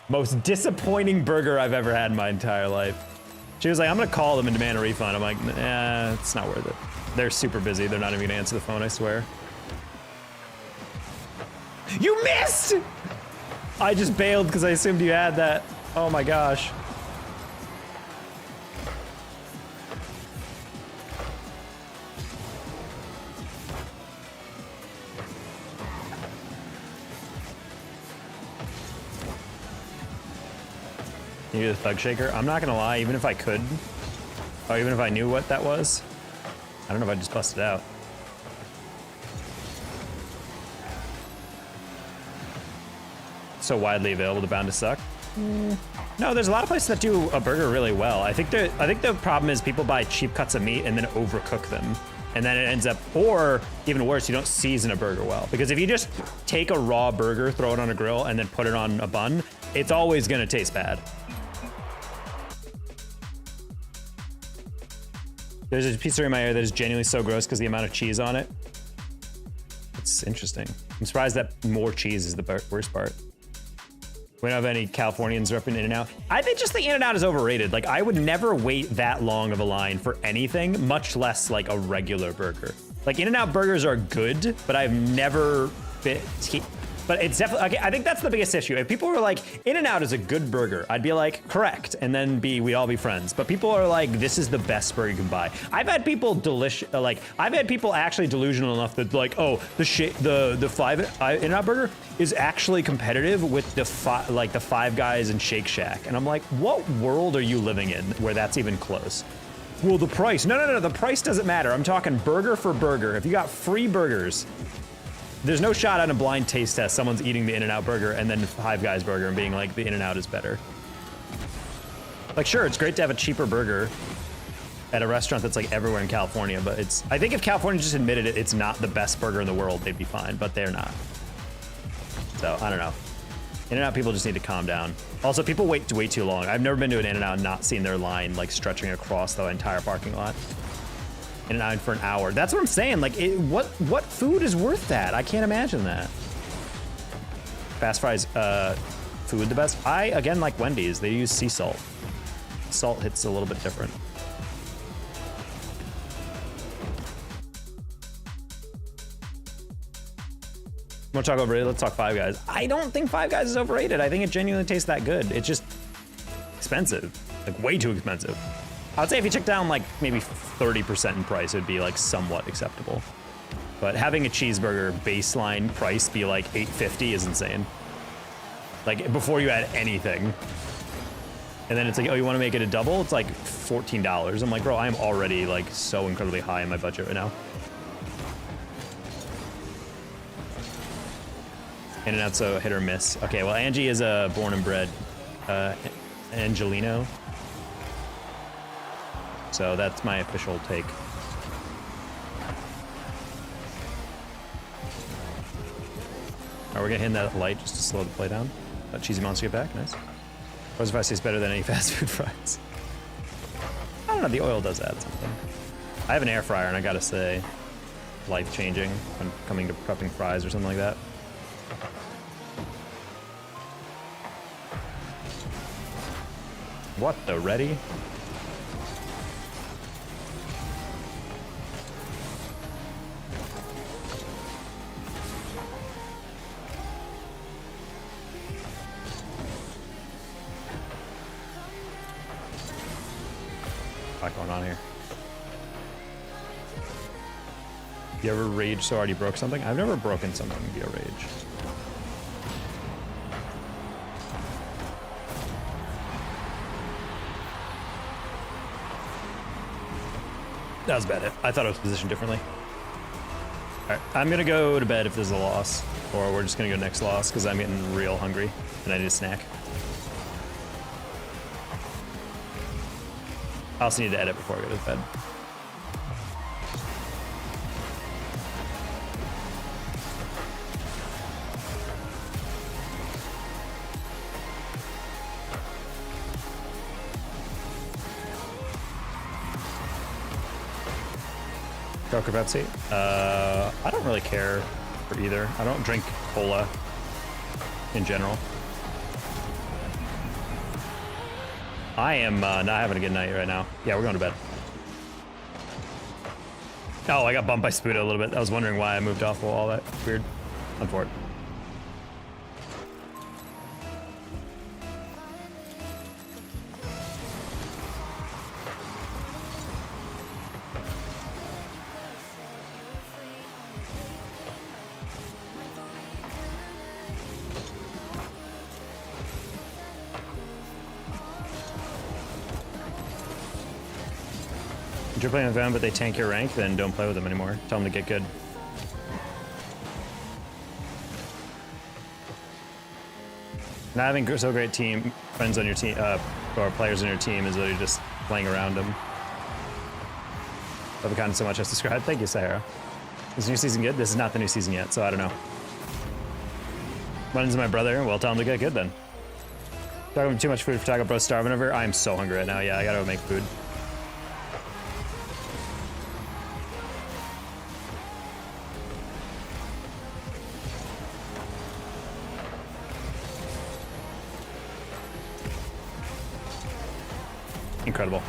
Most disappointing burger I've ever had in my entire life. She was like, I'm gonna call them and demand a refund. I'm like, nah, it's not worth it. They're super busy. They're not even gonna answer the phone, I swear. You missed! I just bailed because I assumed you had that. Oh my gosh. You do the thug shaker? I'm not gonna lie, even if I could, or even if I knew what that was, I don't know if I'd just bust it out. So widely available to Bound to Suck? No, there's a lot of places that do a burger really well. I think the problem is people buy cheap cuts of meat and then overcook them. And then it ends up, or even worse, you don't season a burger well. Because if you just take a raw burger, throw it on a grill, and then put it on a bun, it's always gonna taste bad. There's a pizzeria in my area that is genuinely so gross because the amount of cheese on it. It's interesting. I'm surprised that more cheese is the worst part. We don't have any Californians repping In-N-Out. I think just the In-N-Out is overrated. Like, I would never wait that long of a line for anything, much less like a regular burger. Like, In-N-Out burgers are good, but I've never been... But it's definitely, okay, I think that's the biggest issue. If people were like, In-N-Out is a good burger, I'd be like, correct, and then we'd all be friends. But people are like, this is the best burger you can buy. I've had people I've had people actually delusional enough that like, oh, the Five In-N-Out burger is actually competitive with the Five Guys and Shake Shack. And I'm like, what world are you living in where that's even close? Well, the price. No, the price doesn't matter. I'm talking burger for burger. If you got free burgers, there's no shot on a blind taste test someone's eating the In-N-Out burger and then Five Guys burger and being like, the In-N-Out is better. Like, sure, it's great to have a cheaper burger at a restaurant that's like everywhere in California, but I think if California just admitted it's not the best burger in the world, they'd be fine, but they're not. So, I don't know. In-N-Out people just need to calm down. Also, people wait way too long. I've never been to an In-N-Out and not seen their line like stretching across the entire parking lot. In-N-Out for an hour. That's what I'm saying. Like, what food is worth that? I can't imagine that. Fast fries food the best. I, again, like Wendy's. They use sea salt. Salt hits a little bit different. Want to talk overrated? Let's talk Five Guys. I don't think Five Guys is overrated. I think it genuinely tastes that good. It's just expensive, like way too expensive. I would say if you check down like maybe 30% in price, it would be like somewhat acceptable. But having a cheeseburger baseline price be like $8.50 is insane. Like before you add anything. And then it's like, oh, you want to make it a double? It's like $14. I'm like, bro, I am already like so incredibly high in my budget right now. In and out, so hit or miss. Okay, well, Angie is a born and bred Angelino. So that's my official take. Alright, we're gonna hit that light just to slow the play down. Let Cheesy Monster get back, nice. Frozen fries tastes better than any fast food fries. I don't know, the oil does add something. I have an air fryer and I gotta say, life-changing when coming to prepping fries or something like that. What the ready? What's going on here? You ever rage so hard you broke something? I've never broken something via rage. That was bad. I thought it was positioned differently. All right, I'm gonna go to bed if there's a loss, or we're just gonna go next loss because I'm getting real hungry and I need a snack. I also need to edit before I go to bed. Coke or Pepsi? I don't really care for either. I don't drink cola in general. I am not having a good night right now. Yeah, we're going to bed. Oh, I got bumped by Spuda a little bit. I was wondering why I moved off all that. Weird. Unfortunate. If you're playing with them, but they tank your rank, then don't play with them anymore. Tell them to get good. Not having so great team friends on your team, or players on your team is literally just playing around them. Love the content so much as described. Thank you, Sahara. Is the new season good? This is not the new season yet, so I don't know. Runs my brother. Well, tell him to get good then. Talking too much food for Taco Bro, starving over. I am so hungry right now. Yeah, I gotta make food. Incredible.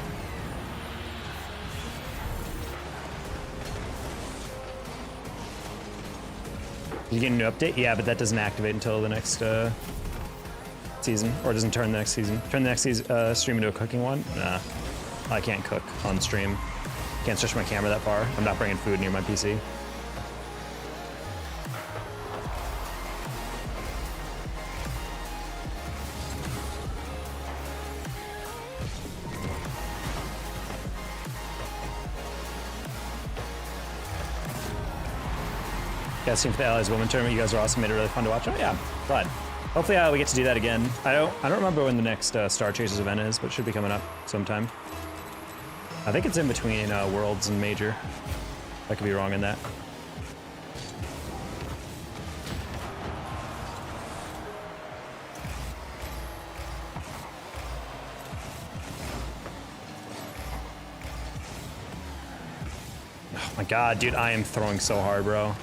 You get a new update? Yeah, but that doesn't activate until the next season, or doesn't turn the next season. Turn the next season, stream into a cooking one? Nah, I can't cook on stream. Can't stretch my camera that far. I'm not bringing food near my PC. Yeah, same for the Allies Women Tournament. You guys are awesome. Made it really fun to watch. Oh yeah, glad. Hopefully we get to do that again. I don't remember when the next Star Chasers event is, but it should be coming up sometime. I think it's in between Worlds and Major. I could be wrong in that. Oh my god, dude, I am throwing so hard, bro.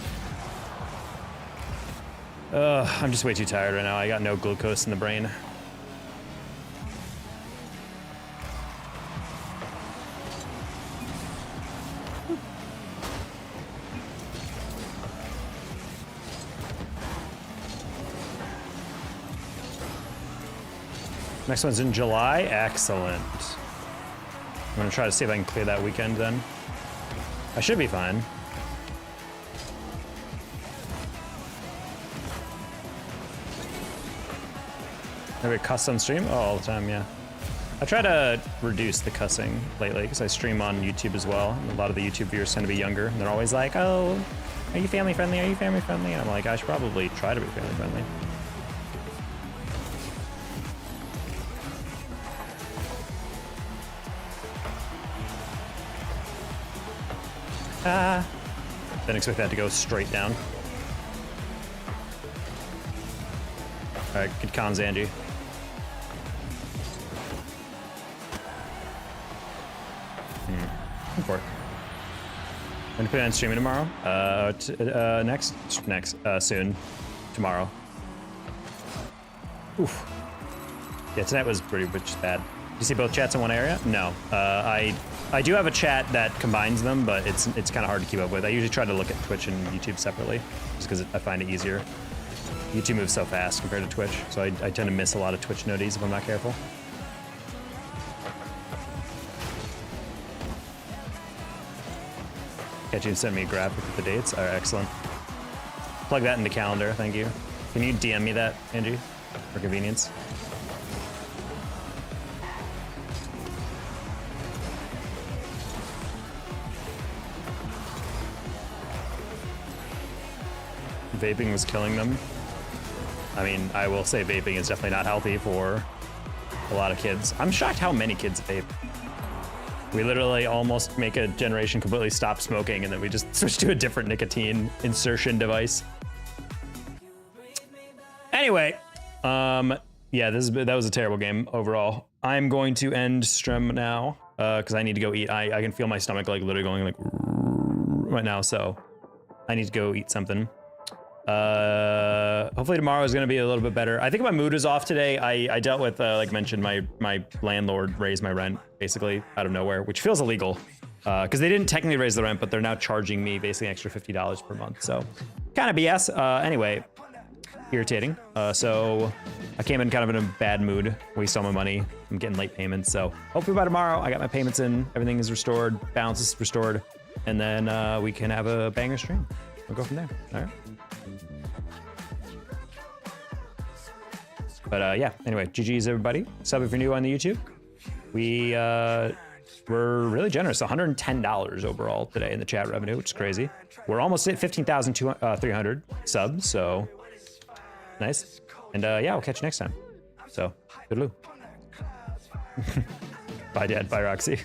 I'm just way too tired right now. I got no glucose in the brain. Next one's in July. Excellent. I'm gonna try to see if I can clear that weekend then. I should be fine. Maybe a custom stream? Oh, all the time, yeah. I try to reduce the cussing lately because I stream on YouTube as well. And a lot of the YouTube viewers tend to be younger, and they're always like, "Oh, are you family friendly? Are you family friendly?" And I'm like, I should probably try to be family friendly. Didn't expect that to go straight down. All right, good comms, Angie. Go for it. I'm gonna put it on streaming tomorrow. Soon. Tomorrow. Oof. Yeah, tonight was pretty much bad. You see both chats in one area? No. I do have a chat that combines them, but it's kind of hard to keep up with. I usually try to look at Twitch and YouTube separately, just because I find it easier. YouTube moves so fast compared to Twitch, so I tend to miss a lot of Twitch noties if I'm not careful. Catch you and send me a graphic with the dates. All right, excellent. Plug that into calendar, thank you. Can you DM me that, Angie, for convenience? Vaping was killing them. I mean, I will say vaping is definitely not healthy for a lot of kids. I'm shocked how many kids vape. We literally almost make a generation completely stop smoking, and then we just switch to a different nicotine insertion device. Anyway, yeah, that was a terrible game overall. I'm going to end stream now because I need to go eat. I can feel my stomach like literally going like right now, so I need to go eat something. Hopefully tomorrow is going to be a little bit better. I think my mood is off today. I dealt with, like mentioned, my landlord raised my rent basically out of nowhere, which feels illegal because they didn't technically raise the rent, but they're now charging me basically an extra $50 per month. So kind of BS. Anyway, irritating. So I came in kind of in a bad mood. Waste all my money. I'm getting late payments. So hopefully by tomorrow I got my payments in. Everything is restored. Balance is restored. And then we can have a banger stream. We'll go from there. All right. But yeah, anyway, GG's everybody. Sub if you're new on the YouTube. We were really generous, $110 overall today in the chat revenue, which is crazy. We're almost at 15,300 subs, so nice. And yeah, we'll catch you next time. So, toodaloo. Bye, Dad. Bye, Roxy.